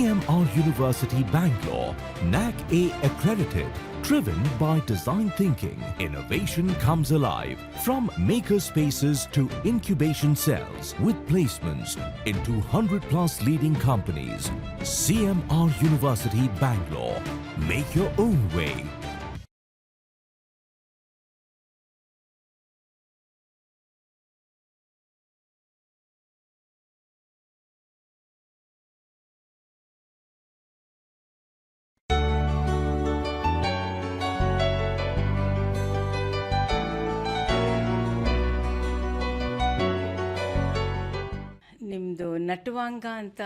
CMR University Bangalore, NAC A accredited, driven by design thinking. Innovation comes alive from maker spaces to incubation cells with placements into 100 plus leading companies. CMR University Bangalore. Make your own way. ನಿಮ್ಮದು ನಟುವಾಂಗ ಅಂತ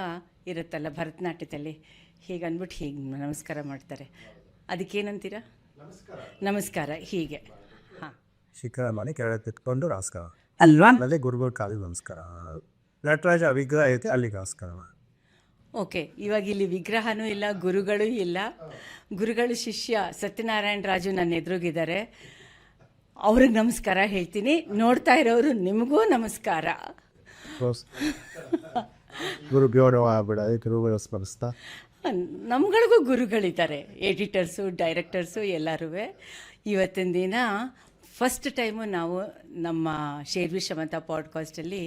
ಇರುತ್ತಲ್ಲ ಭರತನಾಟ್ಯದಲ್ಲಿ, ಹೀಗೆ ಅಂದ್ಬಿಟ್ಟು ಹೀಗೆ ನಮಸ್ಕಾರ ಮಾಡ್ತಾರೆ, ಅದಕ್ಕೇನಂತೀರಾ? ನಮಸ್ಕಾರ ಹೀಗೆ. ಹಾಂ, ಶಿಖರ ಮಾಡಿ ಕೆಳಗೆ ತಿತ್ಕೊಂಡು ನಮಸ್ಕಾರ ಅಲ್ವಾ? ಅಲ್ಲದೆ ಗುರುಗಳ ಕಾಲಿಗೆ ನಮಸ್ಕಾರ. ನಟರಾಜ ವಿಗ್ರಹ ಐತೆ ಅಲ್ಲಿಗೆ ನಮಸ್ಕಾರ. ಓಕೆ, ಇವಾಗ ಇಲ್ಲಿ ವಿಗ್ರಹನೂ ಇಲ್ಲ, ಗುರುಗಳೂ ಇಲ್ಲ. ಗುರುಗಳು ಶಿಷ್ಯ ಸತ್ಯನಾರಾಯಣ ರಾಜು ನನ್ನ ಎದುರುಗಿದ್ದಾರೆ, ಅವ್ರಿಗೆ ನಮಸ್ಕಾರ ಹೇಳ್ತೀನಿ. ನೋಡ್ತಾ ಇರೋರು ನಿಮಗೂ ನಮಸ್ಕಾರ. ಗುರು ಗೌರವ ಆಗ್ಬಿಡ ಗುರುಗಳು ಸ್ಮರಿಸ್ತಾ. ನಮ್ಗಳಿಗೂ ಗುರುಗಳಿದ್ದಾರೆ, ಎಡಿಟರ್ಸು, ಡೈರೆಕ್ಟರ್ಸು ಎಲ್ಲರೂ. ಇವತ್ತಿನ ದಿನ ಫಸ್ಟ್ ಟೈಮು ನಾವು ನಮ್ಮ ಶೇರ್ವಿ ಶಮಂತ ಪಾಡ್ಕಾಸ್ಟಲ್ಲಿ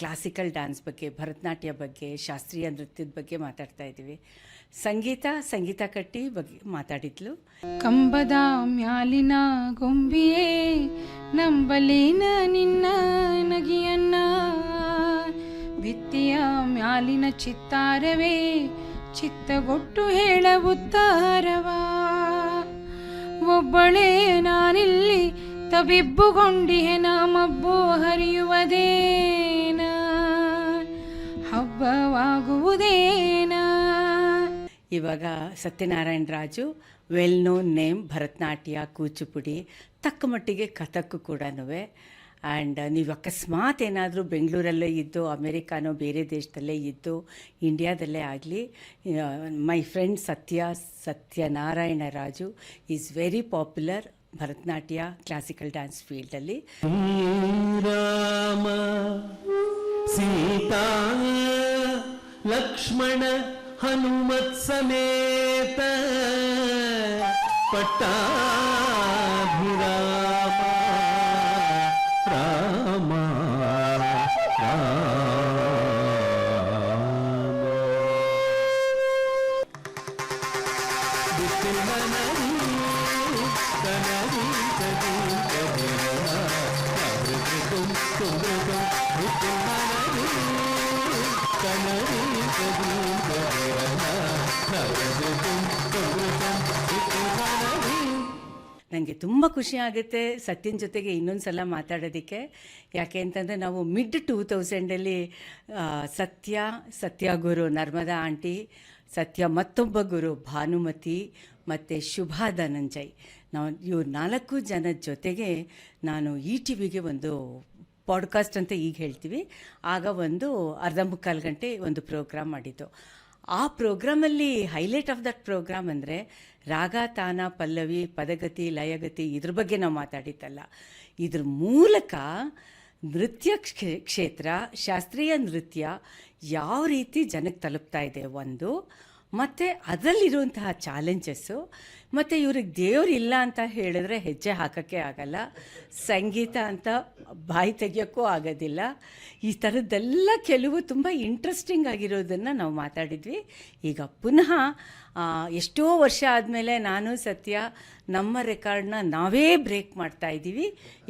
ಕ್ಲಾಸಿಕಲ್ ಡ್ಯಾನ್ಸ್ ಬಗ್ಗೆ, ಭರತನಾಟ್ಯ ಬಗ್ಗೆ, ಶಾಸ್ತ್ರೀಯ ನೃತ್ಯದ ಬಗ್ಗೆ ಮಾತಾಡ್ತಾ ಇದ್ದೀವಿ. ಸಂಗೀತ ಕಟ್ಟಿ ಬಗ್ಗೆ ಮಾತಾಡಿದ್ಲು. ಕಂಬದ ಮ್ಯಾಲಿನ ಗೊಂಬಿಯೇ ನಂಬಲೇನ ನಿನ್ನ ನಗಿಯನ್ನ, ಭಿತ್ತಿಯ ಮ್ಯಾಲಿನ ಚಿತ್ತಾರವೇ ಚಿತ್ತಗೊಟ್ಟು ಹೇಳವುತ್ತಾರವ, ಒಬ್ಬಳೇ ನಾನಿಲ್ಲಿ ತಬಿಬ್ಬುಗೊಂಡಿಹೆನ ಮಬ್ಬು ಹರಿಯುವುದೇನ, ಹಬ್ಬವಾಗುವುದೇನ. ಇವಾಗ Satyanarayana Raju well known name, Bharatanatyam, Kuchipudi, ತಕ್ಕ ಮಟ್ಟಿಗೆ ಕಥಕ್ಕು ಕೂಡ. ಆ್ಯಂಡ್ ನೀವು ಅಕಸ್ಮಾತ್ ಏನಾದರೂ ಬೆಂಗಳೂರಲ್ಲೇ ಇದ್ದು, ಅಮೇರಿಕಾನೋ ಬೇರೆ ದೇಶದಲ್ಲೇ ಇದ್ದು, ಇಂಡಿಯಾದಲ್ಲೇ ಆಗಲಿ, ಮೈ friend Satyanarayana Raju is very popular Bharatanatyam classical dance ಫೀಲ್ಡಲ್ಲಿ. ರಾಮ ಸೀತಾ ಲಕ್ಷ್ಮಣ ಹನುಮತ್ ಸಮೇತ ಪಟ್ಟಾಭಿರಾಮ ರಾಮ ನನಗೆ ತುಂಬ ಖುಷಿ ಆಗುತ್ತೆ ಸತ್ಯನ ಜೊತೆಗೆ ಇನ್ನೊಂದು ಸಲ ಮಾತಾಡೋದಕ್ಕೆ. ಯಾಕೆ ಅಂತಂದರೆ ನಾವು ಮಿಡ್ 2000 ಸತ್ಯ ಗುರು ನರ್ಮದಾ ಆಂಟಿ, ಸತ್ಯ ಮತ್ತೊಬ್ಬ ಗುರು ಭಾನುಮತಿ ಮತ್ತು ಶುಭಾ ಧನಂಜಯ್, ನಾವು ಇವ್ರು 4 ಜನದ ಜೊತೆಗೆ ನಾನು ETVಗೆ ಒಂದು ಪಾಡ್ಕಾಸ್ಟ್ ಅಂತ ಈಗ ಹೇಳ್ತೀವಿ, ಆಗ ಒಂದು ಅರ್ಧ ಮುಕ್ಕಾಲು ಗಂಟೆ ಒಂದು ಪ್ರೋಗ್ರಾಮ್ ಮಾಡಿದ್ದು. ಆ ಪ್ರೋಗ್ರಾಮಲ್ಲಿ ಹೈಲೈಟ್ ಆಫ್ ದಟ್ ಪ್ರೋಗ್ರಾಮ್ ಅಂದರೆ ರಾಗ, ತಾನ, ಪಲ್ಲವಿ, ಪದಗತಿ, ಲಯಗತಿ, ಇದ್ರ ಬಗ್ಗೆ ನಾವು ಮಾತಾಡಿದ್ದಲ್ಲ. ಇದ್ರ ಮೂಲಕ ನೃತ್ಯ ಕ್ಷೇತ್ರ, ಶಾಸ್ತ್ರೀಯ ನೃತ್ಯ ಯಾವ ರೀತಿ ಜನಕ್ಕೆ ತಲುಪ್ತಾ ಇದೆ ಒಂದು, ಮತ್ತು ಅದರಲ್ಲಿರುವಂತಹ ಚಾಲೆಂಜಸ್ಸು, ಮತ್ತು ಇವ್ರಿಗೆ ದೇವರಿಲ್ಲ ಅಂತ ಹೇಳಿದ್ರೆ ಹೆಜ್ಜೆ ಹಾಕೋಕ್ಕೆ ಆಗಲ್ಲ, ಸಂಗೀತ ಅಂತ ಬಾಯಿ ತೆಗಿಯೋಕ್ಕೂ ಆಗೋದಿಲ್ಲ. ಈ ಥರದ್ದೆಲ್ಲ ಕೆಲವು ತುಂಬ ಇಂಟ್ರೆಸ್ಟಿಂಗ್ ಆಗಿರೋದನ್ನು ನಾವು ಮಾತಾಡಿದ್ವಿ. ಈಗ ಪುನಃ ಎಷ್ಟೋ ವರ್ಷ ಆದಮೇಲೆ ನಾನು ಸತ್ಯ ನಮ್ಮ ರೆಕಾರ್ಡ್ನ ನಾವೇ ಬ್ರೇಕ್ ಮಾಡ್ತಾ ಇದ್ದೀವಿ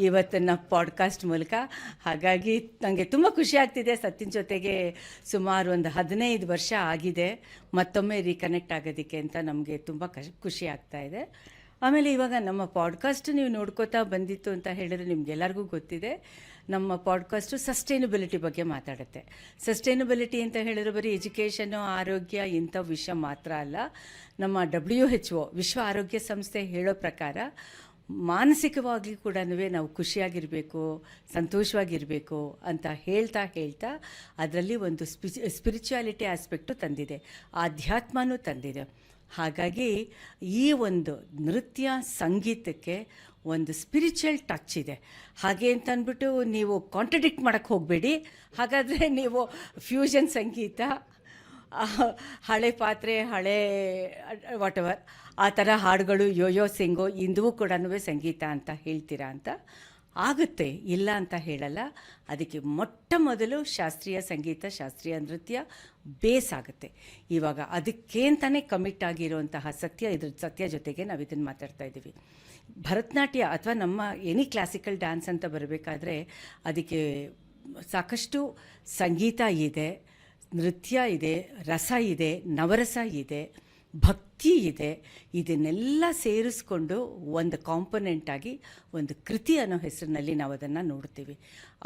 ಇವತ್ತಿನ ಪಾಡ್ಕಾಸ್ಟ್ ಮೂಲಕ. ಹಾಗಾಗಿ ನನಗೆ ತುಂಬ ಖುಷಿ ಆಗ್ತಿದೆ. ಸತ್ಯನ ಜೊತೆಗೆ ಸುಮಾರು ಒಂದು 15 ವರ್ಷ ಆಗಿದೆ ಮತ್ತೊಮ್ಮೆ ರೀಕನೆಕ್ಟ್ ಆಗೋದಕ್ಕೆ ಅಂತ ನಮಗೆ ತುಂಬ ಖುಷಿ ಆಗ್ತಾ ಇದೆ. ಆಮೇಲೆ ಇವಾಗ ನಮ್ಮ ಪಾಡ್ಕಾಸ್ಟ್ ನೀವು ನೋಡ್ಕೋತಾ ಬಂದಿತ್ತು ಅಂತ ಹೇಳಿದ್ರೆ ನಿಮಗೆಲ್ಲರಿಗೂ ಗೊತ್ತಿದೆ, ನಮ್ಮ ಪಾಡ್ಕಾಸ್ಟು ಸಸ್ಟೈನಬಿಲಿಟಿ ಬಗ್ಗೆ ಮಾತಾಡುತ್ತೆ. ಸಸ್ಟೈನಬಿಲಿಟಿ ಅಂತ ಹೇಳಿದ್ರೆ ಬರೀ ಎಜುಕೇಷನು, ಆರೋಗ್ಯ ಇಂಥ ವಿಷಯ ಮಾತ್ರ ಅಲ್ಲ. ನಮ್ಮ WHO ವಿಶ್ವ ಆರೋಗ್ಯ ಸಂಸ್ಥೆ ಹೇಳೋ ಪ್ರಕಾರ ಮಾನಸಿಕವಾಗಿ ಕೂಡ ನಾವು ಖುಷಿಯಾಗಿರಬೇಕು, ಸಂತೋಷವಾಗಿರಬೇಕು ಅಂತ ಹೇಳ್ತಾ ಅದರಲ್ಲಿ ಒಂದು ಸ್ಪಿರಿಚುಯಾಲಿಟಿ ಆಸ್ಪೆಕ್ಟು ತಂದಿದೆ, ಆಧ್ಯಾತ್ಮನೂ ತಂದಿದೆ. ಹಾಗಾಗಿ ಈ ಒಂದು ನೃತ್ಯ ಸಂಗೀತಕ್ಕೆ ಒಂದು ಸ್ಪಿರಿಚುವಲ್ ಟಚ್ ಇದೆ. ಹಾಗೆ ಅಂತ ಅಂದ್ಬಿಟ್ಟು ನೀವು ಕಾಂಟ್ರಡಿಕ್ಟ್ ಮಾಡೋಕ್ಕೆ ಹೋಗಬೇಡಿ. ಹಾಗಾದರೆ ನೀವು ಫ್ಯೂಷನ್ ಸಂಗೀತ, ಹಳೆ ಪಾತ್ರೆ, ಹಳೆ ವಾಟ್ ಎವರ್ ಆ ಥರ ಹಾಡುಗಳು, ಯೋಯೋ ಸಿಂಗು ಇಂದೂ ಕೂಡ ಸಂಗೀತ ಅಂತ ಹೇಳ್ತೀರಾ ಅಂತ. ಆಗುತ್ತೆ, ಇಲ್ಲ ಅಂತ ಹೇಳಲ್ಲ. ಅದಕ್ಕೆ ಮೊಟ್ಟ ಮೊದಲು ಶಾಸ್ತ್ರೀಯ ಸಂಗೀತ, ಶಾಸ್ತ್ರೀಯ ನೃತ್ಯ ಬೇಸ್ ಆಗುತ್ತೆ. ಇವಾಗ ಅದಕ್ಕೆ ಅಂತಲೇ ಕಮಿಟ್ ಆಗಿರುವಂತಹ ಸತ್ಯ ಜೊತೆಗೆ ನಾವು ಇದನ್ನು ಮಾತಾಡ್ತಾ ಇದ್ದೀವಿ. ಭರತನಾಟ್ಯ ಅಥವಾ ನಮ್ಮ ಎನಿ ಕ್ಲಾಸಿಕಲ್ ಡ್ಯಾನ್ಸ್ ಅಂತ ಬರಬೇಕಾದ್ರೆ ಅದಕ್ಕೆ ಸಾಕಷ್ಟು ಸಂಗೀತ ಇದೆ, ನೃತ್ಯ ಇದೆ, ರಸ ಇದೆ, ನವರಸ ಇದೆ, ಭಕ್ತಿ ಇದೆ. ಇದನ್ನೆಲ್ಲ ಸೇರಿಸ್ಕೊಂಡು ಒಂದು ಕಾಂಪೊನೆಂಟಾಗಿ ಒಂದು ಕೃತಿ ಅನ್ನೋ ಹೆಸರಿನಲ್ಲಿ ನಾವು ಅದನ್ನು ನೋಡ್ತೀವಿ.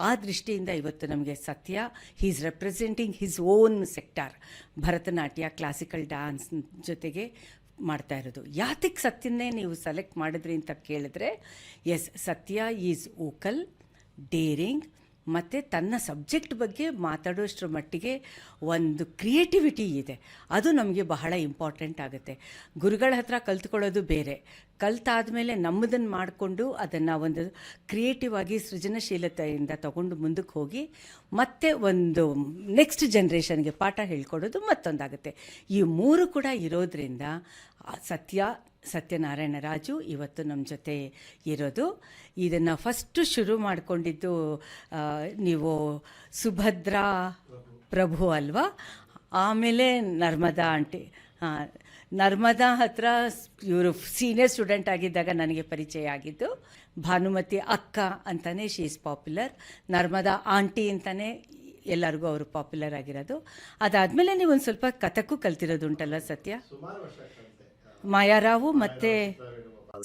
ಆ ದೃಷ್ಟಿಯಿಂದ ಇವತ್ತು ನಮಗೆ ಸತ್ಯ is representing his own sector. Bharatanatyam, classical dance ಜೊತೆಗೆ ಮಾಡ್ತಾ ಇರೋದು. ಯಾತಕ್ಕೆ ಸತ್ಯನ್ನೇ ನೀವು ಸೆಲೆಕ್ಟ್ ಮಾಡಿದ್ರಿ ಅಂತ ಕೇಳಿದ್ರೆ, ಎಸ್, ಸತ್ಯ ಈಸ್ ವೋಕಲ್, ಡೇರಿಂಗ್, ಮತ್ತು ತನ್ನ ಸಬ್ಜೆಕ್ಟ್ ಬಗ್ಗೆ ಮಾತಾಡೋಷ್ಟರ ಮಟ್ಟಿಗೆ ಒಂದು ಕ್ರಿಯೇಟಿವಿಟಿ ಇದೆ. ಅದು ನಮಗೆ ಬಹಳ ಇಂಪಾರ್ಟೆಂಟ್ ಆಗುತ್ತೆ. ಗುರುಗಳ ಹತ್ರ ಕಲ್ತ್ಕೊಳ್ಳೋದು ಬೇರೆ, ಕಲ್ತಾದಮೇಲೆ ನಮ್ಮದನ್ನು ಮಾಡಿಕೊಂಡು ಅದನ್ನು ಒಂದು ಕ್ರಿಯೇಟಿವ್ ಆಗಿ ಸೃಜನಶೀಲತೆಯಿಂದ ತಗೊಂಡು ಮುಂದಕ್ಕೆ ಹೋಗಿ ಮತ್ತೆ ಒಂದು ನೆಕ್ಸ್ಟ್ ಜನ್ರೇಷನ್ಗೆ ಪಾಠ ಹೇಳ್ಕೊಡೋದು ಮತ್ತೊಂದಾಗುತ್ತೆ. ಈ ಮೂರು ಕೂಡ ಇರೋದ್ರಿಂದ ಸತ್ಯನಾರಾಯಣ ರಾಜು ಇವತ್ತು ನಮ್ಮ ಜೊತೆ ಇರೋದು. ಇದನ್ನು ಫಸ್ಟು ಶುರು ಮಾಡಿಕೊಂಡಿದ್ದು ನೀವು ಸುಭದ್ರಾ ಪ್ರಭು ಅಲ್ವಾ, ಆಮೇಲೆ ನರ್ಮದಾ ಆಂಟಿ. ನರ್ಮದಾ ಹತ್ರ ಇವರು ಸೀನಿಯರ್ ಸ್ಟೂಡೆಂಟ್ ಆಗಿದ್ದಾಗ ನನಗೆ ಪರಿಚಯ ಆಗಿದ್ದು. ಭಾನುಮತಿ ಅಕ್ಕ ಅಂತಲೇ she is popular, Narmada aunty ಅಂತಲೇ ಎಲ್ಲರಿಗೂ ಅವರು ಪಾಪ್ಯುಲರ್ ಆಗಿರೋದು. ಅದಾದಮೇಲೆ ನೀವು ಒಂದು ಸ್ವಲ್ಪ ಕಥಕ್ಕೂ ಕಲ್ತಿರೋದು ಉಂಟಲ್ಲ ಸತ್ಯ? ಮಾಯಾರಾವು ಮತ್ತು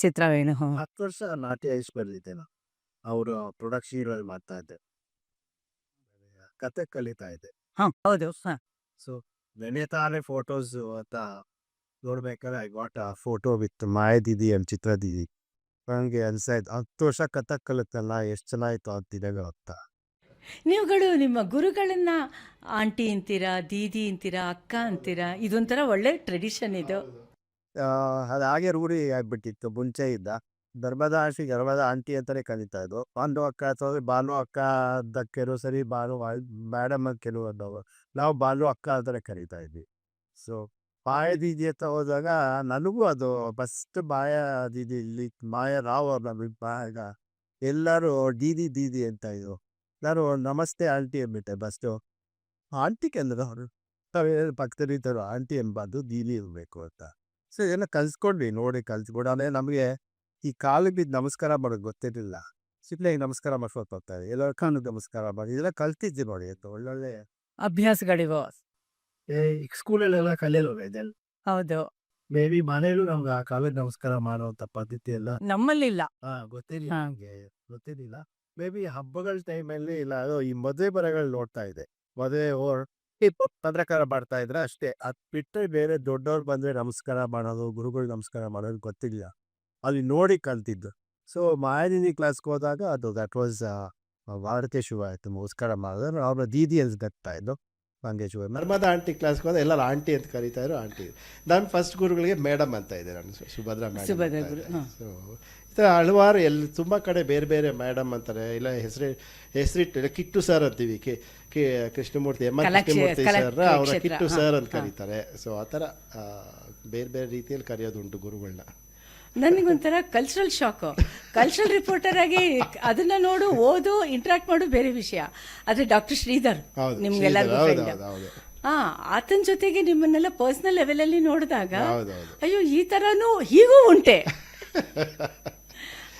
ಚಿತ್ರವೇಣು. 10 ವರ್ಷ ನಾಟ್ಯ ಬರ್ದಿದ್ದೆ ನಾನು. ಅವರು ಪ್ರೊಡಕ್ಷನ್ ಮಾಡ್ತಾ ಇದ್ದೆ, ಕತೆ ಕಲಿತಾ ಇದ್ದೆ. ಹಾಂ, ಹೌದು. ಹಾಂ, ಸೊ ನೆನೆತಾನೆ ಫೋಟೋಸ್ ಅಂತ ನೋಡ್ಬೇಕಾದ್ರೆ I got a photo with ಮಾಯದಿದಿ ಅಂಡ್ ಚಿತ್ರದಿದಿ. ನನಗೆ ಅನ್ಸಾಯ್ತು 10 ವರ್ಷ ಕಥಕ್ ಕಲಿತಲ್ಲ, ಎಷ್ಟು ಚೆನ್ನಾಗಿತ್ತು ಅಂತಿದಾಗ ಅಂತ. ನೀವುಗಳು ನಿಮ್ಮ ಗುರುಗಳನ್ನು ಆಂಟಿ ಅಂತೀರಾ, ದೀದಿ ಅಂತೀರಾ, ಅಕ್ಕ ಅಂತೀರಾ. ಇದೊಂಥರ ಒಳ್ಳೆ ಟ್ರೆಡಿಷನ್ ಇದು. ಅದು ಹಾಗೆ ರೂಢಿ ಆಗ್ಬಿಟ್ಟಿತ್ತು. ಮುಂಚೆ ಇದ್ದ ಧರ್ಮದ ಆಂಟಿ ಅಂತಾನೆ ಕರೀತಾ ಇದ್ದು. ಭಾನು ಅಕ್ಕ ಅಥವಾ ಭಾನು ಅಕ್ಕ ಅಂತ ಕೆಲವು ಸರಿ ಭಾನು ಮೇಡಮ್ ಅಂತ ಕೆಲವು ಅಂದವು, ನಾವು ಭಾನು ಅಕ್ಕ ಅಂತಾನೆ ಕರೀತಾ ಇದ್ವಿ. ಸೊ ಮಾಯ ದೀದಿ ಅಂತ ಹೋದಾಗ ನನಗೂ ಅದು ಫಸ್ಟ್ ಮಾಯ ದೀದಿ ಇಲ್ಲಿ ಮಾಯ ರಾವ್ ಅವ್ರನ್ನ ಆಗ ಎಲ್ಲರೂ ದೀದಿ ಅಂತ ಇದ್ರು. ನಾನು ನಮಸ್ತೆ ಆಂಟಿ ಅಂದ್ಬಿಟ್ಟೆ ಫಸ್ಟು. ಆಂಟಿಗೆ ಅಂದ್ರೆ ಅವರು ಪಕ್ಕದಲ್ಲಿ ಇದ್ದರು, ಆಂಟಿ ಎಂಬಾರ್ದು ದೀದಿ ಇರಬೇಕು ಅಂತ. ಸೊ ಇದೆಲ್ಲ ಕಲ್ಸ್ಕೊಂಡ್ವಿ, ನೋಡಿ ಕಲ್ಸ್ಕೊಂಡು. ಆಮೇಲೆ ನಮಗೆ ಈ ಕಾಲಿಗೆ ಬಿದ್ದು ನಮಸ್ಕಾರ ಮಾಡೋದು ಗೊತ್ತಿರಲಿಲ್ಲ. ಸಿಪ್ಲೆ ನಮಸ್ಕಾರ ಮಾಡ್ಕೊತ ಹೋಗ್ತಾರೆ, ಎಲ್ಲ ಕಾಲು ನಮಸ್ಕಾರ ಮಾಡಿ ಇದೆಲ್ಲ ಕಲ್ತಿದ್ವಿ ನೋಡಿ. ಅಂತ ಒಳ್ಳೊಳ್ಳೆ ಅಭ್ಯಾಸಗಳಿವು. ಈಗ ಸ್ಕೂಲಲ್ಲೆಲ್ಲ ಕಲಿಯಲ್ವ ಇದೆಲ್ಲ. ಹೌದು, ಮೇ ಬಿ ಮನೇಲೂ ನಮ್ಗೆ ಆ ಕಾಲಿಗೆ ನಮಸ್ಕಾರ ಮಾಡುವಂಥ ಪದ್ಧತಿ ಎಲ್ಲ ನಮ್ಮಲ್ಲಿಲ್ಲ. ಗೊತ್ತಿರಲಿಲ್ಲ, ನಮಗೆ ಗೊತ್ತಿರಲಿಲ್ಲ. ಮೇ ಬಿ ಹಬ್ಬಗಳ ಟೈಮಲ್ಲಿ ಇಲ್ಲ, ಅದು ಈ ಮದುವೆ ಬರಗಳು ನೋಡ್ತಾ ಇದೆ. ಮದುವೆ ಪತ್ರಕಾರ ಮಾಡ್ತಾ ಇದ್ರೆ ಅಷ್ಟೇ. ಅದು ಬಿಟ್ಟರೆ ಬೇರೆ ದೊಡ್ಡವ್ರು ಬಂದರೆ ನಮಸ್ಕಾರ ಮಾಡೋದು, ಗುರುಗಳು ನಮಸ್ಕಾರ ಮಾಡೋದು ಗೊತ್ತಿಲ್ಲ. ಅಲ್ಲಿ ನೋಡಿ ಕಲ್ತಿದ್ದು. ಸೊ ಮಾಯಾದಿನಿ ಕ್ಲಾಸ್ಗೆ ಹೋದಾಗ ಅದು ದಟ್ ವಾಸ್ ವಾರಕ್ಕೆ ಶುರು ಆಯಿತು ನಮಸ್ಕಾರ ಮಾಡಿದ್ರೆ. ಅವ್ರ ದೀದಿ ಅಂತ ಕಟ್ತಾ ಇದ್ದು, ಹಂಗೆ ಶುರು. ನರ್ಮದಾ ಆಂಟಿ ಕ್ಲಾಸ್ಗೆ ಹೋದ ಎಲ್ಲರೂ ಆಂಟಿ ಅಂತ ಕರೀತಾಯಿದ್ರು. ಆಂಟಿ ನಾನು ಫಸ್ಟ್ ಗುರುಗಳಿಗೆ ಮೇಡಮ್ ಅಂತ ಇದೆ, ನಾನು ಸುಭದ್ರಾ ಮೇಡಮ್. ಸೊ ಈ ಥರ ಹಲವಾರು ತುಂಬ ಕಡೆ ಬೇರೆ ಬೇರೆ ಮೇಡಮ್ ಅಂತಾರೆ, ಇಲ್ಲ ಹೆಸರಿಟ್ಟು ಕಿಟ್ಟು ಸರ್ ಅಂತೀವಿ. ಕೃಷ್ಣಮೂರ್ತಿ ಕೃಷ್ಣಮೂರ್ತಿ ಸರ್ ಅವರ ಕಿಟ್ಟು ಸರ್ ಅಂತ ಕರೀತಾರೆ. ಸೊ ಆ ಥರ ಬೇರೆ ಬೇರೆ ರೀತಿಯಲ್ಲಿ ಕರೆಯೋದುಂಟು ಗುರುಗಳನ್ನ. ನನಗೊಂಥರ ಕಲ್ಚರಲ್ ಶಾಕು. ಕಲ್ಚರಲ್ ರಿಪೋರ್ಟರ್ ಆಗಿ ಅದನ್ನು ನೋಡು, ಓದು, ಇಂಟ್ರಾಕ್ಟ್ ಮಾಡು ಬೇರೆ ವಿಷಯ. ಆದರೆ ಡಾಕ್ಟರ್ ಶ್ರೀಧರ್ ನಿಮ್ಗೆಲ್ಲರಿಗೂ ಆತನ ಜೊತೆಗೆ ನಿಮ್ಮನ್ನೆಲ್ಲ ಪರ್ಸ್ನಲ್ ಲೆವೆಲಲ್ಲಿ ನೋಡಿದಾಗ ಅಯ್ಯೋ ಈ ಥರನೂ ಹೀಗೂ ಉಂಟೆ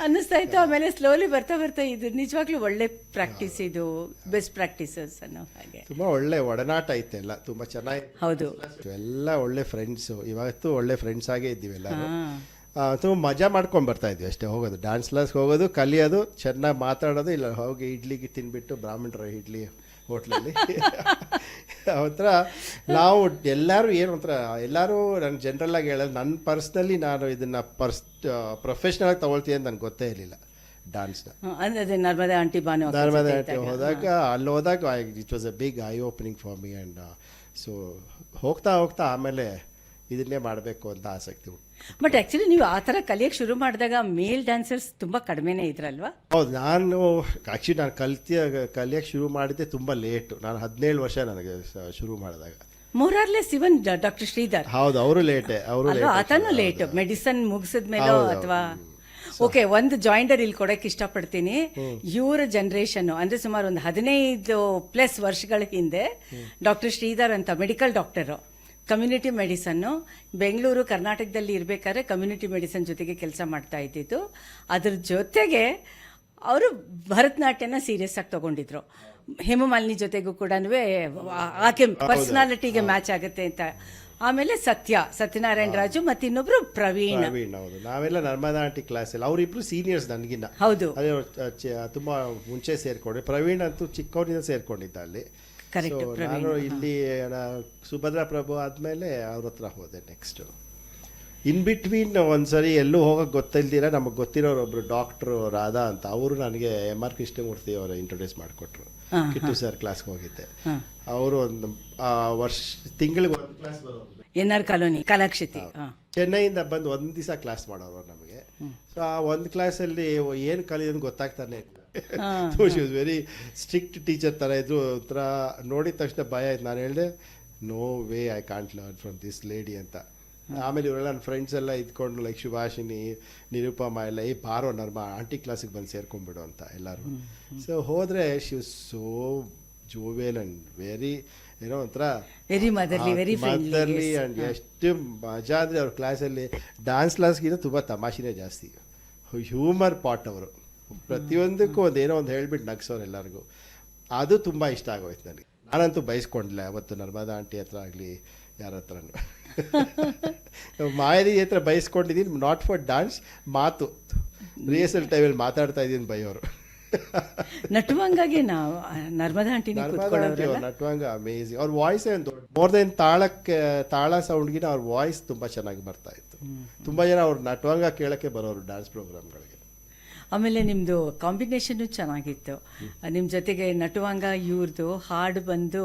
ಅನ್ನಿಸ್ತಾ ಇತ್ತು. ಆಮೇಲೆ ಸ್ಲೋಲಿ ಬರ್ತಾ ಬರ್ತಾ ಇದು ನಿಜವಾಗ್ಲೂ ಒಳ್ಳೆ ಪ್ರಾಕ್ಟೀಸ್, ಇದು ಬೆಸ್ಟ್ ಪ್ರಾಕ್ಟೀಸಸ್ ಅನ್ನೋ ಹಾಗೆ. ತುಂಬ ಒಳ್ಳೆ ಒಡನಾಟ ಐತೆ, ಎಲ್ಲ ತುಂಬ ಚೆನ್ನಾಗಿ. ಹೌದು, ಎಲ್ಲ ಒಳ್ಳೆ ಫ್ರೆಂಡ್ಸು, ಇವತ್ತು ಒಳ್ಳೆ ಫ್ರೆಂಡ್ಸ್ ಆಗೇ ಇದ್ದೀವಿ ಎಲ್ಲರೂ. ತುಂಬ ಮಜಾ ಮಾಡ್ಕೊಂಡು ಬರ್ತಾ ಇದ್ವಿ ಅಷ್ಟೇ. ಹೋಗೋದು ಡ್ಯಾನ್ಸ್ ಕ್ಲಾಸ್ಗೆ ಹೋಗೋದು, ಕಲಿಯೋದು, ಚೆನ್ನಾಗಿ ಮಾತಾಡೋದು, ಇಲ್ಲ ಹೋಗಿ ಇಡ್ಲಿಗೆ ತಿನ್ಬಿಟ್ಟು ಬ್ರಾಹ್ಮಣರ ಇಡ್ಲಿ ಹೋಟ್ಲಲ್ಲಿ ಒಂಥರ ನಾವು ಎಲ್ಲರೂ ಏನು ಒಂಥರ ಎಲ್ಲರೂ ನಾನು ಜನರಲ್ಲಾಗಿ ಹೇಳೋದು, ನನ್ನ ಪರ್ಸ್ನಲಿ ನಾನು ಇದನ್ನು ಪ್ರೊಫೆಷ್ನಲಾಗಿ ತೊಗೊಳ್ತೀನಿ ಅಂತ ನನಗೆ ಗೊತ್ತೇ ಇರಲಿಲ್ಲ ಡ್ಯಾನ್ಸ್ನ. ಅಂದರೆ ನರ್ಮದಾ ಆಂಟಿ ಹೋದಾಗ ಅಲ್ಲಿ ಹೋದಾಗ it was a big eye opening for me. And so ಹೋಗ್ತಾ ಹೋಗ್ತಾ ಆಮೇಲೆ ಇದನ್ನೇ ಮಾಡಬೇಕು ಅಂತ ಆಸಕ್ತಿ ಉಂಟು. ಬಟ್ ಆ್ಯಕ್ಚುಲಿ ನೀವು ಆ ಥರ ಕಲಿಯೋಕ್ಕೆ ಶುರು ಮಾಡಿದಾಗ ಮೇಲ್ ಡ್ಯಾನ್ಸರ್ಸ್ ತುಂಬ ಕಡಿಮೆನೇ ಇದ್ರಲ್ವಾ? ಹೌದು, ನಾನು ಕಲಿಯೋಕ್ಕೆ ಶುರು ಮಾಡಿದ್ದೆ ತುಂಬ ಲೇಟು. ನಾನು 17 ವರ್ಷ ನನಗೆ ಶುರು ಮಾಡಿದಾಗ. ಮೊರಾರ್ಲೆಸ್ ಇವನ್ ಡಾಕ್ಟರ್ ಶ್ರೀಧರ್ ಹೌದು, ಅವರು ಲೇಟೆ, ಅವರು ಅಲ್ವಾ, ಆತನು ಲೇಟ್ ಮೆಡಿಸನ್ ಮುಗಿಸಿದ್ಮೇಲೋ ಅಥವಾ ಓಕೆ. ಒಂದು ಜಾಯಿಂಡರ್ ಇಲ್ಲಿ ಕೊಡಕ್ಕೆ ಇಷ್ಟಪಡ್ತೀನಿ. ಇವರ ಜನರೇಷನ್ ಅಂದ್ರೆ ಸುಮಾರು ಒಂದು 15+ ವರ್ಷಗಳ ಹಿಂದೆ ಡಾಕ್ಟರ್ ಶ್ರೀಧರ್ ಅಂತ ಮೆಡಿಕಲ್ ಡಾಕ್ಟರು, ಕಮ್ಯುನಿಟಿ ಮೆಡಿಸನ್ನು, ಬೆಂಗಳೂರು ಕರ್ನಾಟಕದಲ್ಲಿ ಇರಬೇಕಾದ್ರೆ ಕಮ್ಯುನಿಟಿ ಮೆಡಿಸನ್ ಜೊತೆಗೆ ಕೆಲಸ ಮಾಡ್ತಾ ಇದ್ದಿದ್ದು. ಅದ್ರ ಜೊತೆಗೆ ಅವರು ಭರತನಾಟ್ಯನ ಸೀರಿಯಸ್ ಆಗಿ ತಗೊಂಡಿದ್ರು. ಹೇಮಮಾಲಿನಿ ಜೊತೆಗೂ ಕೂಡ ಆಕೆ ಪರ್ಸನಾಲಿಟಿಗೆ ಮ್ಯಾಚ್ ಆಗುತ್ತೆ ಅಂತ. ಆಮೇಲೆ ಸತ್ಯನಾರಾಯಣ ರಾಜು ಮತ್ತೆ ಇನ್ನೊಬ್ರು ಪ್ರವೀಣ್. ಹೌದು, ನಾವೆಲ್ಲ ನರ್ಮದಾ ಆಂಟಿ ಕ್ಲಾಸಲ್ಲಿ ಅವರಿಬ್ರು ಸೀನಿಯರ್ಸ್ ನನಗಿನ್ನ. ಹೌದು, ಅದೇ ತುಂಬಾ ಮುಂಚೆ ಸೇರ್ಕೊಂಡೆ. ಪ್ರವೀಣ್ ಅಂತೂ ಚಿಕ್ಕವರಿಂದ ಸೇರ್ಕೊಂಡಿದ್ದ ಅಲ್ಲಿ. ನಾನು ಇಲ್ಲಿ ಸುಭದ್ರಾ ಪ್ರಭು ಆದ್ಮೇಲೆ ಅವ್ರ ಹತ್ರ ಹೋದೆ. ನೆಕ್ಸ್ಟ್ ಇನ್ ಬಿಟ್ವೀನ್ ಒಂದ್ಸರಿ ಎಲ್ಲೂ ಹೋಗಕ್ಕೆ ಗೊತ್ತಿಲ್ದಿರ ನಮಗೆ ಗೊತ್ತಿರೋರು ಒಬ್ರು ಡಾಕ್ಟ್ರು ರಾಧಾ ಅಂತ, ಅವರು ನನಗೆ MR ಕೃಷ್ಣಮೂರ್ತಿ ಅವರು ಇಂಟ್ರೊಡ್ಯೂಸ್ ಮಾಡಿಕೊಟ್ರು. ಕಿಟ್ಟು ಸರ್ ಕ್ಲಾಸ್ಗೆ ಹೋಗಿದ್ದೆ. ಅವರು ಒಂದು ತಿಂಗಳಿಗೆ ಒಂದು ಕ್ಲಾಸ್ ಬರೋರು. NR ಕಾಲೋನಿ ಕಲಾಕ್ಷೇತಿ ಚೆನ್ನೈಯಿಂದ ಬಂದು ಒಂದು ದಿವಸ ಕ್ಲಾಸ್ ಮಾಡೋರು ನಮಗೆ. ಸೊ ಆ ಒಂದು ಕ್ಲಾಸಲ್ಲಿ ಏನು ಕಲಿಯೋದು ಗೊತ್ತಾಗ್ತಾನೆ ಇಲ್ಲ. She was very strict teacher ಥರ ಇದ್ರು. ಒಂಥರ ನೋಡಿದ ತಕ್ಷಣ ಭಯ ಆಯ್ತು. ನಾನು ಹೇಳಿದೆ, no way I can't learn from this lady ಅಂತ. ಆಮೇಲೆ ಇವರೆಲ್ಲ ನನ್ನ ಫ್ರೆಂಡ್ಸ್ ಎಲ್ಲ ಇದ್ಕೊಂಡು ಲೈಕ್ ಸುಭಾಷಿನಿ, ನಿರುಪಮ ಎಲ್ಲ ಬಾರೋ ಆಂಟಿ ಕ್ಲಾಸಿಗೆ ಬಂದು ಸೇರ್ಕೊಂಡ್ಬಿಡು ಅಂತ ಎಲ್ಲರೂ. ಸೊ ಹೋದರೆ she was so jovial and very ಏನೋ ಒಂಥರ ವೆರಿ ಮದರ್ಲಿ ಆ್ಯಂಡ್ ಎಷ್ಟು ಮಜಾ ಅಂದರೆ ಅವ್ರ ಕ್ಲಾಸಲ್ಲಿ. ಡ್ಯಾನ್ಸ್ ಕ್ಲಾಸ್ಗಿಂತ ತುಂಬ ತಮಾಷೆನೇ ಜಾಸ್ತಿ. ಹ್ಯೂಮರ್ ಪಾಟ್ ಅವರು. ಪ್ರತಿಯೊಂದಕ್ಕೂ ಏನೋ ಒಂದು ಹೇಳ್ಬಿಟ್ಟು ನಗ್ಸೋರು ಎಲ್ಲರಿಗೂ. ಅದು ತುಂಬ ಇಷ್ಟ ಆಗೋಯ್ತು ನನಗೆ. ನಾನಂತೂ ಬಯಸ್ಕೊಂಡಿಲ್ಲ ಅವತ್ತು ನರ್ಮದಾ ಆಂಟಿ ಹತ್ರ ಆಗಲಿ ಯಾರ ಹತ್ರನೂ. ಮಾಯದಿ ಹತ್ರ ಬಯಸ್ಕೊಂಡಿದ್ದೀನಿ, ನಾಟ್ ಫಾರ್ ಡ್ಯಾನ್ಸ್, ಮಾತು ರಿಹರ್ಸಲ್ ಟೈಮಲ್ಲಿ ಮಾತಾಡ್ತಾ ಇದ್ದೀನಿ ಬೈಯೋರು. ನಟುವಂಗಾಗಿ ನಾವು ನರ್ಮದಾ ಆಂಟಿ ನಟುವಂಗ ಅಮೇಝಿಂಗ್. ಅವ್ರ ವಾಯ್ಸೇ ಒಂದು ಮೋರ್ ದೆನ್ ತಾಳ ಸೌಂಡ್ಗಿನ ಅವ್ರ ವಾಯ್ಸ್ ತುಂಬ ಚೆನ್ನಾಗಿ ಬರ್ತಾ ಇತ್ತು. ತುಂಬ ಜನ ಅವ್ರು ನಟುವಂಗ ಕೇಳಕ್ಕೆ ಬರೋರು ಡ್ಯಾನ್ಸ್ ಪ್ರೋಗ್ರಾಮ್ಗಳಿಗೆ. ಆಮೇಲೆ ನಿಮ್ಮದು ಕಾಂಬಿನೇಷನ್ನು ಚೆನ್ನಾಗಿತ್ತು. ನಿಮ್ಮ ಜೊತೆಗೆ ನಟುವಂಗ ಇವ್ರದ್ದು ಹಾಡು ಬಂದು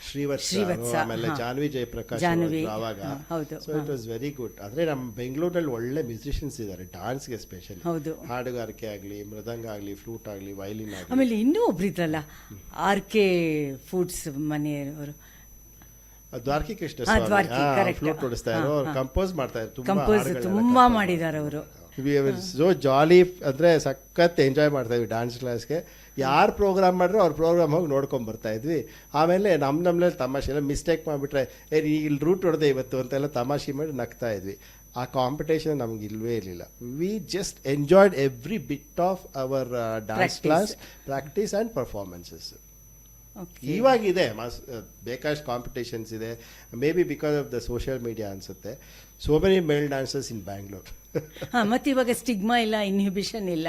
ಶ್ರೀವತ್ಸ, ಆಮೇಲೆ ಜಾನ್ವಿ ಜಯಪ್ರಕಾಶ್ ಆವಾಗ. So it was very good. ಅಂದರೆ ನಮ್ಮ ಬೆಂಗಳೂರಲ್ಲಿ ಒಳ್ಳೆ ಮ್ಯೂಸಿಷಿಯನ್ಸ್ ಇದ್ದಾರೆ ಡ್ಯಾನ್ಸ್ಗೆ ಸ್ಪೆಷಲಿ. ಹೌದು, ಹಾಡುಗಾರಿಕೆ ಆಗಲಿ, ಮೃದಂಗ ಆಗಲಿ, ಫ್ಲೂಟ್ ಆಗಲಿ, ವೈಲಿನ್ ಆಗಲಿ. ಆಮೇಲೆ ಇನ್ನೂ ಒಬ್ರು ಇದ್ರಲ್ಲ, RK ಫುಡ್ಸ್ ಮನೆಯವರು, ದ್ವಾರಕಿ ಕೃಷ್ಣ ಸ್ವಾಮಿ ಫ್ಲೂಟ್ ಹೊಡಿಸ್ತಾ ಇದ್ರು. ಅವ್ರು ಕಂಪೋಸ್ ಮಾಡ್ತಾ ಇದ್ರು, ತುಂಬಾ ಮಾಡಿದ್ದಾರೆ ಅವರು. ಸೊ ಜಾಲಿ ಅಂದರೆ ಸಖತ್ ಎಂಜಾಯ್ ಮಾಡ್ತಾ ಇದ್ವಿ ಡ್ಯಾನ್ಸ್ ಕ್ಲಾಸ್ಗೆ. ಯಾರು ಪ್ರೋಗ್ರಾಮ್ ಮಾಡಿದ್ರು ಅವ್ರ ಪ್ರೋಗ್ರಾಮ್ ಹೋಗಿ ನೋಡ್ಕೊಂಡು ಬರ್ತಾ ಇದ್ವಿ. ಆಮೇಲೆ ನಮ್ಮಲ್ಲಿ ತಮಾಷೆ ಎಲ್ಲ ಮಿಸ್ಟೇಕ್ ಮಾಡಿಬಿಟ್ರೆ ಇಲ್ಲಿ ರೂಟ್ ಹೊಡೆದೆ ಇವತ್ತು ಅಂತೆಲ್ಲ ತಮಾಷೆ ಮಾಡಿ ನಗ್ತಾ ಇದ್ವಿ. ಆ ಕಾಂಪಿಟೇಷನ್ ನಮ್ಗೆ ಇಲ್ವೇ ಇರಲಿಲ್ಲ. We just enjoyed every bit of our dance class practice and performances. ಇವಾಗಿದೆ ಬೇಕಾಷ್ಟು ಕಾಂಪಿಟೇಷನ್ಸ್ ಇದೆ. May be because of the social media ಅನಿಸುತ್ತೆ. So many male dancers in Bangalore. ಮತ್ತೆ ಇವಾಗ ಸ್ಟಿಗ್ಮಾ ಇಲ್ಲ, ಇನ್ಹಿಬಿಷನ್ ಇಲ್ಲ.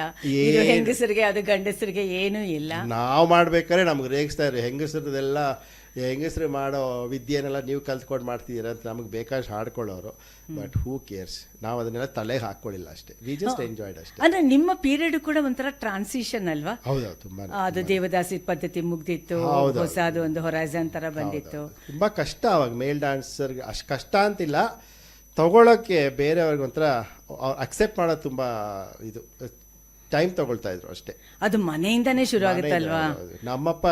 ಹೆಂಗಸರಿಗೆ ಅದು ಗಂಡಸರಿಗೆ ಏನೂ ಇಲ್ಲ. ನಾವು ಮಾಡ್ಬೇಕಾದ್ರೆ ನಮ್ಗೆ ರೇಗಿಸ್ತಾ ಇರೋ ಹೆಂಗಸರದೆಲ್ಲ, ಹೆಂಗಸರು ಮಾಡೋ ವಿದ್ಯೆನೆಲ್ಲ ನೀವು ಕಲ್ತ್ಕೊಂಡು ಮಾಡ್ತಿದ್ದೀರ ಅಂತ ನಮಗೆ ಬೇಕಾಷ್ಟು ಹಾಡ್ಕೊಳ್ಳೋರು. ಬಟ್ ಹೂ ಕೇರ್ಸ್, ನಾವು ಅದನ್ನೆಲ್ಲ ತಲೆಗೆ ಹಾಕ್ಕೊಳ್ಳಿಲ್ಲ ಅಷ್ಟೇ. ವಿ ಜಸ್ಟ್ ಎಂಜಾಯ್ಡ್ ಅಷ್ಟೇ. ಅಂದ್ರೆ ನಿಮ್ಮ ಪೀರಿಯಡ್ ಕೂಡ ಒಂಥರ ಟ್ರಾನ್ಸಿಷನ್ ಅಲ್ವಾ? ಹೌದು, ತುಂಬಾ. ಅದು ದೇವದಾಸಿ ಪದ್ಧತಿ ಮುಗ್ದಿತ್ತು, ಹೊಸದು ಒಂದು ಹೊರೈಸನ್ ತರ ಬಂದಿತ್ತು. ತುಂಬಾ ಕಷ್ಟ ಅವಾಗ ಮೇಲ್ ಡ್ಯಾನ್ಸರ್ಗೆ. ಅಷ್ಟು ಕಷ್ಟ ಅಂತಿಲ್ಲ, ತಗೊಳ್ಳೋಕ್ಕೆ ಬೇರೆಯವ್ರಿಗೆ ಒಂಥರ ಅಕ್ಸೆಪ್ಟ್ ಮಾಡೋದು ತುಂಬ ಇದು ಟೈಮ್ ತಗೊಳ್ತಾ ಇದ್ರು ಅಷ್ಟೇ. ಅದು ಮನೆಯಿಂದನೇ ಶುರು ಆಗುತ್ತಲ್ವಾ? ನಮ್ಮಪ್ಪ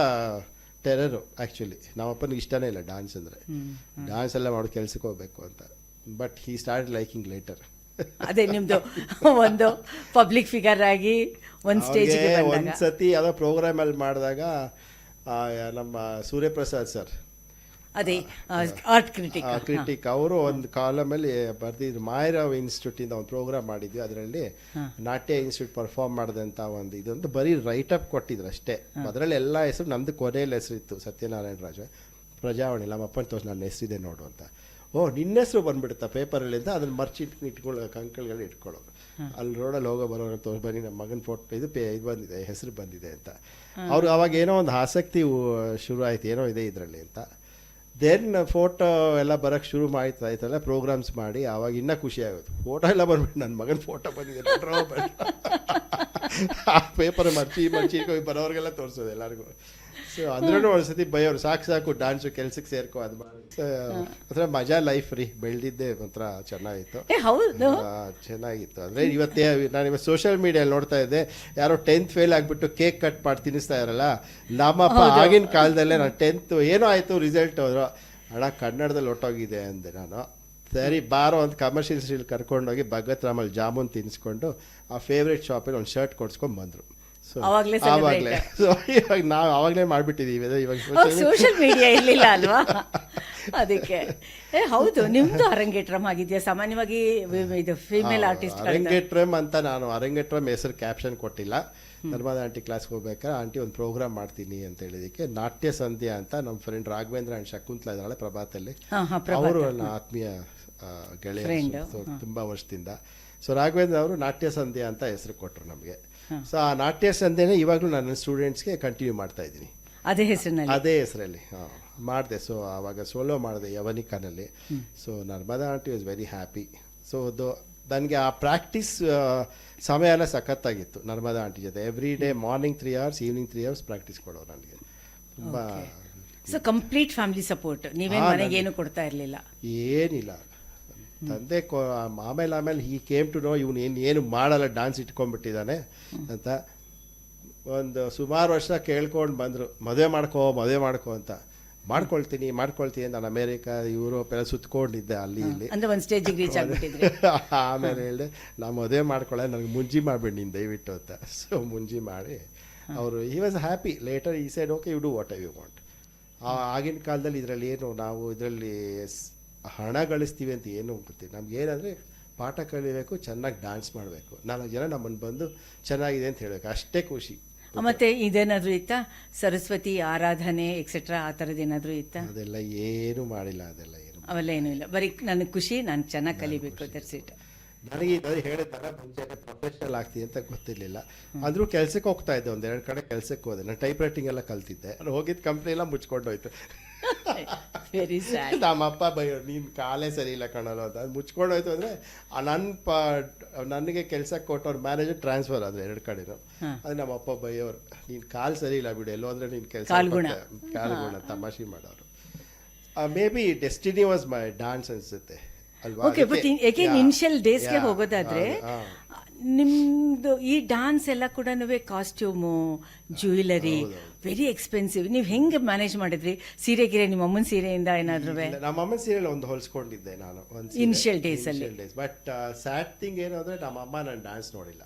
ಟೆರರು ಆ್ಯಕ್ಚುಲಿ. ನಮ್ಮಪ್ಪನಿಗೆ ಇಷ್ಟನೇ ಇಲ್ಲ ಡ್ಯಾನ್ಸ್ ಅಂದರೆ. ಡ್ಯಾನ್ಸ್ ಎಲ್ಲ ಮಾಡೋ ಕೆಲ್ಸಕ್ಕೆ ಹೋಗ್ಬೇಕು ಅಂತ. But he start liking later. ಅದೇ ನಿಮ್ದು ಒಂದು ಪಬ್ಲಿಕ್ ಫಿಗರ್ ಆಗಿ ಒಂದು ಸ್ಟೇಜ್ ಒಂದ್ಸತಿ ಯಾವುದೋ ಪ್ರೋಗ್ರಾಮಲ್ಲಿ ಮಾಡಿದಾಗ ನಮ್ಮ ಸೂರ್ಯಪ್ರಸಾದ್ ಸರ್, ಅದೇ ಆರ್ಟ್ ಕ್ರಿಟಿಕ್, ಅವರು ಒಂದು ಕಾಲಮಲ್ಲಿ ಬರ್ದಿದ್ರು. ಮಾಯರಾವ್ ಇನ್ಸ್ಟಿಟ್ಯೂಟಿಂದ ಒಂದು ಪ್ರೋಗ್ರಾಮ್ ಮಾಡಿದ್ವಿ. ಅದರಲ್ಲಿ ನಾಟ್ಯ ಇನ್ಸ್ಟಿಟ್ಯೂಟ್ ಪರ್ಫಾರ್ಮ್ ಮಾಡಿದಂಥ ಒಂದು ಇದೊಂದು ಬರೀ ರೈಟಪ್ ಕೊಟ್ಟಿದ್ರು ಅಷ್ಟೇ. ಅದರಲ್ಲಿ ಎಲ್ಲ ಹೆಸರು, ನಮ್ಮದು ಕೊನೆಯಲ್ಲಿ ಹೆಸರಿತ್ತು ಸತ್ಯನಾರಾಯಣ ರಾಜು. ಪ್ರಜಾವಾಣಿ ನಮ್ಮಪ್ಪನ ತೋರಿಸಿ ನನ್ನ ಹೆಸರಿದೆ ನೋಡು ಅಂತ. ಓ, ನಿನ್ನ ಹೆಸರು ಬಂದುಬಿಡುತ್ತಾ ಪೇಪರಲ್ಲಿಂದ, ಅದನ್ನು ಇಟ್ಕೊಳ್ಳೋ ಕಂಕಳ್ಗಳು ಇಟ್ಕೊಳ್ಳೋರು. ಅಲ್ಲಿ ರೋಡಲ್ಲಿ ಹೋಗೋ ಬರೋರು ತೋರಿಸಿ, ಬನ್ನಿ ನಮ್ಮ ಮಗನ ಫೋಟೋ ಇದು ಬಂದಿದೆ, ಹೆಸರು ಬಂದಿದೆ ಅಂತ. ಅವರು ಅವಾಗ ಏನೋ ಒಂದು ಆಸಕ್ತಿ ಶುರು ಆಯ್ತು, ಏನೋ ಇದೆ ಇದರಲ್ಲಿ ಅಂತ. ದೆನ್ ಫೋಟೋ ಎಲ್ಲ ಬರೋಕ್ಕೆ ಶುರು ಆಯ್ತಲ್ಲ, ಪ್ರೋಗ್ರಾಮ್ಸ್ ಮಾಡಿ. ಆವಾಗ ಇನ್ನೂ ಖುಷಿ ಆಗುತ್ತೆ. ಫೋಟೋ ಎಲ್ಲ ಬಂದ್ಬಿಟ್ಟು ನನ್ನ ಮಗನ ಫೋಟೋ ಬಂದಿದೆ ಆ ಪೇಪರ್ ಮರ್ಚಿ ಬರೋರಿಗೆಲ್ಲ ತೋರಿಸೋದು ಎಲ್ಲರಿಗೂ. ಸೊ ಅಂದ್ರೂ ಒಂದ್ಸತಿ ಬೈಯೋರು, ಸಾಕು ಡ್ಯಾನ್ಸು ಕೆಲ್ಸಕ್ಕೆ ಸೇರ್ಕೋ ಅದು ಮಾಡಿ. ಒಂಥರ ಮಜಾ ಲೈಫ್ ರೀ. ಬೆಳೆದಿದ್ದೆ ಒಂಥರ ಚೆನ್ನಾಗಿತ್ತು. ಚೆನ್ನಾಗಿತ್ತು. ಅಂದರೆ ನಾನು ಇವತ್ತು ಸೋಷಿಯಲ್ ಮೀಡಿಯಲ್ಲಿ ನೋಡ್ತಾ ಇದ್ದೆ, ಯಾರೋ 10th ಫೇಲ್ ಆಗಿಬಿಟ್ಟು ಕೇಕ್ ಕಟ್ ಮಾಡಿ ತಿನ್ನಿಸ್ತಾ ಇರಲ್ಲ. ನಮ್ಮಪ್ಪ ಆಗಿನ ಕಾಲದಲ್ಲೇ ನಾನು 10th ಏನೋ ಆಯಿತು ರಿಸಲ್ಟ್ ಹೋದ್ರು, ಹಣ ಕನ್ನಡದಲ್ಲಿ ಹೊಟ್ಟೋಗಿದೆ ಅಂದೆ ನಾನು. ಸರಿ ಬಾರೋ ಒಂದು ಕಮರ್ಷಿಯಲ್ ಸ್ಟೀಲ್ ಕರ್ಕೊಂಡೋಗಿ ಭಗತ್ ರಾಮಲ್ಲಿ ಜಾಮೂನ್ ತಿನ್ನಿಸ್ಕೊಂಡು ಆ ಫೇವ್ರೇಟ್ ಶಾಪಲ್ಲಿ ಒಂದು ಶರ್ಟ್ ಕೊಡ್ಸ್ಕೊಂಡು ಬಂದರು. ಸೊ ಅವಾಗ್ಲೇ ಆವಾಗಲೇ ಸೊ ಇವಾಗ ನಾವು ಆವಾಗಲೇ ಮಾಡಿಬಿಟ್ಟಿದ್ದೀವಿ. ಇವಾಗ ಸೋಷಿಯಲ್ ಮೀಡಿಯಾ ಇರಲಿಲ್ಲ ಅಲ್ವಾ, ಅದಕ್ಕೆ. ಹೌದು, ನಿಮ್ದು ಅರಂಗೇಟ್ರಮ್ ಆಗಿದೆಯಾ? ಸಾಮಾನ್ಯವಾಗಿ ಇದು ಫೀಮೇಲ್ ಆರ್ಟಿಸ್ಟ್ ಅರಂಗೇಟ್ರಮ್ ಅಂತ ನಾನು ಅರಂಗೇಟ್ರಮ್ ಹೆಸರು ಕ್ಯಾಪ್ಷನ್ ಕೊಟ್ಟಿಲ್ಲ. ನರ್ಮದಾ ಆಂಟಿ ಕ್ಲಾಸ್ಗೆ ಹೋಗ್ಬೇಕಾದ್ರೆ ಆಂಟಿ ಒಂದು ಪ್ರೋಗ್ರಾಮ್ ಮಾಡ್ತೀನಿ ಅಂತ ಹೇಳಿದಕ್ಕೆ ನಾಟ್ಯ ಸಂಧ್ಯಾ ಅಂತ ನಮ್ಮ ಫ್ರೆಂಡ್ ರಾಘವೇಂದ್ರ ಆ್ಯಂಡ್ ಶಕುಂತಲಾ ಇದ್ದಾಳೆ ಪ್ರಭಾತಲ್ಲಿ, ಅವರು ನನ್ನ ಆತ್ಮೀಯ ಗೆಳೆಯ ತುಂಬ ವರ್ಷದಿಂದ. ಸೊ ರಾಘವೇಂದ್ರ ಅವರು ನಾಟ್ಯ ಸಂಧ್ಯಾ ಅಂತ ಹೆಸರು ಕೊಟ್ಟರು ನಮಗೆ. ಸೊ ಆ ನಾಟ್ಯ ಸಂಧ್ಯೆನೇ ಇವಾಗಲೂ ನನ್ನ ಸ್ಟೂಡೆಂಟ್ಸ್ಗೆ ಕಂಟಿನ್ಯೂ ಮಾಡ್ತಾ ಇದ್ದೀನಿ ಅದೇ ಹೆಸರಿನಲ್ಲಿ, ಅದೇ ಹೆಸರಲ್ಲಿ ಮಾಡಿದೆ. ಸೊ ಆವಾಗ ಸೋಲೋ ಮಾಡಿದೆ ಯವನಿಕಾನಲ್ಲಿ. So Narmada aunty was very happy. So ನನಗೆ ಆ ಪ್ರಾಕ್ಟೀಸ್ ಸಮಯ ಎಲ್ಲ ಸಖತ್ತಾಗಿತ್ತು ನರ್ಮದಾ ಆಂಟಿ ಜೊತೆ. Every day morning 3 hours, evening 3 hours practice ಕೊಡೋರು ನನಗೆ. ತುಂಬ ಸೊ ಕಂಪ್ಲೀಟ್ ಫ್ಯಾಮಿಲಿ ಸಪೋರ್ಟ್, ನೀವೇನು ಮನೆಗೆ ಏನು ಕೊಡ್ತಾ ಇರಲಿಲ್ಲ? ಏನಿಲ್ಲ, ತಂದೆ ಆಮೇಲೆ ಈ ಕೇಮ್ ಟು ನೋ ಇವನು ಏನು ಮಾಡಲ್ಲ, ಡ್ಯಾನ್ಸ್ ಇಟ್ಕೊಂಡ್ಬಿಟ್ಟಿದ್ದಾನೆ ಅಂತ. ಒಂದು ಸುಮಾರು ವರ್ಷ ಕೇಳ್ಕೊಂಡು ಬಂದರು, ಮದುವೆ ಮಾಡ್ಕೋ ಅಂತ. ಮಾಡ್ಕೊಳ್ತೀನಿ ನಾನು ಅಮೇರಿಕಾ ಯುರೋಪ್ ಎಲ್ಲ ಸುತ್ಕೊಂಡಿದ್ದೆ ಅಲ್ಲಿ ಇಲ್ಲಿ. ಅಂದ್ರೆ ಒಂದು ಸ್ಟೇಜಿಗೆ ರೀಚ್ ಆಗಿಬಿಟ್ಟಿದ್ರಿ. ಆಮೇಲೆ ಹೇಳಿದೆ ನಾ ಮದುವೆ ಮಾಡ್ಕೊಳ್ಳೆ, ನನಗೆ ಮುಂಜಿ ಮಾಡಿಬಿಡಿ ನೀನು ದಯವಿಟ್ಟು ಅಂತ. ಸೊ ಮುಂಜಿ ಮಾಡಿ ಅವರು ಹಿ ವಾಸ್ ಹ್ಯಾಪಿ. ಲೇಟರ್ ಈ side okay you do what you want. ಆಗಿನ ಕಾಲದಲ್ಲಿ ಇದರಲ್ಲಿ ಏನು ನಾವು ಇದರಲ್ಲಿ ಹಣ ಗಳಿಸ್ತೀವಿ ಅಂತ ಏನು ಗೊತ್ತಿಲ್ಲ ನಮ್ಗೆ. ಏನಂದರೆ ಪಾಠ ಕಲಿಬೇಕು, ಚೆನ್ನಾಗಿ ಡ್ಯಾನ್ಸ್ ಮಾಡಬೇಕು, 4 ಜನ ನಮ್ಮನ್ನು ಬಂದು ಚೆನ್ನಾಗಿದೆ ಅಂತ ಹೇಳಬೇಕು, ಅಷ್ಟೇ ಖುಷಿ. ಮತ್ತೆ ಇದೇನಾದರೂ ಇತ್ತಾ ಸರಸ್ವತಿ ಆರಾಧನೆ ಎಕ್ಸೆಟ್ರಾ ಆ ಥರದ್ದು ಏನಾದರೂ ಇತ್ತಾ? ಅದೆಲ್ಲ ಏನು ಮಾಡಿಲ್ಲ, ಅದೆಲ್ಲ ಏನು ಅವೆಲ್ಲ ಏನೂ ಇಲ್ಲ, ಬರೀ ನನಗೆ ಖುಷಿ, ನಾನು ಚೆನ್ನಾಗಿ ಕಲಿಬೇಕು, ದಟ್ಸ್ ಇಟ್. ನನಗೆ ಇದು ಹೇಳಿದಾಗ ಮುಂಚೆನೆ ಪ್ರೊಫೆಷನಲ್ ಆಗ್ತೀನಿ ಅಂತ ಗೊತ್ತಿರಲಿಲ್ಲ. ಅಂದರೂ ಕೆಲಸಕ್ಕೆ ಹೋಗ್ತಾ ಇದ್ದೆ, 1-2 ಕಡೆ ಕೆಲಸಕ್ಕೆ ಹೋದೆ. ನಾನು ಟೈಪ್ ರೈಟಿಂಗ್ ಎಲ್ಲ ಕಲ್ತಿದ್ದೆ. ನಾನು ಹೋಗಿದ್ದ ಕಂಪ್ನಿ ಎಲ್ಲ ಮುಚ್ಕೊಂಡು ಹೋಯ್ತು. Very sad. ನಮ್ಮಪ್ಪ ಬೈಯೋ ನೀನು ಕಾಲೇ ಸರಿ ಇಲ್ಲ ಕಾಣಲ್ಲ ಅಂತ. ಅದು ಮುಚ್ಕೊಂಡು ಹೋಯ್ತು ಅಂದರೆ ನನಗೆ ಕೆಲಸಕ್ಕೆ ಕೊಟ್ಟವ್ರ ಮ್ಯಾನೇಜರ್ ಟ್ರಾನ್ಸ್ಫರ್ ಆದರೆ 2 ಕಡೆನೂ. ಅದು ನಮ್ಮಪ್ಪ ಬೈಯೋರು, ನೀನು ಕಾಲು ಸರಿ ಇಲ್ಲ ಬಿಡು, ಎಲ್ಲೋ ಅಂದರೆ ನೀನು ಕೆಲಸ ಕಾಲ್ಗುಣ ತಮಾಷೆ ಮಾಡೋರು. May be destiny was my dance ಅನಿಸುತ್ತೆ ಅಲ್ವಾ. ಓಕೆ, ಬಟ್ ಏಕೆನ್ ಇನಿಷಿಯಲ್ ಡೇಸ್ಗೆ ಹೋಗೋದಾದ್ರೆ ನಿಮ್ಮದು ಈ ಡ್ಯಾನ್ಸ್ ಎಲ್ಲ ಕೂಡ ಕಾಸ್ಟ್ಯೂಮು, ಜ್ಯುವೆಲರಿ ವೆರಿ ಎಕ್ಸ್ಪೆನ್ಸಿವ್. ನೀವು ಹೆಂಗೆ ಮ್ಯಾನೇಜ್ ಮಾಡಿದ್ರಿ? ಸೀರೆ ಗಿರೆ ನಿಮ್ಮ ಅಮ್ಮನ ಸೀರೆಯಿಂದ ಏನಾದರೂ? ನಮ್ಮ ಅಮ್ಮನ ಸೀರೆಯಲ್ಲಿ ಒಂದು ಹೊಲಿಸ್ಕೊಂಡಿದ್ದೆ ನಾನು ಇನಿಷಿಯಲ್ ಡೇಸಲ್ಲಿ. ಬಟ್ ಸ್ಯಾಡ್ ಥಿಂಗ್ ಏನು ಅಂದರೆ ನಮ್ಮ ಅಮ್ಮ ನಾನು ಡ್ಯಾನ್ಸ್ ನೋಡಿಲ್ಲ.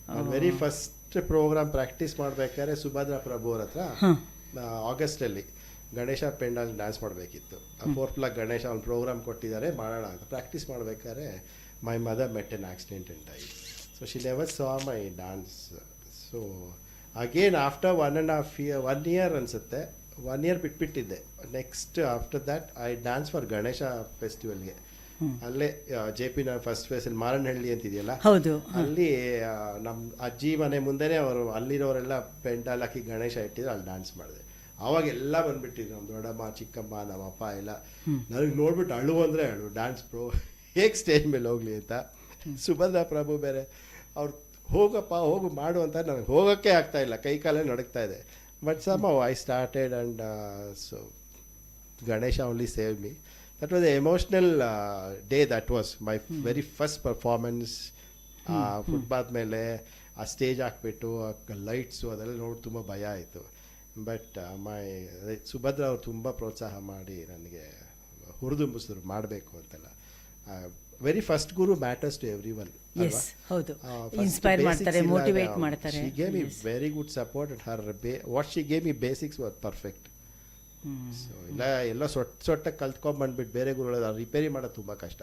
ನಾನು ವೆರಿ ಫಸ್ಟ್ ಪ್ರೋಗ್ರಾಮ್ ಪ್ರಾಕ್ಟೀಸ್ ಮಾಡಬೇಕಾದ್ರೆ ಸುಭದ್ರಾ ಪ್ರಭು ಅವ್ರ ಹತ್ರ ಆಗಸ್ಟಲ್ಲಿ ಗಣೇಶ ಪೆಂಡಾಲ್ ಡ್ಯಾನ್ಸ್ ಮಾಡಬೇಕಿತ್ತು. 4th ಬ್ಲಾಕ್ ಗಣೇಶ ಒಂದು ಪ್ರೋಗ್ರಾಮ್ ಕೊಟ್ಟಿದ್ದಾರೆ, ಮಾಡೋಣ ಅಂತ ಪ್ರಾಕ್ಟೀಸ್ ಮಾಡಬೇಕಾದ್ರೆ my mother met an accident and die. So she never saw my dance. So again after 1 year ಅನಿಸುತ್ತೆ, 1 year ಬಿಟ್ಬಿಟ್ಟಿದ್ದೆ. Next after that I dance for Ganesha ಫೆಸ್ಟಿವಲ್ಗೆ. ಅಲ್ಲೇ JP ನಗರ್ ಫಸ್ಟ್ ಫೇಸಲ್ಲಿ ಮಾರನಹಳ್ಳಿ ಅಂತಿದೆಯಲ್ಲ, ಹೌದು, ಅಲ್ಲಿ ನಮ್ಮ ಅಜ್ಜಿ ಮನೆ ಮುಂದೆನೇ ಅವರು ಅಲ್ಲಿರೋರೆಲ್ಲ ಪೆಂಡಾಲ್ ಹಾಕಿ ಗಣೇಶ ಇಟ್ಟಿದ್ರು, ಅಲ್ಲಿ ಡ್ಯಾನ್ಸ್ ಮಾಡಿದೆ. ಅವಾಗೆಲ್ಲ ಬಂದ್ಬಿಟ್ಟಿದ್ರು ನಮ್ಮ ದೊಡ್ಡಮ್ಮ, ಚಿಕ್ಕಮ್ಮ, ನಮ್ಮಪ್ಪ ಎಲ್ಲ. ನನಗೆ ನೋಡ್ಬಿಟ್ಟು ಅಳು ಅಂದರೆ ಅಳು, ಡ್ಯಾನ್ಸ್ ಹೇಗೆ ಸ್ಟೇಜ್ ಮೇಲೆ ಹೋಗಲಿ ಅಂತ. ಸುಭದ್ರಾ ಪ್ರಭು ಬೇರೆ ಅವ್ರು ಹೋಗು ಮಾಡು ಅಂತ ನನಗೆ ಹೋಗೋಕ್ಕೆ ಆಗ್ತಾ ಇಲ್ಲ, ಕೈ ಕಾಲೇ ನಡುಗ್ತಾ ಇದೆ. But some I started and so Ganesha only save me. That was a emotional day. That was my very first performance. Footpath ಮೇಲೆ ಆ ಸ್ಟೇಜ್ ಹಾಕ್ಬಿಟ್ಟು ಲೈಟ್ಸು ಅದೆಲ್ಲ ನೋಡಿ ತುಂಬ ಭಯ ಆಯಿತು. ಬಟ್ ಸುಭದ್ರಾ ಅವ್ರು ತುಂಬ ಪ್ರೋತ್ಸಾಹ ಮಾಡಿ ನನಗೆ ಹುರಿದುಂಬಿಸಿದ್ರು ಮಾಡಬೇಕು ಅಂತೆಲ್ಲ. Very first guru matters to everyone. ಹೌದು, ಇನ್ಸ್ಪೈರ್ ಮಾಡ್ತಾರೆ, ಮೋಟಿವೇಟ್ ಮಾಡ್ತಾರೆ. She gave me very good support and her what she gave me basics was perfect. So ಇಲ್ಲ ಎಲ್ಲ ಸೊಟ್ಟ ಕಲ್ತ್ಕೊಂಡ್ ಬಂದ್ಬಿಟ್ಟು ಬೇರೆ ಗುರುಗಳು ರಿಪೇರಿ ಮಾಡೋದು ತುಂಬ ಕಷ್ಟ.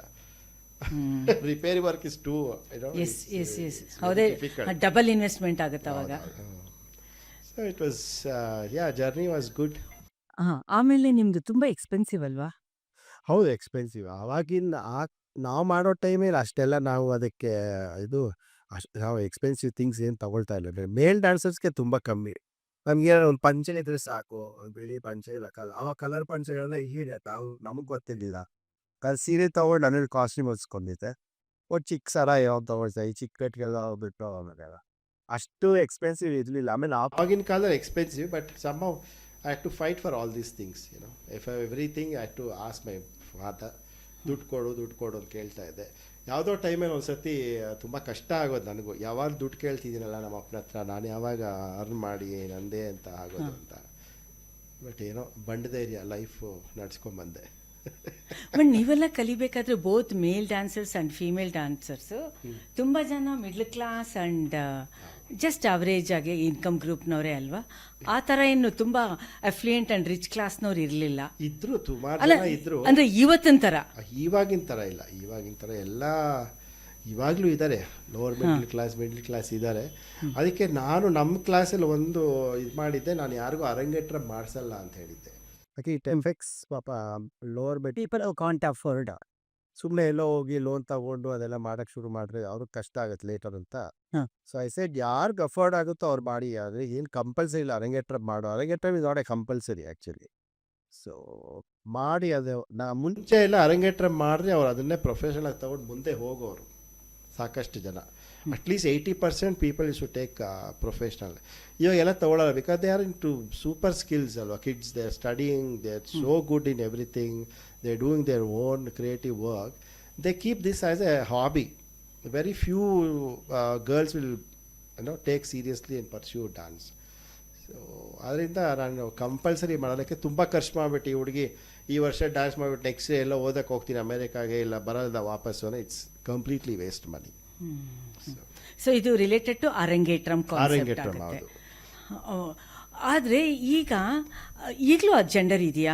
ರಿಪೇರಿ ವರ್ಕ್ ಇಸ್ ಟೂ ಹೌದೇ, ಡಬಲ್ ಇನ್ವೆಸ್ಟ್ಮೆಂಟ್ ಆಗುತ್ತೆ ಅವಾಗ. So it was, journey was good. ಆಮೇಲೆ ನಿಮ್ದು ತುಂಬಾ ಎಕ್ಸ್ಪೆನ್ಸಿವ್ ಅಲ್ವಾ? ಹೌದು, ಎಕ್ಸ್ಪೆನ್ಸಿವ್. ಆವಾಗಿನ ನಾವು ಮಾಡೋ ಟೈಮಲ್ಲಿ ಅಷ್ಟೆಲ್ಲ ನಾವು ಅದಕ್ಕೆ ಇದು ನಾವು ಎಕ್ಸ್ಪೆನ್ಸಿವ್ ಥಿಂಗ್ಸ್ ಏನು ತಗೊಳ್ತಾ ಇಲ್ಲ. ಮೇಲ್ ಡ್ಯಾನ್ಸರ್ಸ್ಗೆ ತುಂಬ ಕಮ್ಮಿ. ನಮ್ಗೆ ಒಂದು ಪಂಚೆ ಇದ್ರೆ ಸಾಕು, ಬಿಳಿ ಪಂಚೆ ಇಲ್ಲ ಅವಾಗ ಕಲರ್ ಪಂಚೆಗಳನ್ನ ಹೀಗೆ ನಮಗೆ ಗೊತ್ತಿರಲಿಲ್ಲ. ಸೀರೆ ತಗೊಂಡು ನನಗೆ ಕಾಸ್ಟ್ಯೂಮ್ ಹೊಲ್ಸ್ಕೊಂಡಿದ್ದೆ. ಚಿಕ್ಕ ಸರ ಯಾವ್ದು ತಗೊಳ್ತಾ, ಈ ಚಿಕ್ಕ ಕಟ್ಗೆಲ್ಲ ಬಿಟ್ಟು ಆಮೇಲೆ ಅಷ್ಟು ಎಕ್ಸ್ಪೆನ್ಸಿವ್ ಇರಲಿಲ್ಲ. ಆಮೇಲೆ ಆಗಿನ ಕಾಲದಲ್ಲಿ expensive, but somehow I had to fight for all these things, you know. If everything I had to ask my father, ದುಡ್ಡು ಕೊಡು ಅಂತ ಕೇಳ್ತಾ ಇದ್ದೆ. ಯಾವುದೋ ಟೈಮಲ್ಲಿ ಒಂದು ಸರ್ತಿ ತುಂಬ ಕಷ್ಟ ಆಗೋದು ನನಗೂ. ಯಾವಾಗ ದುಡ್ಡು ಕೇಳ್ತಿದ್ದೀನಲ್ಲ ನಮ್ಮ ಅಪ್ಪನ ಹತ್ರ, ನಾನು ಯಾವಾಗ ಅರ್ನ್ ಮಾಡಿ ನಂದೇ ಅಂತ ಆಗೋದು ಅಂತ. ಬಟ್ ಏನೋ ಬಂಡದ ಲೈಫು ನಡ್ಸ್ಕೊಂಬಂದೆ. ಬಟ್ ನೀವೆಲ್ಲ ಕಲಿಬೇಕಾದ್ರೆ both male dancers and female dancers ತುಂಬ ಜನ middle class and just average ಆಗಿ ಇನ್ಕಮ್ ಗ್ರೂಪ್ನವರೇ ಅಲ್ವಾ? ಆ ಥರ ಏನು ತುಂಬ ಅಫ್ಲುಯೆಂಟ್ ಆ್ಯಂಡ್ ರಿಚ್ ಕ್ಲಾಸ್ನವ್ರು ಇರಲಿಲ್ಲ ಇದ್ರು, ಸುಮಾರು ಅಲ್ಲ, ಜನ ಇದ್ರು. ಅಂದರೆ ಇವತ್ತಿನ ಥರ ಇವಾಗಿನ ಥರ ಇಲ್ಲ. ಇವಾಗಿನ ಥರ ಎಲ್ಲ ಇವಾಗಲೂ ಇದ್ದಾರೆ, ಲೋವರ್ ಮಿಡ್ಲ್ ಕ್ಲಾಸ್ ಇದ್ದಾರೆ. ಅದಕ್ಕೆ ನಾನು ನಮ್ಮ ಕ್ಲಾಸಲ್ಲಿ ಒಂದು ಇದು ಮಾಡಿದ್ದೆ, ನಾನು ಯಾರಿಗೂ ಅರಂಗೇಟ್ರ ಮಾಡಿಸಲ್ಲ ಅಂತ ಹೇಳಿದ್ದೆ. ಇಟ್ ಎಫೆಕ್ಟ್ಸ್ ಪಾಪ lower mid people can't afford. ಸುಮ್ಮನೆ ಎಲ್ಲೋ ಹೋಗಿ ಲೋನ್ ತಗೊಂಡು ಅದೆಲ್ಲ ಮಾಡಕ್ಕೆ ಶುರು ಮಾಡಿದ್ರೆ ಅವ್ರಿಗೆ ಕಷ್ಟ ಆಗುತ್ತೆ ಲೇಟರ್ ಅಂತ. ಸೊ ಐ ಸೆಡ್ ಯಾರಿಗೆ ಅಫೋರ್ಡ್ ಆಗುತ್ತೋ ಅವ್ರು ಮಾಡಿ. ಆದರೆ ಏನು ಕಂಪಲ್ಸರಿ ಇಲ್ಲ ಅರಂಗೇಟ್ರ ಮಾಡೋ. Arangetram is not a compulsory actually. So ಮಾಡಿ ಅದು ಮುಂಚೆ ಎಲ್ಲ ಅರಂಗೇಟ್ರ ಮಾಡಿದ್ರೆ ಅವ್ರು ಅದನ್ನೇ ಪ್ರೊಫೆಷನಲ್ ಆಗಿ ತಗೊಂಡು ಮುಂದೆ ಹೋಗೋರು ಸಾಕಷ್ಟು ಜನ. At least 80% people is to take professional. ಇವಾಗ ಎಲ್ಲ ತಗೊಳ್ಳಲ್ಲ, because they are into super skills ಅಲ್ವಾ. Kids they are studying, they are so good in everything, they are doing their own creative work. They keep this as a hobby. Very few girls will take seriously and pursue dance. So ಅದರಿಂದ ನಾನು compulsory ಮಾಡೋದಕ್ಕೆ ತುಂಬ ಖರ್ಚು ಮಾಡಿಬಿಟ್ಟು ಈ ಹುಡುಗಿ ಈ ವರ್ಷ ಡ್ಯಾನ್ಸ್ ಮಾಡಿಬಿಟ್ಟು ನೆಕ್ಸ್ಟ್ ಎಲ್ಲ ಓದಕ್ಕೆ ಹೋಗ್ತೀನಿ ಅಮೇರಿಕಾಗೆ, ಇಲ್ಲ ಬರೋದ ವಾಪಸ್ಸು, it's completely waste money. So ಇದು ರಿಲೇಟೆಡ್ ಟು ಅರಂಗೇಟ್ರಮ್ ಕಾನ್ಸೆಪ್ಟ್ ಆಗುತ್ತೆ. ಆದರೆ ಈಗಲೂ ಅದು ಜೆಂಡರ್ ಇದೆಯಾ?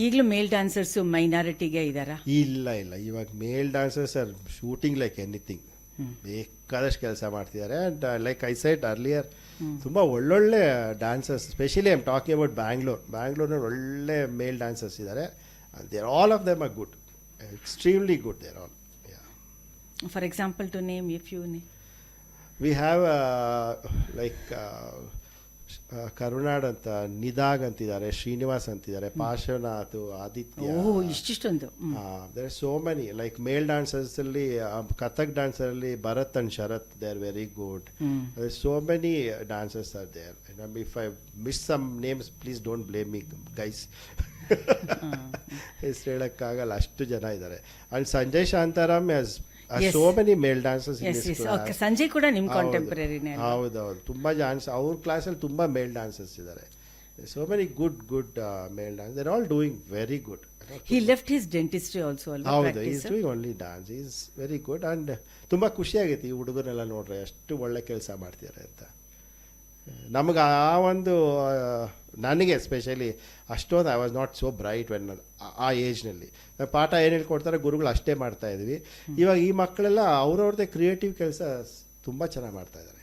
ಈಗಲೂ ಮೇಲ್ ಡ್ಯಾನ್ಸರ್ಸು ಮೈನಾರಿಟಿಗೆ ಇದ್ದಾರಾ? ಇಲ್ಲ, ಇವಾಗ male dancers are shooting like anything. ಬೇಕಾದಷ್ಟು ಕೆಲಸ ಮಾಡ್ತಿದ್ದಾರೆ. And like I said earlier, ತುಂಬ ಒಳ್ಳೊಳ್ಳೆ dancers, specially I am talking about ಬ್ಯಾಂಗ್ಳೂರ್ನಲ್ಲಿ ಒಳ್ಳೆ ಮೇಲ್ ಡ್ಯಾನ್ಸರ್ಸ್ ಇದ್ದಾರೆ. They're all of them are good, extremely good. They're all. For example to name a few name. We have like Karunad ಅಂತ, ನಿದಾಗ್ ಅಂತಿದ್ದಾರೆ, ಶ್ರೀನಿವಾಸ್ ಅಂತಿದ್ದಾರೆ, ಪಾರ್ಶ್ವನಾಥ್, ಆದಿತ್ಯ. ಇಷ್ಟಿಷ್ಟೊಂದು. There are so many like male dancers ಅಲ್ಲಿ. Kathak dancer ಅಲ್ಲಿ Bharath and Sharath, they are very good. So many dancers are there. If I miss some names please don't blame me guys. ಹೆಸರು ಹೇಳಕ್ಕಾಗಲ್ಲ, ಅಷ್ಟು ಜನ ಇದ್ದಾರೆ. And Sanjay Shantaram has so many male dancers in this class. Okay, Sanjay ಕೂಡ ನಿಮ್ಮ ಕಾಂಟೆಂಪರರಿನೇ. ಹೌದು, ತುಂಬ ಡ್ಯಾನ್ಸ್ ಅವ್ರ ಕ್ಲಾಸಲ್ಲಿ ತುಂಬ ಮೇಲ್ ಡ್ಯಾನ್ಸರ್ಸ್ ಇದ್ದಾರೆ. So many good male dancers. They're all doing very good. He left his dentistry also alwa. ಹೌದು, he is doing only dance. He is very good. And ತುಂಬ ಖುಷಿಯಾಗೈತೆ ಈ ಹುಡುಗರೆಲ್ಲ ನೋಡ್ರೆ ಎಷ್ಟು ಒಳ್ಳೆ ಕೆಲಸ ಮಾಡ್ತಿದ್ದಾರೆ ಅಂತ. ನಮಗೆ ಆ ಒಂದು ನನಗೆ ಎಸ್ಪೆಷಲಿ ಅಷ್ಟೊಂದು I was not so bright when ಆ ಏಜ್ನಲ್ಲಿ. ಪಾಠ ಏನು ಹೇಳ್ಕೊಡ್ತಾರೆ ಗುರುಗಳು ಅಷ್ಟೇ ಮಾಡ್ತಾಯಿದ್ವಿ. ಇವಾಗ ಈ ಮಕ್ಕಳೆಲ್ಲ ಅವ್ರವ್ರದ್ದೇ ಕ್ರಿಯೇಟಿವ್ ಕೆಲಸ ತುಂಬ ಚೆನ್ನಾಗಿ ಮಾಡ್ತಾಯಿದ್ದಾರೆ.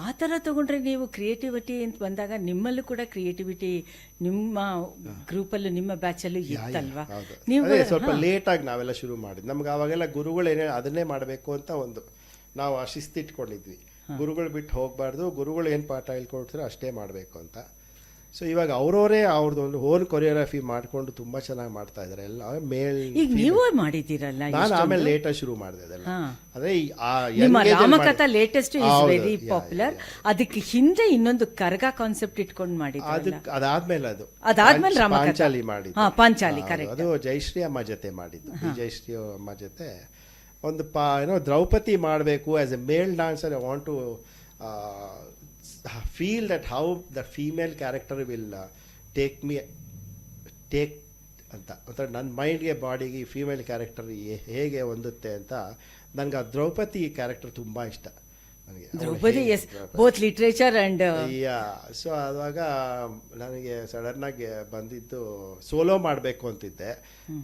ಆ ಥರ ತೊಗೊಂಡ್ರೆ ನೀವು ಕ್ರಿಯೇಟಿವಿಟಿ ಅಂತ ಬಂದಾಗ ನಿಮ್ಮಲ್ಲೂ ಕೂಡ ಕ್ರಿಯೇಟಿವಿಟಿ ನಿಮ್ಮ ಗ್ರೂಪಲ್ಲೂ ನಿಮ್ಮ ಬ್ಯಾಚಲ್ಲೂ ಇತ್ತಲ್ವಾ? ನೀವು ಸ್ವಲ್ಪ ಲೇಟಾಗಿ ನಾವೆಲ್ಲ ಶುರು ಮಾಡಿದ್ವಿ. ನಮ್ಗೆ ಅವಾಗೆಲ್ಲ ಗುರುಗಳು ಏನೇ ಅದನ್ನೇ ಮಾಡಬೇಕು ಅಂತ ಒಂದು ನಾವು ಆ ಶಿಸ್ತಿಟ್ಕೊಂಡಿದ್ವಿ. ಗುರುಗಳು ಬಿಟ್ಟು ಹೋಗಬಾರ್ದು, ಗುರುಗಳು ಏನು ಪಾಠ ಹೇಳ್ಕೊಡ್ತಾರೆ ಅಷ್ಟೇ ಮಾಡಬೇಕು ಅಂತ. ಸೊ ಇವಾಗ ಅವರವರೇ ಅವ್ರದ್ದು ಒಂದು ಓನ್ ಕೊರಿಯೋಗ್ರಫಿ ಮಾಡಿಕೊಂಡು ತುಂಬ ಚೆನ್ನಾಗಿ ಮಾಡ್ತಾ ಇದ್ದಾರೆ ಎಲ್ಲ. ಮೇಲ್ ಈಗ ನೀವು ಮಾಡಿದ್ದೀರಲ್ಲ, ನಾನು ಆಮೇಲೆ ಲೇಟಾಗಿ ಶುರು ಮಾಡಿದೆ ಅದೆಲ್ಲ. ಅದೇ ನಿಮ್ಮ ರಾಮಕಥಾ ಲೇಟೆಸ್ಟ್ ಇಸ್ ವೆರಿ ಪಾಪ್ಯುಲರ್. ಅದಕ್ಕೆ ಹಿಂದೆ ಇನ್ನೊಂದು ಕರ್ಗ ಕಾನ್ಸೆಪ್ಟ್ ಇಟ್ಕೊಂಡು ಮಾಡಿದ್ದು, ಅದಾದ್ಮೇಲೆ ಪಾಂಚಾಲಿ ಮಾಡಿದ್ದು. ಪಾಂಚಾಲಿ ಕರೆಕ್ಟ್. ಅದು ಜಯಶ್ರೀ ಅಮ್ಮ ಜೊತೆ ಮಾಡಿದ್ದು. ಜಯಶ್ರೀ ಅಮ್ಮ ಜೊತೆ ಒಂದು ದ್ರೌಪದಿ ಮಾಡಬೇಕು as a male dancer. I want to feel that how the female character will take ಅಂತ ಒಂಥರ ನನ್ನ ಮೈಂಡ್ಗೆ ಬಾಡಿಗೆ ಫೀಮೇಲ್ ಕ್ಯಾರೆಕ್ಟರ್ ಹೇಗೆ ಹೊಂದುತ್ತೆ ಅಂತ. ನನಗೆ ಆ ದ್ರೌಪದಿ ಕ್ಯಾರೆಕ್ಟರ್ ತುಂಬ ಇಷ್ಟ ನನಗೆ. Draupadi is both literature and so ಆವಾಗ ನನಗೆ ಸಡನ್ನಾಗಿ ಬಂದಿದ್ದು ಸೋಲೋ ಮಾಡಬೇಕು ಅಂತಿದ್ದೆ.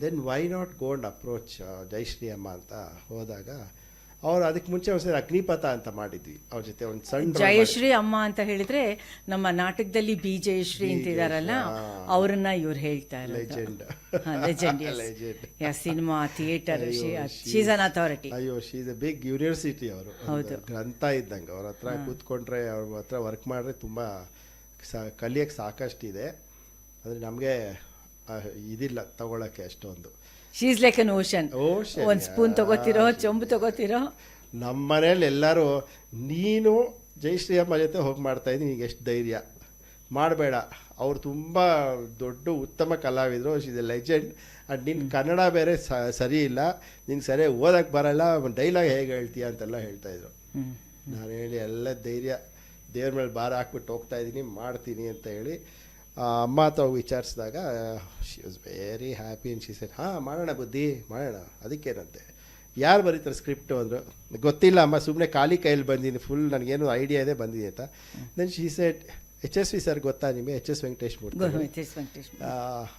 Then why not go and approach Jayashree ಅಮ್ಮ ಅಂತ ಹೋದಾಗ ಅವ್ರು ಅದಕ್ಕೆ ಮುಂಚೆ ಒಂದ್ಸರಿ ಅಗ್ನಿಪಥ ಅಂತ ಮಾಡಿದ್ವಿ ಅವ್ರ ಜೊತೆ ಒಂದು ಸಣ್ಣ. ಜಯಶ್ರೀ ಅಮ್ಮ ಅಂತ ಹೇಳಿದ್ರೆ ನಮ್ಮ ನಾಟಕದಲ್ಲಿ ಬಿ ಜಯಶ್ರೀ ಅಂತಿದಾರಲ್ಲ, ಅವ್ರನ್ನ ಇವ್ರು ಹೇಳ್ತಾ ಲೆಜೆಂಡ್ ಸಿನಿಮಾ ಥಿಯೇಟರ್ ಶೀಸ್ ಅನ್ ಅಥಾರಿಟಿ. ಅಯ್ಯೋ, ಶೀಸ್ ಎ ಬಿಗ್ ಯೂನಿವರ್ಸಿಟಿ. ಅವರು ಗ್ರಂಥ ಇದ್ದಂಗೆ. ಅವ್ರ ಹತ್ರ ಕೂತ್ಕೊಂಡ್ರೆ ಅವ್ರ ಹತ್ರ ವರ್ಕ್ ಮಾಡಿದ್ರೆ ತುಂಬ ಕಲಿಯೋಕ್ಕೆ ಸಾಕಷ್ಟಿದೆ. ಅಂದರೆ ನಮಗೆ ಇದಿಲ್ಲ ತಗೊಳಕ್ಕೆ ಅಷ್ಟೊಂದು. ಶೀಸ್ ಲೈಕ್ ಅನ್ ಓಷನ್. ಒಂದು ಸ್ಪೂನ್ ತಗೋತಿರೋ, ಚೊಂಬು ತಗೋತಿರೋ. ನಮ್ಮ ಮನೇಲಿ ಎಲ್ಲರೂ ನೀನು ಜಯಶ್ರೀ ಅಮ್ಮ ಜೊತೆ ಹೋಗಿ ಮಾಡ್ತಾಯಿದ್ದೀನಿ, ನಿನಗೆ ಎಷ್ಟು ಧೈರ್ಯ ಮಾಡಬೇಡ. ಅವ್ರು ತುಂಬ ದೊಡ್ಡ ಉತ್ತಮ ಕಲಾವಿದರು, ಶೀಸ್ ಎ ಲೆಜೆಂಡ್. ಆ್ಯಂಡ್ ನಿನ್ನ ಕನ್ನಡ ಬೇರೆ ಸರಿ ಇಲ್ಲ, ನಿನ್ಗೆ ಸರಿಯಾಗಿ ಓದಕ್ಕೆ ಬರೋಲ್ಲ, ಡೈಲಾಗ್ ಹೇಗೆ ಹೇಳ್ತೀಯ ಅಂತೆಲ್ಲ ಹೇಳ್ತಾಯಿದ್ರು. ನಾನು ಹೇಳಿ ಎಲ್ಲ ಧೈರ್ಯ ದೇವ್ರ ಮೇಲೆ ಭಾರ ಹಾಕ್ಬಿಟ್ಟು ಹೋಗ್ತಾಯಿದ್ದೀನಿ, ಮಾಡ್ತೀನಿ ಅಂತ ಹೇಳಿ ಅಮ್ಮ ಹತ್ರ ಹೋಗಿ ವಿಚಾರಿಸಿದಾಗ she was very happy and she said ಮಾಡೋಣ ಬುದ್ಧಿ ಮಾಡೋಣ, ಅದಕ್ಕೇನಂತೆ. ಯಾರು ಬರೀತಾರೆ ಸ್ಕ್ರಿಪ್ಟು ಅಂದರು. ಗೊತ್ತಿಲ್ಲ ಅಮ್ಮ, ಸುಮ್ಮನೆ ಖಾಲಿ ಕೈಯಲ್ಲಿ ಬಂದೀನಿ, ಫುಲ್ ನನಗೇನು ಐಡಿಯಾ ಇದೆ ಬಂದಿದೆ ಅಂತ. Then she said HSV sir ಗೊತ್ತಾ ನಿಮಗೆ? HS ವೆಂಕಟೇಶ್ ಮೂರ್ತಿ.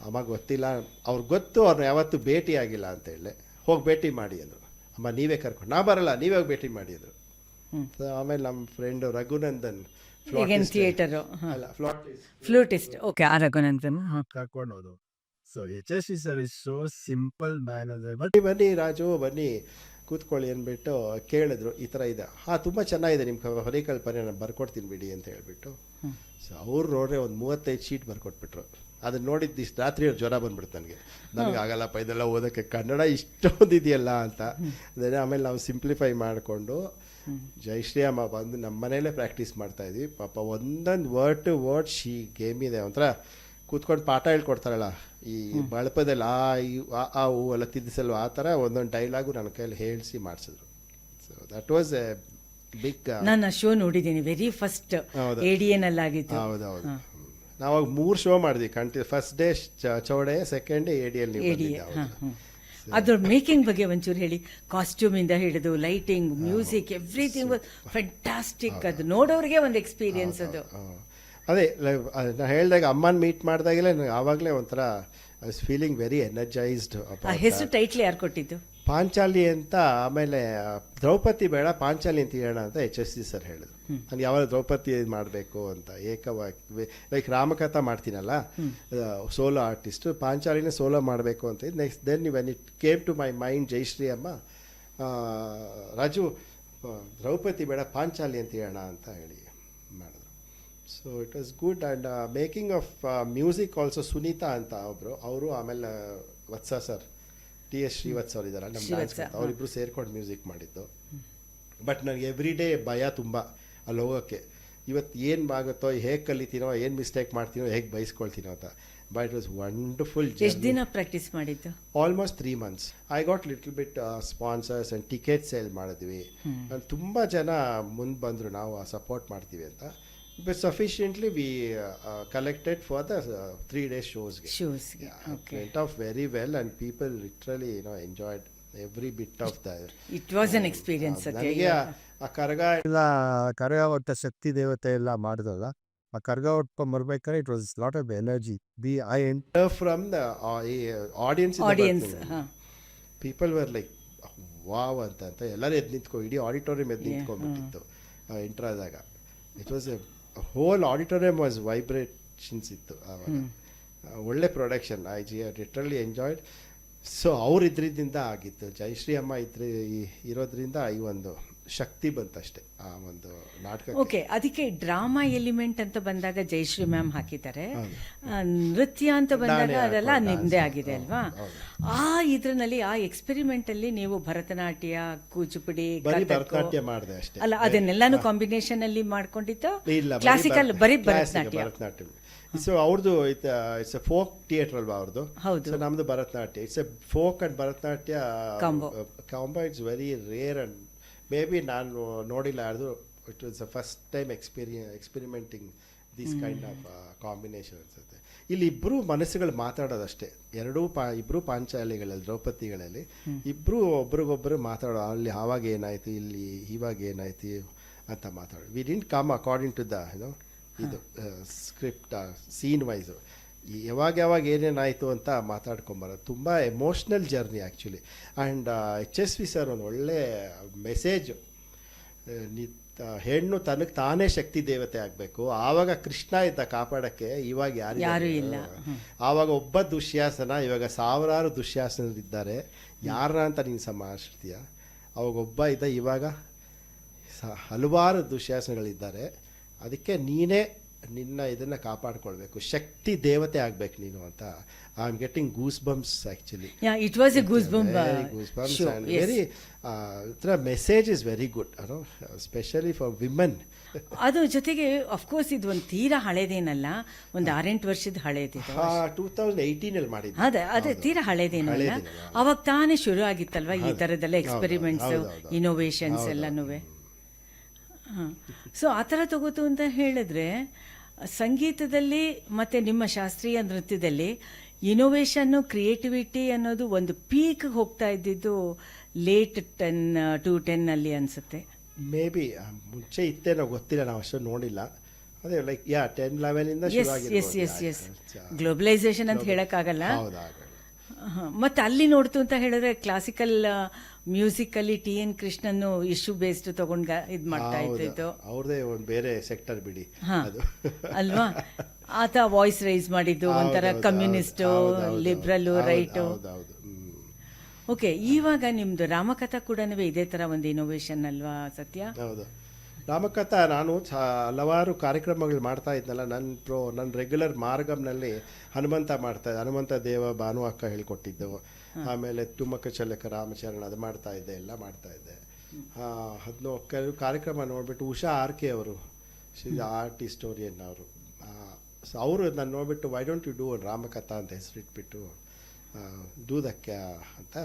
ಅಮ್ಮ ಗೊತ್ತಿಲ್ಲ, ಅವ್ರಿಗೆ ಗೊತ್ತು, ಅವ್ರನ್ನ ಯಾವತ್ತೂ ಭೇಟಿ ಆಗಿಲ್ಲ ಅಂತ ಹೇಳಿ. ಹೋಗಿ ಭೇಟಿ ಮಾಡಿ ಅಂದರು. ಅಮ್ಮ ನೀವೇ ಕರ್ಕೊಂಡು, ನಾ ಬರಲ್ಲ, ನೀವೇ ಹೋಗಿ ಭೇಟಿ ಮಾಡಿ ಅಂದರು. ಆಮೇಲೆ ನಮ್ಮ ಫ್ರೆಂಡು ರಘುನಂದನ್ ಥಿಯೇಟರು ಅಲ್ಲ ಫ್ಲೂಟಿಸ್ಟ್, ಓಕೆ, ಆ ರಘುನಂದನ್. ಕರ್ಕೊಂಡು ಹೋದ್ರು. So HSV sir is so simple man ಅಂದರೆ. ಬನ್ನಿ ರಾಜು ಬನ್ನಿ ಕೂತ್ಕೊಳ್ಳಿ ಅಂದ್ಬಿಟ್ಟು ಕೇಳಿದ್ರು, ಈ ಥರ ಇದೆ. ತುಂಬ ಚೆನ್ನಾಗಿದೆ ನಿಮ್ಮ ಪರಿಕಲ್ಪನೆ, ನಾನು ಬರ್ಕೊಡ್ತೀನಿ ಬಿಡಿ ಅಂತ ಹೇಳ್ಬಿಟ್ಟು. ಸೊ ಅವ್ರು ನೋಡ್ರೆ ಒಂದು 35 ಶೀಟ್ ಬರ್ಕೊಟ್ಬಿಟ್ರು. ಅದನ್ನ ನೋಡಿದ್ದು ಇಷ್ಟು ರಾತ್ರಿ ಜ್ವರ ಬಂದ್ಬಿಡ್ತು ನನಗೆ ಆಗಲ್ಲಪ್ಪ ಇದೆಲ್ಲ ಓದೋಕ್ಕೆ, ಕನ್ನಡ ಇಷ್ಟೊಂದು ಇದೆಯಲ್ಲ ಅಂತ. ಅದೇ ಆಮೇಲೆ ನಾವು ಸಿಂಪ್ಲಿಫೈ ಮಾಡಿಕೊಂಡು ಜಯಶ್ರೀ ಅಮ್ಮ ಬಂದು ನಮ್ಮ ಮನೇಲೇ ಪ್ರಾಕ್ಟೀಸ್ ಮಾಡ್ತಾಯಿದ್ವಿ. ಪಾಪ ಒಂದೊಂದು word to word she gave ಇದೆ. ಒಂಥರ ಕೂತ್ಕೊಂಡು ಪಾಠ ಹೇಳ್ಕೊಡ್ತಾರಲ್ಲ, ಈ ಬಳಪದಲ್ಲಿ ಆ ಹೂ ಎಲ್ಲ ತಿದ್ದಿಸಲ್ವ, ಆ ಥರ ಒಂದೊಂದು ಡೈಲಾಗು ನನ್ನ ಕೈಯಲ್ಲಿ ಹೇಳಿಸಿ ಮಾಡಿಸಿದ್ರು. So that was a big. ನಾನು ಆ ಶೋ ನೋಡಿದ್ದೀನಿ, ವೆರಿ ಫಸ್ಟ್ ADN ಆಗಿತ್ತು. ಹೌದೌದು, ನಾವಾಗ 3 ಶೋ ಮಾಡಿದ್ವಿ continue. First day Chowdiah, second day ADL. ಅದ್ರ ಮೇಕಿಂಗ್ ಬಗ್ಗೆ ಒಂಚೂರು ಹೇಳಿ. ಕಾಸ್ಟ್ಯೂಮ್ ಇಂದ ಹಿಡಿದು ಲೈಟಿಂಗ್, ಮ್ಯೂಸಿಕ್, ಎವ್ರಿಥಿಂಗ್ ಫ್ಯಾಂಟಾಸ್ಟಿಕ್. ಅದು ನೋಡೋರಿಗೆ ಒಂದು ಎಕ್ಸ್ಪೀರಿಯನ್ಸ್ ಅದು. ಅದೇ ನಾನು ಹೇಳಿದಾಗ ಅಮ್ಮನ ಮೀಟ್ ಮಾಡಿದಾಗಲೇ ನನಗೆ ಆವಾಗಲೇ ಒಂಥರ I was feeling very energised. ಆ ಹೆಸರು ಟೈಟ್ಲ್ ಯಾರು ಕೊಟ್ಟಿದ್ದು? ಪಾಂಚಾಲಿ ಅಂತ. ಆಮೇಲೆ ದ್ರೌಪದಿ ಬೇಡ ಪಾಂಚಾಲಿ ಅಂತ ಹೇಳೋಣ ಅಂತ HSV ಸರ್ ಹೇಳಿದ್ರು. ನಾನು ಯಾವಾಗ ದ್ರೌಪದಿ ಮಾಡಬೇಕು ಅಂತ ಏಕವಾಗಿ, ಲೈಕ್ ರಾಮಕಥಾ ಮಾಡ್ತೀನಲ್ಲ ಸೋಲೋ ಆರ್ಟಿಸ್ಟು, ಪಾಂಚಾಲಿನೇ ಸೋಲೋ ಮಾಡಬೇಕು ಅಂತ. Next then when it came to my mind, Jayashree ಅಮ್ಮ ರಾಜು ದ್ರೌಪದಿ ಬೇಡ ಪಾಂಚಾಲಿ ಅಂತ ಹೇಳೋಣ ಅಂತ ಹೇಳಿ ಮಾಡಿದ್ರು. So it was good. And making of music also Sunita ಅಂತ ಒಬ್ಬರು, ಅವರು, ಆಮೇಲೆ ವತ್ಸ ಸರ್, TS ಶ್ರೀವತ್ಸ ಅವ್ರು ಇದ್ದಾರಲ್ಲ ನಮ್ಮ ಡ್ಯಾನ್ಸ್, ಅವರಿಬ್ಬರು ಸೇರ್ಕೊಂಡು ಮ್ಯೂಸಿಕ್ ಮಾಡಿದ್ದು. ಬಟ್ ನನಗೆ ಎವ್ರಿ ಡೇ ಭಯ ತುಂಬ ಅಲ್ಲಿ ಹೋಗೋಕ್ಕೆ. ಇವತ್ತು ಏನು ಆಗುತ್ತೋ, ಹೇಗೆ ಕಲಿತೀನೋ, ಏನು ಮಿಸ್ಟೇಕ್ ಮಾಡ್ತೀನೋ, ಹೇಗೆ ಬಯಸ್ಕೊಳ್ತೀನೋ ಅಂತ. But it was wonderful. ಎಷ್ಟು ದಿನ ಪ್ರಾಕ್ಟೀಸ್ ಮಾಡಿದ್ದು? Almost 3 months. I got little bit sponsors and ticket sale ಮಾಡಿದ್ವಿ. ತುಂಬ ಜನ ಮುಂದೆ ಬಂದರು, ನಾವು ಸಪೋರ್ಟ್ ಮಾಡ್ತೀವಿ ಅಂತ. But sufficiently we collected for the 3 days shows. Okay. Went off very well and people literally enjoyed every bit of that. It was an experience. ನನಗೆ ಆ ಕರಗ ಎಲ್ಲ ಕರಗ ಒಟ್ಟ ಶಕ್ತಿ ದೇವತೆ ಎಲ್ಲ ಮಾಡಿದ್ರಲ್ಲ, ಆ ಕರಗ ಉಟ್ಕೊಂಡ್ ಬರ್ಬೇಕಾದ್ರೆ it was lot of energy. I from the audience. People were like wow ಅಂತ ಎಲ್ಲರೂ ಎದ್ದು ನಿಂತ್ಕೊ, ಇಡೀ ಆಡಿಟೋರಿಯಂ ಎದ್ದು ನಿಂತ್ಕೊಂಡ್ಬಿಟ್ಟಿತ್ತು ಎಂಟ್ರ್ ಆದಾಗ. It was whole auditorium was vibrations ಇತ್ತು ಆವಾಗ. ಒಳ್ಳೆ production. I literally enjoyed. So ಅವ್ರು ಇದ್ರಿಂದ ಆಗಿತ್ತು. ಜಯಶ್ರೀ ಅಮ್ಮ ಇರೋದ್ರಿಂದ ಈ ಒಂದು ಶಕ್ತಿ ಬಂತಷ್ಟೇ ಆ ಒಂದು ನಾಟಕ. ಓಕೆ, ಅದಕ್ಕೆ ಡ್ರಾಮಾ ಎಲಿಮೆಂಟ್ ಅಂತ ಬಂದಾಗ ಜಯಶ್ರೀ ಮ್ಯಾಮ್ ಹಾಕಿದ್ದಾರೆ. ನೃತ್ಯ ಅಂತ ಬಂದಾಗ ಅದೆಲ್ಲ ನಿಮ್ಮದೇ ಆಗಿದೆ ಅಲ್ವಾ? ಆ ಇದ್ರಲ್ಲಿ ಆ ಎಕ್ಸ್ಪೆರಿಮೆಂಟ್ ಅಲ್ಲಿ ನೀವು ಭರತನಾಟ್ಯ, ಕೂಚಿಪುಡಿ, ಭರತನಾಟ್ಯ ಮಾಡಿದೆ ಅಷ್ಟೇ. ಅಲ್ಲ, ಅದನ್ನೆಲ್ಲಾನು ಕಾಂಬಿನೇಷನ್ ಅಲ್ಲಿ ಮಾಡ್ಕೊಂಡಿತ್ತು? ಕ್ಲಾಸಿಕಲ್ ಬರೀ ಭರತನಾಟ್ಯ. ಸೊ ಅವ್ರದ್ದು ಇಟ್ಸ್ ಎ ಫೋಕ್ ಥಿಯೇಟರ್ ಅಲ್ವಾ ಅವ್ರದ್ದು? ಹೌದು. ಸೊ ನಮ್ದು Bharatanatya. It's a folk and Bharatanatya combo. It's very rare and maybe ನಾನು ನೋಡಿಲ್ಲ ಯಾರ್ದು. It was the first time experimenting this kind of combination ಅನ್ಸುತ್ತೆ. ಇಲ್ಲಿ ಇಬ್ಬರು ಮನಸ್ಸುಗಳು ಮಾತಾಡೋದಷ್ಟೇ. ಇಬ್ಬರು ಪಾಂಚಾಲಿಗಳಲ್ಲಿ, ದ್ರೌಪದಿಗಳಲ್ಲಿ ಇಬ್ಬರು ಒಬ್ರಿಗೊಬ್ಬರು ಮಾತಾಡೋ. ಅಲ್ಲಿ ಆವಾಗ ಏನಾಯಿತು, ಇಲ್ಲಿ ಇವಾಗ ಏನಾಯ್ತು ಅಂತ ಮಾತಾಡೋ. We didn't come according to the ಇದು ಸ್ಕ್ರಿಪ್ಟ್ ಸೀನ್ ವೈಸು. ಯಾವಾಗ ಏನೇನಾಯಿತು ಅಂತ ಮಾತಾಡ್ಕೊಂಬರೋದು. ತುಂಬ emotional journey actually. And HSV sir ಒಂದು ಒಳ್ಳೆ ಮೆಸೇಜು. ಹೆಣ್ಣು ತನಗೆ ತಾನೇ ಶಕ್ತಿ ದೇವತೆ ಆಗಬೇಕು. ಆವಾಗ ಕೃಷ್ಣ ಇದ್ದ ಕಾಪಾಡೋಕ್ಕೆ, ಇವಾಗ ಯಾರು ಇಲ್ಲ. ಆವಾಗ ಒಬ್ಬ ದುಶ್ಯಾಸನ, ಇವಾಗ ಸಾವಿರಾರು ದುಶ್ಯಾಸನರಿದ್ದಾರೆ. ಯಾರನ್ನ ಅಂತ ನೀನು ಸಮಾರಿಸ್ತೀಯ? ಅವಾಗ ಒಬ್ಬ ಇದ್ದ, ಇವಾಗ ಹಲವಾರು ದುಶ್ಯಾಸನಗಳಿದ್ದಾರೆ. ಅದಕ್ಕೆ ನೀನೇ ನಿನ್ನ ಇದನ್ನು ಕಾಪಾಡ್ಕೊಳ್ಬೇಕು, ಶಕ್ತಿ ದೇವತೆ ಆಗಬೇಕು ನೀನು ಅಂತ. I am getting goose bumps actually. It was a goose bump. Very message is very good, specially for women. ಅದು ಜೊತೆಗೆ ಅಫ್ಕೋರ್ಸ್ ಇದು ಒಂದು ತೀರಾ ಹಳೇದೇನಲ್ಲ, ಒಂದು 6-8 ವರ್ಷದ ಹಳೇದಿದೆ. 2018 ಮಾಡಿದ್ದು. ಅದೇ ತೀರಾ ಹಳೇದೇನಲ್ಲ. ಅವಾಗ ತಾನೇ ಶುರು ಆಗಿತ್ತಲ್ವ ಈ ಥರದ್ದೆಲ್ಲ ಎಕ್ಸ್ಪೆರಿಮೆಂಟ್ಸ್, ಇನೋವೇಷನ್ಸ್ ಎಲ್ಲನೂ. ಸೊ ಆ ಥರ ತಗೋತು ಅಂತ ಹೇಳಿದ್ರೆ ಸಂಗೀತದಲ್ಲಿ ಮತ್ತು ನಿಮ್ಮ ಶಾಸ್ತ್ರೀಯ ನೃತ್ಯದಲ್ಲಿ ಇನೋವೇಷನ್ನು ಕ್ರಿಯೇಟಿವಿಟಿ ಅನ್ನೋದು ಒಂದು ಪೀಕ್ ಹೋಗ್ತಾ ಇದ್ದಿದ್ದು ಲೇಟ್ 10 to 10 ಅಲ್ಲಿ ಅನಿಸುತ್ತೆ. ಮೇ ಬಿ ಮುಂಚೆ ಇತ್ತೇನೋ ಗೊತ್ತಿಲ್ಲ, ನಾವು ಅಷ್ಟು ನೋಡಿಲ್ಲ. ಅದೇ ಲೈಕ್ 10-11 ಎಸ್ ಗ್ಲೋಬಲೈಸೇಷನ್ ಅಂತ ಹೇಳೋಕ್ಕಾಗಲ್ಲ. ಮತ್ತು ಅಲ್ಲಿ ನೋಡ್ತು ಅಂತ ಹೇಳಿದ್ರೆ classical musically TN Krishnan issue based ತಗೊಂಡು ಇದು ಮಾಡ್ತಾ ಇದ್ದಿದ್ದು ಅವ್ರದೇ ಒಂದು ಬೇರೆ ಸೆಕ್ಟರ್ ಬಿಡಿ. ಅಲ್ವಾ? ಆತ ವಾಯ್ಸ್ ರೈಸ್ ಮಾಡಿದ್ದು ಒಂಥರ ಕಮ್ಯುನಿಸ್ಟು, ಲಿಬ್ರಲ್ಲು, ರೈಟು. ಓಕೆ, ಇವಾಗ ನಿಮ್ದು ರಾಮಕಥಾ ಕೂಡ ಇದೇ ಥರ ಒಂದು ಇನೋವೇಷನ್ ಅಲ್ವಾ ಸತ್ಯ? ಹೌದು, ರಾಮಕಥಾ ನಾನು ಹಲವಾರು ಕಾರ್ಯಕ್ರಮಗಳು ಮಾಡ್ತಾ ಇದ್ನಲ್ಲ. ನನ್ನ ರೆಗ್ಯುಲರ್ ಮಾರ್ಗಮ್ನಲ್ಲಿ ಹನುಮಂತ ಮಾಡ್ತಾ ಇದ್ದೆ, ಹನುಮಂತ ದೇವ ಭಾನು ಅಕ್ಕ ಹೇಳ್ಕೊಟ್ಟಿದ್ದು. ಆಮೇಲೆ ತುಮಕ ಚಲಕ ರಾಮಚರಣ ಅದು ಮಾಡ್ತಾ ಇದ್ದೆ, ಎಲ್ಲ ಮಾಡ್ತಾ ಇದ್ದೆ. ಅದನ್ನು ಕೆಲವು ಕಾರ್ಯಕ್ರಮ ನೋಡಿಬಿಟ್ಟು ಉಷಾ RK ಅವರು, ಆರ್ಟ್ ಹಿಸ್ಟೋರಿಯನ್ ಅವರು, ಸೊ ಅವರು ನಾನು ನೋಡಿಬಿಟ್ಟು ವೈ ಡೋಂಟ್ ಯು ಡೂ ರಾಮಕಥಾ ಅಂತ ಹೆಸರಿಟ್ಬಿಟ್ಟು ಡೂ ದಕ್ಕೆ ಅಂತ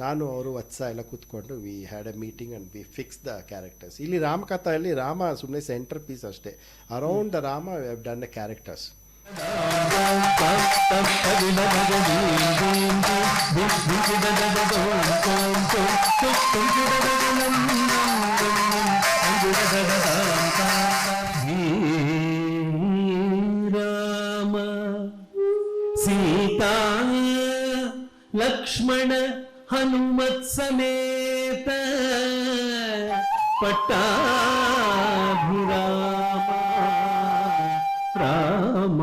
ನಾನು ಅವರು ವತ್ಸ ಎಲ್ಲ ಕೂತ್ಕೊಂಡು we had a meeting and we fix the characters. ಇಲ್ಲಿ ರಾಮಕಥೆಯಲ್ಲಿ ರಾಮ ಸುಮ್ಮನೆ ಸೆಂಟರ್ ಪೀಸ್ ಅಷ್ಟೇ. Around the Rama we have done the characters. Rama Sita Lakshmana Hanumat ಸಮೇತ ಪಟ್ಟಾಭಿರಾಮ ರಾಮ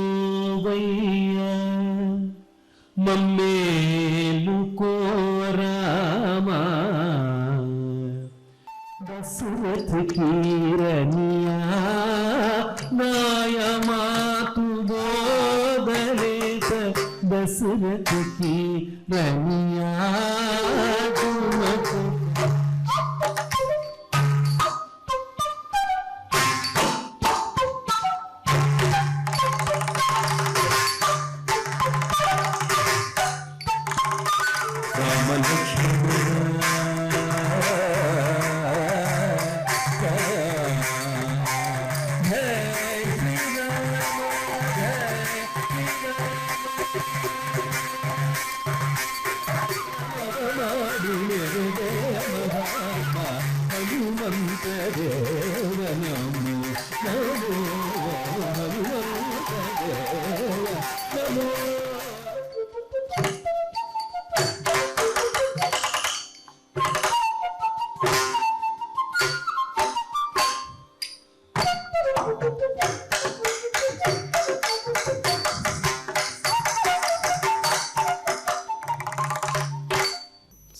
ಮೇಲುಕೋವಯ್ಯ ಮಮ್ಮೇಲುಕೋ ರಾಮ ದಶರಥ ಕೀರನಿಯ ನಾಯ ಮಾತು ಗೋದಲೇಶ Dasharatha ಕೀರನಿಯ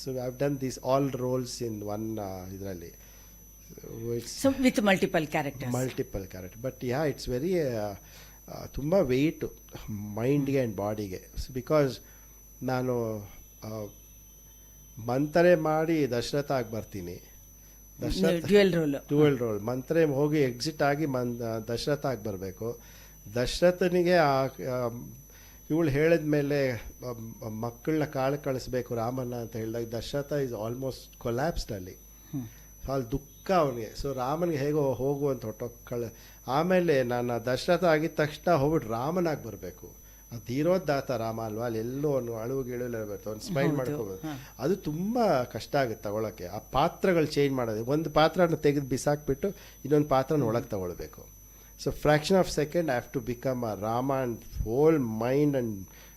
So I've done these all roles in one ಇದರಲ್ಲಿ. So with multiple characters. Multiple characters. But yeah, it's very ತುಂಬ weight ಮೈಂಡ್ಗೆ and ಬಾಡಿಗೆ. ಬಿಕಾಸ್ ನಾನು ಮಂತ್ರೆ ಮಾಡಿ ದಶರಥ ಆಗಿ ಬರ್ತೀನಿ. ಡ್ಯುಯಲ್ ರೋಲ್ ಮಂತ್ರೆ ಹೋಗಿ ಎಕ್ಸಿಟ್ ಆಗಿ ದಶರಥ ಆಗಿ ಬರಬೇಕು. ದಶರಥನಿಗೆ ಇವಳು ಹೇಳಿದ ಮೇಲೆ ಮಕ್ಕಳನ್ನ ಕಳಿಸ್ಬೇಕು ರಾಮನ ಅಂತ ಹೇಳಿದಾಗ ದಶರಥ ಈಸ್ ಆಲ್ಮೋಸ್ಟ್ ಕೊಲ್ಯಾಪ್ಸ್ಡ್ ಅಲ್ಲಿ. ಅಲ್ಲಿ ದುಃಖ ಅವನಿಗೆ. ಸೊ ರಾಮನಿಗೆ ಹೇಗೋ ಹೋಗು ಅಂತ ಆಮೇಲೆ ನಾನು ದಶರಥ ಆಗಿದ ತಕ್ಷಣ ಹೋಗ್ಬಿಟ್ಟು ರಾಮನಾಗಿ ಬರಬೇಕು. ಅದು ತೀರೋದಾತ ರಾಮ ಅಲ್ವಾ, ಅಲ್ಲಿ ಎಲ್ಲೋ ಒಂದು ಅಳುವು ಗಿಳುವು ಬರ್ತವೆ, ಒಂದು ಸ್ಮೈಲ್ ಮಾಡ್ಕೋಬೋದು. ಅದು ತುಂಬ ಕಷ್ಟ ಆಗುತ್ತೆ ತಗೊಳಕ್ಕೆ. ಆ ಪಾತ್ರಗಳು ಚೇಂಜ್ ಮಾಡೋದು, ಒಂದು ಪಾತ್ರನ ತೆಗೆದು ಬಿಸಾಕ್ಬಿಟ್ಟು ಇನ್ನೊಂದು ಪಾತ್ರನ ಒಳಗೆ ತಗೊಳ್ಬೇಕು. So fraction of second I have to become a Rama and whole mind and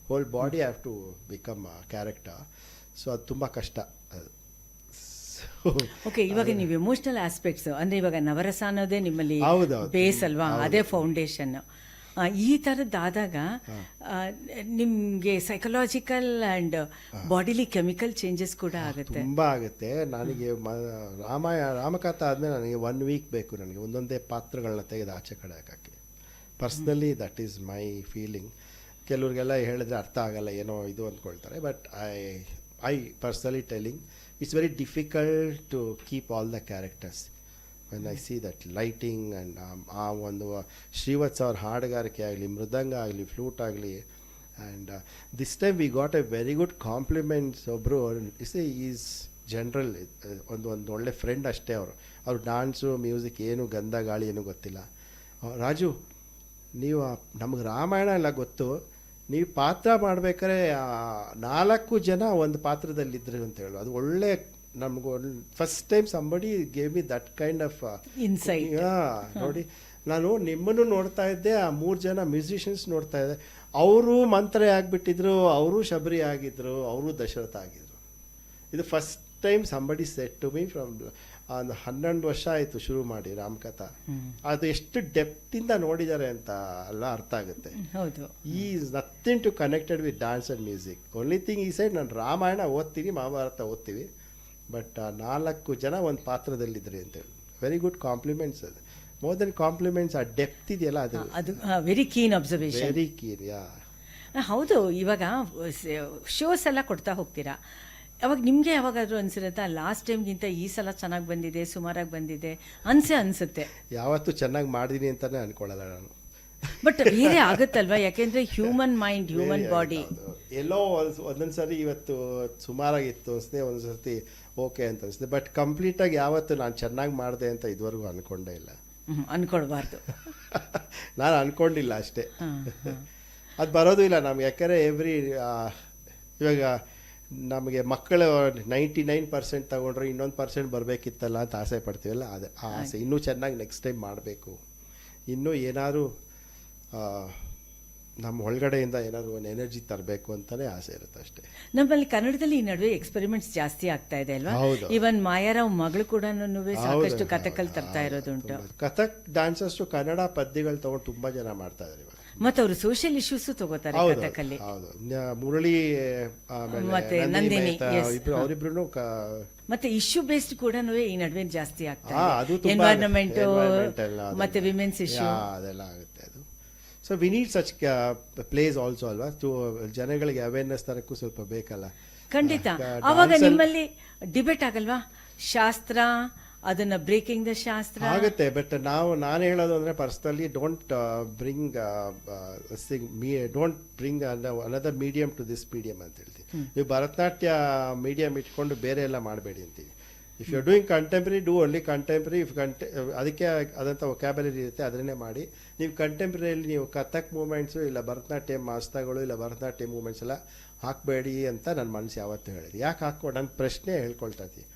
whole body I have to become a character. So ಅದು ತುಂಬ ಕಷ್ಟ. ಓಕೆ, ಇವಾಗ ನೀವು ಎಮೋಷನಲ್ ಆಸ್ಪೆಕ್ಟ್ಸ್ ಅಂದರೆ ಇವಾಗ ನವರಸ ಅನ್ನೋದೇ ನಿಮ್ಮಲ್ಲಿ ಬೇಸ್ ಅಲ್ವಾ, ಅದೇ ಫೌಂಡೇಶನ್. ಈ ಥರದ್ದಾದಾಗ ನಿಮಗೆ psychological and bodily chemical changes ಕೂಡ ಆಗುತ್ತೆ, ತುಂಬ ಆಗುತ್ತೆ. ನನಗೆ ರಾಮಕಥಾ ಆದಮೇಲೆ ನನಗೆ 1 week ಬೇಕು ನನಗೆ ಒಂದೊಂದೇ ಪಾತ್ರಗಳನ್ನ ತೆಗೆದು ಆಚೆ ಕಡೆ ಹಾಕೋಕ್ಕೆ. Personally that is my feeling. ಕೆಲವ್ರಿಗೆಲ್ಲ ಹೇಳಿದ್ರೆ ಅರ್ಥ ಆಗಲ್ಲ, ಏನೋ ಇದು ಅಂದ್ಕೊಳ್ತಾರೆ. But I personally telling it's very difficult to keep all the characters. When I see that lighting and ಆ ಒಂದು ಶ್ರೀವತ್ಸ ಅವ್ರ ಹಾಡುಗಾರಿಕೆ ಆಗಲಿ, ಮೃದಂಗ ಆಗಲಿ, ಫ್ಲೂಟ್ ಆಗಲಿ, and this time we got A very good compliments. ಒಬ್ಬರು ಈಸ್ ಜನರಲ್ ಒಂದು ಒಳ್ಳೆ ಫ್ರೆಂಡ್ ಅಷ್ಟೇ. ಅವರು ಡಾನ್ಸು ಮ್ಯೂಸಿಕ್ ಏನು ಗಂಧ ಗಾಳಿ ಏನೂ ಗೊತ್ತಿಲ್ಲ. ರಾಜು, ನೀವು ನಮಗೆ ರಾಮಾಯಣ ಎಲ್ಲ ಗೊತ್ತು, ನೀವು ಪಾತ್ರ ಮಾಡ್ಬೇಕಾದ್ರೆ 4 ಜನ ಒಂದು ಪಾತ್ರದಲ್ಲಿದ್ದರು ಅಂತ ಹೇಳು. ಅದು ಒಳ್ಳೆ ನಮಗೂ first time somebody gave me that kind of insight. ನೋಡಿ, ನಾನು ನಿಮ್ಮನ್ನು ನೋಡ್ತಾ ಇದ್ದೆ, ಆ 3 ಜನ ಮ್ಯೂಸಿಷಿಯನ್ಸ್ ನೋಡ್ತಾ ಇದ್ದೆ. ಅವರು ಮಂತ್ರೆ ಆಗಿಬಿಟ್ಟಿದ್ರು, ಅವರು ಶಬರಿ ಆಗಿದ್ರು, ಅವರು ದಶರಥ ಆಗಿದ್ರು. ಇದು first time somebody set to me from ಒಂದು 11 ವರ್ಷ ಆಯಿತು ಶುರು ಮಾಡಿ ರಾಮಕಥಾ. ಅದು ಎಷ್ಟು ಡೆಪ್ತಿಂದ ನೋಡಿದ್ದಾರೆ ಅಂತ ಎಲ್ಲ ಅರ್ಥ ಆಗುತ್ತೆ. ಹೌದು. Is nothing to connected with dance and music. Only thing ಈ ಸೈಡ್ ನಾನು ರಾಮಾಯಣ ಓದ್ತೀನಿ, ಮಹಾಭಾರತ ಓದ್ತೀವಿ, ಬಟ್ 4 ಜನ ಒಂದು ಪಾತ್ರದಲ್ಲಿದ್ರಿ ಅಂತೇಳಿ ವೆರಿ ಗುಡ್ ಕಾಂಪ್ಲಿಮೆಂಟ್ಸ್. ಅದು ಮೋರ್ ದೆನ್ ಕಾಂಪ್ಲಿಮೆಂಟ್ಸ್, ಆ ಡೆಪ್ತ್ ಇದೆಯಲ್ಲ ಅದು very keen observation. Very keen. Yeah, ಹೌದು. ಇವಾಗ ಶೋಸ್ ಎಲ್ಲ ಕೊಡ್ತಾ ಹೋಗ್ತೀರಾ, ಅವಾಗ ನಿಮಗೆ ಯಾವಾಗಾದ್ರೂ ಅನ್ಸಿರುತ್ತಾ ಲಾಸ್ಟ್ ಟೈಮ್ಗಿಂತ ಈ ಸಲ ಚೆನ್ನಾಗಿ ಬಂದಿದೆ, ಸುಮಾರಾಗಿ ಬಂದಿದೆ ಅನ್ಸುತ್ತೆ? ಯಾವತ್ತೂ ಚೆನ್ನಾಗಿ ಮಾಡಿದೀನಿ ಅಂತಾನೆ ಅನ್ಕೊಳ್ಳಲ್ಲ ನಾನು. ಬಟ್ ಬೇರೆ ಆಗುತ್ತಲ್ವಾ, ಯಾಕೆಂದ್ರೆ ಹ್ಯೂಮನ್ ಮೈಂಡ್, ಹ್ಯೂಮನ್ ಬಾಡಿ ಎಲ್ಲೋ ಒಂದೊಂದ್ಸರಿ ಇವತ್ತು ಸುಮಾರಾಗಿತ್ತು ಅನಿಸ್ತದೆ, ಒಂದೊಂದ್ಸತಿ ಓಕೆ ಅಂತ ಅನಿಸ್ತದೆ. ಬಟ್ ಕಂಪ್ಲೀಟಾಗಿ ಯಾವತ್ತು ನಾನು ಚೆನ್ನಾಗಿ ಮಾಡಿದೆ ಅಂತ ಇದುವರೆಗೂ ಅನ್ಕೊಂಡೇ ಇಲ್ಲ. ಅನ್ಕೊಳ್ಬಾರ್ದು. ನಾನು ಅನ್ಕೊಂಡಿಲ್ಲ ಅಷ್ಟೇ. ಅದು ಬರೋದು ಇಲ್ಲ ನಮ್ಗೆ. ಯಾಕಂದರೆ ಇವಾಗ ನಮಗೆ ಮಕ್ಕಳು 99% ತಗೊಂಡ್ರೆ ಇನ್ನೊಂದು % ಬರಬೇಕಿತ್ತಲ್ಲ ಅಂತ ಆಸೆ ಪಡ್ತೀವಲ್ಲ, ಅದೇ ಆ ಆಸೆ. ಇನ್ನೂ ಚೆನ್ನಾಗಿ ನೆಕ್ಸ್ಟ್ ಟೈಮ್ ಮಾಡಬೇಕು, ಇನ್ನೂ ಏನಾದ್ರು ನಮ್ಮ ಒಳಗಡೆಯಿಂದ ಏನಾದ್ರು ಒಂದು ಎನರ್ಜಿ ತರಬೇಕು ಅಂತಲೇ ಆಸೆ ಇರುತ್ತೆ ಅಷ್ಟೇ. ನಮ್ಮಲ್ಲಿ ಕನ್ನಡದಲ್ಲಿ ಈ ನಡುವೆ ಎಕ್ಸ್ಪೆರಿಮೆಂಟ್ಸ್ ಜಾಸ್ತಿ ಆಗ್ತಾ ಇದೆ ಅಲ್ವಾ? ಇವನ್ ಮಾಯಾರಾವ್ ಮಗಳು ಕೂಡ ಸಾಕಷ್ಟು ಕಥಕಲ್ಲಿ ತರ್ತಾ ಇರೋದುಂಟು. ಕಥಕ್ ಡ್ಯಾನ್ಸರ್ಸ್ ಕನ್ನಡ ಪದ್ಯಗಳು ತಗೊಂಡು ತುಂಬಾ ಜನ ಮಾಡ್ತಾ ಇದ್ದಾರೆ ಇವಾಗ. ಮತ್ತೆ ಅವರು ಸೋಷಿಯಲ್ ಇಶ್ಯೂಸ್ ತಗೋತಾರೆ ಕಥಕಲ್ಲಿ. ಹೌದು, ಮುರಳಿ ಮತ್ತೆ ನಂದಿನಿ, ಅವರಿಬ್ರು ಮತ್ತೆ ಇಶ್ಯೂ ಬೇಸ್ಡ್ ಕೂಡ ಈ ನಡುವೆ ಜಾಸ್ತಿ ಆಗ್ತಾ ಇದೆ. ಇದೆ. ಎನ್ವೈರನ್ಮೆಂಟ್ ಮತ್ತೆ ವಿಮೆನ್ಸ್ ಇಶ್ಯೂ ಅದೆಲ್ಲ ಆಗುತ್ತೆ. ಅದು so we need such place also ಅಲ್ವಾ, ಜನಗಳಿಗೆ ಅವೇರ್ನೆಸ್ ತರಕ್ಕೂ ಸ್ವಲ್ಪ ಬೇಕಲ್ಲ. ಖಂಡಿತ. ಅವಾಗ ನಿಮ್ಮಲ್ಲಿ ಡಿಬೇಟ್ ಆಗಲ್ವಾ, ಶಾಸ್ತ್ರ ಅದನ್ನ ಬ್ರೇಕಿಂಗ್ ದ ಶಾಸ್ತ್ರ ಆಗುತ್ತೆ. ಬಟ್ ನಾನು ಹೇಳೋದು ಅಂದ್ರೆ personally don't bring another medium to this medium ಅಂತ ಹೇಳ್ತೀವಿ. ನೀವು ಭರತನಾಟ್ಯ ಮೀಡಿಯಂ ಇಟ್ಕೊಂಡು ಬೇರೆ ಎಲ್ಲ ಮಾಡಬೇಡಿ ಅಂತೀವಿ. If you doing contemporary, do only contemporary. ಅದಕ್ಕೆ ಆದಂಥ ವೊಕ್ಯಾಬುಲರಿ ಇರುತ್ತೆ, ಅದನ್ನೇ ಮಾಡಿ. ನೀವು ಕಂಟೆಂಪ್ರರಿಯಲ್ಲಿ ನೀವು ಕಥಕ್ ಮೂಮೆಂಟ್ಸು ಇಲ್ಲ ಭರತನಾಟ್ಯ ಮಾಸ್ತಗಳು ಇಲ್ಲ ಭರತನಾಟ್ಯ ಮೂಮೆಂಟ್ಸ್ ಎಲ್ಲ ಹಾಕಬೇಡಿ ಅಂತ ನನ್ನ ಮನಸ್ಸು ಯಾವತ್ತೂ ಹೇಳಿದೆ. ಯಾಕೆ ಹಾಕ್ಕೊಂಡು ನನ್ನ ಪ್ರಶ್ನೆ ಹೇಳ್ಕೊಳ್ತಾ ಇದ್ದೀವಿ.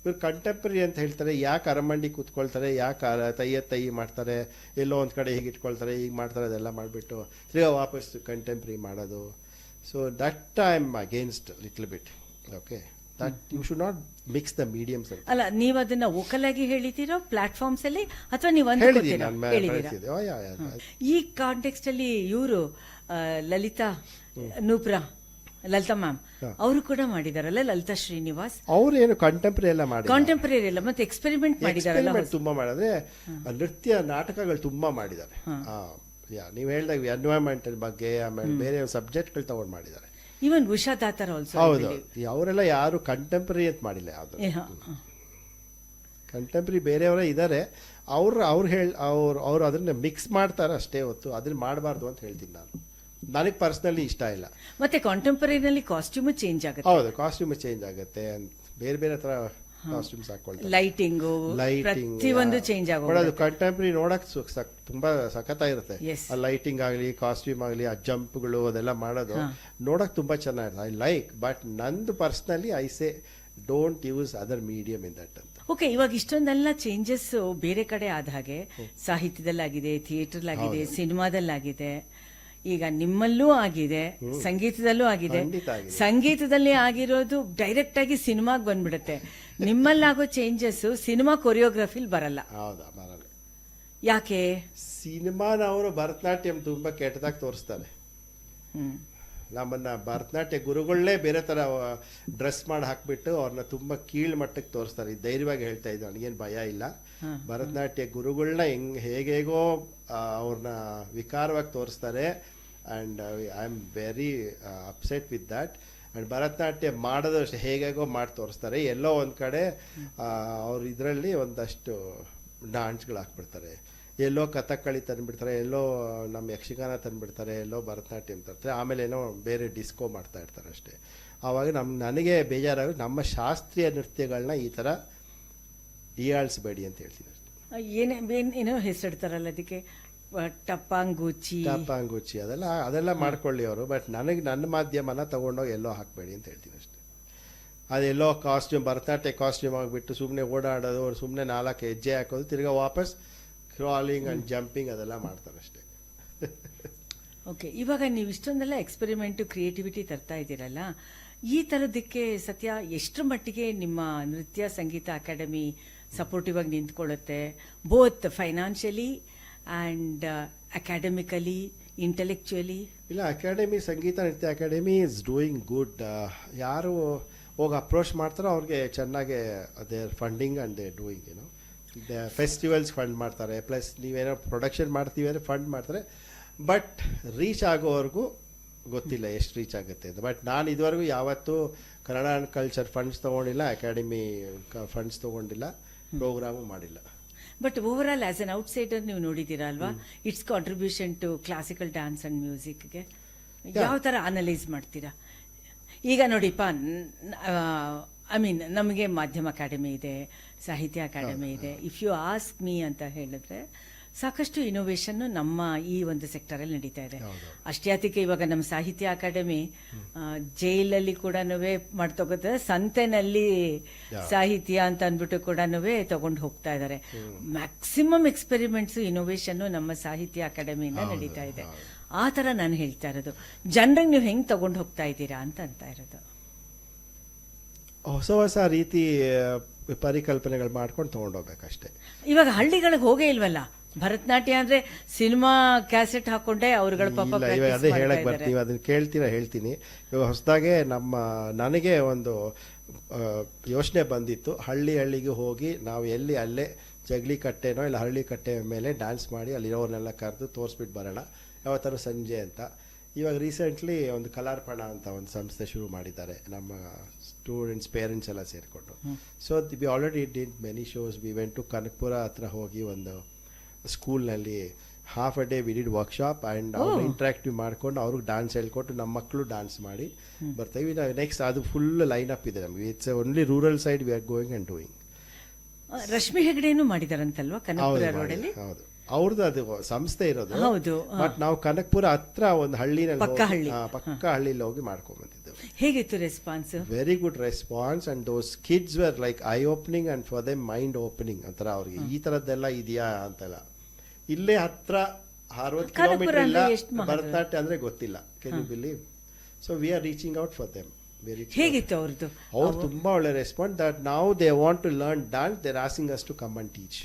ಇವ್ರು ಕಂಟೆಂಪ್ರರಿ ಅಂತ ಹೇಳ್ತಾರೆ, ಯಾಕೆ ಅರಮಂಡಿ ಕೂತ್ಕೊಳ್ತಾರೆ, ಯಾಕೆ ತೈ ಮಾಡ್ತಾರೆ, ಎಲ್ಲೋ ಒಂದು ಕಡೆ ಹೀಗೆ ಇಟ್ಕೊಳ್ತಾರೆ, ಹೀಗೆ ಮಾಡ್ತಾರೆ, ಅದೆಲ್ಲ ಮಾಡಿಬಿಟ್ಟು ತಿರ್ಗಾ ವಾಪಸ್ ಕಂಟೆಂಪ್ರರಿ ಮಾಡೋದು. So that I am against little bit. Okay, that you should not mix the mediums. ಅಲ್ಲ, ನೀವು ಅದನ್ನ ವೋಕಲಾಗಿ ಹೇಳಿದ್ದೀರೋ ಪ್ಲಾಟ್ಫಾರ್ಮ್ಸ್ ಅಲ್ಲಿ, ಅಥವಾ ನೀವು ಈ ಕಾಂಟೆಕ್ಸ್ಟ್ ಅಲ್ಲಿ ಇವರು ಲಲಿತಾ ಮ್ಯಾಮ್ ಅವರು ಕೂಡ ಮಾಡಿದಾರಲ್ಲ, ಲಲಿತಾ ಶ್ರೀನಿವಾಸ್ ಅವರು ಏನು ಕಂಟೆಂಪ್ರರಿ ಎಲ್ಲ ಮಾಡಿ, ಕಾಂಟೆಂಪ್ರರಿ ಎಲ್ಲ ಮತ್ತೆ ಎಕ್ಸ್ಪೆರಿಮೆಂಟ್ ಮಾಡಿದಾರಲ್ಲ, ತುಂಬಾ ಮಾಡಿದ್ರೆ ನೃತ್ಯ ನಾಟಕಗಳು ತುಂಬಾ ಮಾಡಿದ್ದಾರೆ. ನೀವು ಹೇಳಿದಾಗ ಎನ್ವೈರನ್ಮೆಂಟಲ್ ಬಗ್ಗೆ, ಆಮೇಲೆ ಬೇರೆ ಸಬ್ಜೆಕ್ಟ್ಗಳು ತಗೊಂಡು ಮಾಡಿದ್ದಾರೆ. Even Usha Datar also. ಹೌದು, ಅವರೆಲ್ಲ ಯಾರು ಕಂಟೆಂಪ್ರರಿ ಅಂತ ಮಾಡಿಲ್ಲ. ಯಾವುದು ಕಂಟೆಂಪ್ರರಿ ಬೇರೆಯವರೇ ಇದ್ದಾರೆ, ಅವ್ರು ಅದನ್ನ ಮಿಕ್ಸ್ ಮಾಡ್ತಾರೆ ಅಷ್ಟೇ ಹೊತ್ತು ಅದನ್ನ ಮಾಡಬಾರ್ದು ಅಂತ ಹೇಳ್ತೀನಿ ನಾನು. ನನಗೆ ಪರ್ಸನಲಿ ಇಷ್ಟ ಇಲ್ಲ. ಮತ್ತೆ ಕಾಂಟೆಂಪರರಿನಲ್ಲಿ ಕಾಸ್ಟ್ಯೂಮ್ ಚೇಂಜ್ ಆಗುತ್ತೆ. ಹೌದು, ಕಾಸ್ಟ್ಯೂಮ್ ಚೇಂಜ್ ಆಗುತ್ತೆ, ಬೇರೆ ಬೇರೆ ತರ ಕಾಸ್ಟ್ಯೂಮ್ಸ್ ಹಾಕೊಳ್ತಾರೆ. ಲೈಟಿಂಗ್ ಪ್ರತಿಯೊಂದು ಚೇಂಜ್ ಆಗೋದು. ಕಂಟೆಂಪ್ರರಿ ನೋಡಕ್ ತುಂಬಾ ಸಖತ್ತಾಗಿರುತ್ತೆ. ಆ ಲೈಟಿಂಗ್ ಆಗಲಿ, ಕಾಸ್ಟ್ಯೂಮ್ ಆಗಲಿ, ಆ ಜಂಪ್ಗಳು ಅದೆಲ್ಲ ಮಾಡೋದು ನೋಡಕ್ ತುಂಬಾ ಚೆನ್ನಾಗಿರುತ್ತೆ. I like. ಬಟ್ ನಂದು personally I say don't use other medium in that ಅಂತ. ಓಕೆ, ಇವಾಗ ಇಷ್ಟೊಂದೆಲ್ಲ ಚೇಂಜಸ್ ಬೇರೆ ಕಡೆ ಆದ ಹಾಗೆ ಸಾಹಿತ್ಯದಲ್ಲಾಗಿದೆ, ಥಿಯೇಟರ್ಲಾಗಿದೆ, ಸಿನಿಮಾದಲ್ಲಾಗಿದೆ, ಈಗ ನಿಮ್ಮಲ್ಲೂ ಆಗಿದೆ, ಸಂಗೀತದಲ್ಲೂ ಆಗಿದೆ. ಸಂಗೀತದಲ್ಲಿ ಆಗಿರೋದು ಡೈರೆಕ್ಟ್ ಆಗಿ ಸಿನಿಮಾಗೆ ಬಂದ್ಬಿಡುತ್ತೆ. ನಿಮ್ಮಲ್ಲಾಗೋ ಚೇಂಜಸ್ ಸಿನಿಮಾ ಕೊರಿಯೋಗ್ರಫಿಲ್ ಬರಲ್ಲ. ಹೌದಾ? ಬರಲ್ಲ. ಯಾಕೆ? ಸಿನಿಮಾನವರು ಭರತನಾಟ್ಯಂ ತುಂಬಾ ಕೆಟ್ಟದಾಗಿ ತೋರಿಸ್ತಾರೆ. ನಮ್ಮನ್ನ ಭರತನಾಟ್ಯ ಗುರುಗಳನ್ನೇ ಬೇರೆ ತರ ಡ್ರೆಸ್ ಮಾಡಿ ಹಾಕ್ಬಿಟ್ಟು ಅವ್ರನ್ನ ತುಂಬಾ ಕೀಳ್ ಮಟ್ಟಕ್ಕೆ ತೋರಿಸ್ತಾರೆ. ಧೈರ್ಯವಾಗಿ ಹೇಳ್ತಾ ಇದ್ದ, ನನಗೇನು ಭಯ ಇಲ್ಲ. ಭರತನಾಟ್ಯ ಗುರುಗಳನ್ನ ಹೇಗೇಗೋ ಅವ್ರನ್ನ ವಿಕಾರವಾಗಿ ತೋರಿಸ್ತಾರೆ. And I am very upset with that. And Bharatanatyam ಮಾಡೋದಷ್ಟು ಹೇಗೇಗೋ ಮಾಡಿ ತೋರಿಸ್ತಾರೆ. ಎಲ್ಲೋ ಒಂದು ಕಡೆ ಅವ್ರು ಇದರಲ್ಲಿ ಒಂದಷ್ಟು ಡಾನ್ಸ್ಗಳು ಹಾಕ್ಬಿಡ್ತಾರೆ. ಎಲ್ಲೋ ಕಥಕ್ಕಳಿ ತಂದುಬಿಡ್ತಾರೆ, ಎಲ್ಲೋ ನಮ್ಮ ಯಕ್ಷಗಾನ ತಂದುಬಿಡ್ತಾರೆ, ಎಲ್ಲೋ ಭರತನಾಟ್ಯಂ ತರ್ತಾರೆ, ಆಮೇಲೆ ಏನೋ ಬೇರೆ ಡಿಸ್ಕೋ ಮಾಡ್ತಾ ಇರ್ತಾರೆ ಅಷ್ಟೇ. ಆವಾಗ ನನಗೆ ಬೇಜಾರಾಗಿ ನಮ್ಮ ಶಾಸ್ತ್ರೀಯ ನೃತ್ಯಗಳನ್ನ ಈ ಥರ ಹೀಯಾಳಿಸ್ಬೇಡಿ ಅಂತ ಹೇಳ್ತೀನಿ ಅಷ್ಟೇ. ಏನೋ ಹೆಸರಿಡ್ತಾರಲ್ಲ ಅದಕ್ಕೆ, ಟಪಾಂಗೂಚಿ ಅದೆಲ್ಲ ಮಾಡ್ಕೊಳ್ಳಿ ಅವರು, ಬಟ್ ನನಗೆ ನನ್ನ ಮಾಧ್ಯಮನ ತೊಗೊಂಡೋಗಿ ಎಲ್ಲೋ ಹಾಕಬೇಡಿ ಅಂತ ಹೇಳ್ತೀನಿ ಅಷ್ಟೇ. ಅದೆಲ್ಲೋ ಕಾಸ್ಟ್ಯೂಮ್ ಭರತನಾಟ್ಯ ಕಾಸ್ಟ್ಯೂಮ್ ಆಗಿಬಿಟ್ಟು ಸುಮ್ಮನೆ ಓಡಾಡೋದು, ಸುಮ್ಮನೆ 4 ಹೆಜ್ಜೆ ಹಾಕೋದು, ತಿರ್ಗಾ ವಾಪಸ್ ಕ್ರಾಲಿಂಗ್ ಆ್ಯಂಡ್ ಜಂಪಿಂಗ್ ಅದೆಲ್ಲ ಮಾಡ್ತಾರೆ ಅಷ್ಟೇ. ಓಕೆ, ಇವಾಗ ನೀವು ಇಷ್ಟೊಂದೆಲ್ಲ ಎಕ್ಸ್ಪೆರಿಮೆಂಟು ಕ್ರಿಯೇಟಿವಿಟಿ ತರ್ತಾ ಇದ್ದೀರಲ್ಲ, ಈ ಥರದಕ್ಕೆ ಸತ್ಯ ಎಷ್ಟರ ಮಟ್ಟಿಗೆ ನಿಮ್ಮ ನೃತ್ಯ ಸಂಗೀತ ಅಕಾಡೆಮಿ ಸಪೋರ್ಟಿವ್ ಆಗಿ ನಿಂತ್ಕೊಳ್ಳುತ್ತೆ, both financially and academically, intellectually? ಇಲ್ಲ, academy Sangeeta Nritya academy is doing good. ಯಾರು ಹೋಗಿ ಅಪ್ರೋಚ್ ಮಾಡ್ತಾರೋ ಅವ್ರಿಗೆ ಚೆನ್ನಾಗೆ their funding and they doing ಏನೋ ಫೆಸ್ಟಿವಲ್ಸ್ ಫಂಡ್ ಮಾಡ್ತಾರೆ, ಪ್ಲಸ್ ನೀವೇನೋ ಪ್ರೊಡಕ್ಷನ್ ಮಾಡ್ತೀವಿ ಅಂದರೆ ಫಂಡ್ ಮಾಡ್ತಾರೆ. ಬಟ್ ರೀಚ್ ಆಗೋವರೆಗೂ ಗೊತ್ತಿಲ್ಲ ಎಷ್ಟು ರೀಚ್ ಆಗುತ್ತೆ ಅಂತ. ಬಟ್ ನಾನು ಇದುವರೆಗೂ ಯಾವತ್ತೂ ಕನ್ನಡ ಆ್ಯಂಡ್ ಕಲ್ಚರ್ ಫಂಡ್ಸ್ ತೊಗೊಂಡಿಲ್ಲ, ಅಕಾಡೆಮಿ ಫಂಡ್ಸ್ ತೊಗೊಂಡಿಲ್ಲ, ಪ್ರೋಗ್ರಾಮು ಮಾಡಿಲ್ಲ. But over all as an outsider ನೀವು ನೋಡಿದ್ದೀರಾ ಅಲ್ವಾ, it's contribution to classical dance and ಮ್ಯೂಸಿಕ್ಗೆ ಯಾವ ಥರ ಅನಲೈಸ್ ಮಾಡ್ತೀರಾ? ಈಗ ನೋಡಿಪ್ಪ, ನಮಗೆ ಮಾಧ್ಯಮ ಅಕಾಡೆಮಿ ಇದೆ, ಸಾಹಿತ್ಯ ಅಕಾಡೆಮಿ ಇದೆ. ಇಫ್ ಯು ಆಸ್ಕ್ ಮೀ ಅಂತ ಹೇಳಿದ್ರೆ ಸಾಕಷ್ಟು ಇನೋವೇಷನ್ನು ನಮ್ಮ ಈ ಒಂದು ಸೆಕ್ಟರಲ್ಲಿ ನಡೀತಾ ಇದೆ. ಅಷ್ಟೇ ಅದಕ್ಕೆ ಇವಾಗ ನಮ್ಮ ಸಾಹಿತ್ಯ ಅಕಾಡೆಮಿ ಜೈಲಲ್ಲಿ ಕೂಡ ಮಾಡ್ತೋಗುತ್ತೆ, ಸಂತೆನಲ್ಲಿ ಸಾಹಿತ್ಯ ಅಂತ ಅಂದ್ಬಿಟ್ಟು ಕೂಡ ತಗೊಂಡು ಹೋಗ್ತಾ ಇದ್ದಾರೆ. ಮ್ಯಾಕ್ಸಿಮಮ್ ಎಕ್ಸ್ಪೆರಿಮೆಂಟ್ಸು ಇನೋವೇಷನ್ನು ನಮ್ಮ ಸಾಹಿತ್ಯ ಅಕಾಡೆಮಿಯಿಂದ ನಡೀತಾ ಇದೆ. ಆ ಥರ ನಾನು ಹೇಳ್ತಾ ಇರೋದು, ಜನರಿಗೆ ನೀವು ಹೆಂಗೆ ತಗೊಂಡು ಹೋಗ್ತಾ ಇದ್ದೀರಾ ಅಂತ ಇರೋದು. ಹೊಸ ಹೊಸ ರೀತಿ ಪರಿಕಲ್ಪನೆಗಳು ಮಾಡ್ಕೊಂಡು ತೊಗೊಂಡೋಗ್ಬೇಕಷ್ಟೇ. ಇವಾಗ ಹಳ್ಳಿಗಳಿಗೆ ಹೋಗೇ ಇಲ್ವಲ್ಲ, ಭರತನಾಟ್ಯ ಅಂದ್ರೆ ಸಿನಿಮಾ ಕ್ಯಾಸೆಟ್ ಹಾಕೊಂಡೆ ಅವ್ರುಗಳ ಪಾಪ ಅದೇ ಹೇಳಕ್ ಬರ್ತೀವಿ, ಅದನ್ನ ಹೇಳ್ತೀನಿ. ಇವಾಗ ಹೊಸದಾಗೆ ನನಗೆ ಒಂದು ಯೋಚನೆ ಬಂದಿತ್ತು, ಹಳ್ಳಿಗೆ ಹೋಗಿ ನಾವು ಅಲ್ಲೇ ಜಗಲಿ ಕಟ್ಟೆನೋ ಇಲ್ಲ ಹಳ್ಳಿ ಕಟ್ಟೆ ಮೇಲೆ ಡ್ಯಾನ್ಸ್ ಮಾಡಿ ಅಲ್ಲಿರೋರ್ನೆಲ್ಲ ಕರೆದು ತೋರಿಸ್ಬಿಟ್ಟು ಬರೋಣ ಯಾವತ್ತಾರು ಸಂಜೆ ಅಂತ. ಇವಾಗ ರೀಸೆಂಟ್ಲಿ ಒಂದು ಕಲಾರ್ಪಣ ಅಂತ ಒಂದು ಸಂಸ್ಥೆ ಶುರು ಮಾಡಿದ್ದಾರೆ, ನಮ್ಮ ಸ್ಟೂಡೆಂಟ್ಸ್ ಪೇರೆಂಟ್ಸ್ ಎಲ್ಲ ಸೇರಿಕೊಂಡು. So we already did many shows. We went to Kanakapura ಹತ್ರ ಹೋಗಿ ಒಂದು ಸ್ಕೂಲ್ನಲ್ಲಿ half a day we did workshop and ಅವ್ರು ಇಂಟ್ರಾಕ್ಟಿವ್ ಮಾಡ್ಕೊಂಡು ಅವ್ರಿಗೆ ಡ್ಯಾನ್ಸ್ ಹೇಳ್ಕೊಟ್ಟು ನಮ್ಮ ಮಕ್ಕಳು ಡ್ಯಾನ್ಸ್ ಮಾಡಿ ಬರ್ತೀವಿ. ನೆಕ್ಸ್ಟ್ ಅದು ಫುಲ್ ಲೈನ್ ಅಪ್ ಇದೆ ನಮಗೆ. It's only rural side we are going and doing. Rashmi ಹೆಗ್ಡೆನೂ ಮಾಡಿದಾರಂತಲ್ವಾ ಕನಕಪುರ ರೋಡಲ್ಲಿ? ಹೌದು, ಅವ್ರದ್ದು ಅದು ಸಂಸ್ಥೆ ಇರೋದು. ಹೌದು. ಬಟ್ ನಾವು ಕನಕಪುರ ಹತ್ರ ಒಂದು ಹಳ್ಳಿನಲ್ಲಿ ಪಕ್ಕ ಹಳ್ಳಿಲಿ ಹೋಗಿ ಮಾಡ್ಕೊಂಡ್ ಬಂದಿದ್ದೆವು. ಹೇಗಿತ್ತು response? Very good response and those kids were like I opening and for them mind opening ಅಂತರ. ಅವ್ರಿಗೆ ಈ ತರದ್ದೆಲ್ಲ ಇದೆಯಾ ಅಂತೆಲ್ಲ. ಇಲ್ಲೇ ಹತ್ರ 60 ಕಿಲೋಮೀಟರ್ ಇಲ್ಲ ಭರತನಾಟ್ಯ ಅಂದ್ರೆ ಗೊತ್ತಿಲ್ಲ. Can you believe? So we are reaching out for them. ಹೇಗಿತ್ತು ಅವ್ರದ್ದು? ಅವ್ರು ತುಂಬಾ ಒಳ್ಳೆ ರೆಸ್ಪಾನ್ಸ್. ದಟ್ ನಾವು they want to learn dance, they are asking us to come and teach.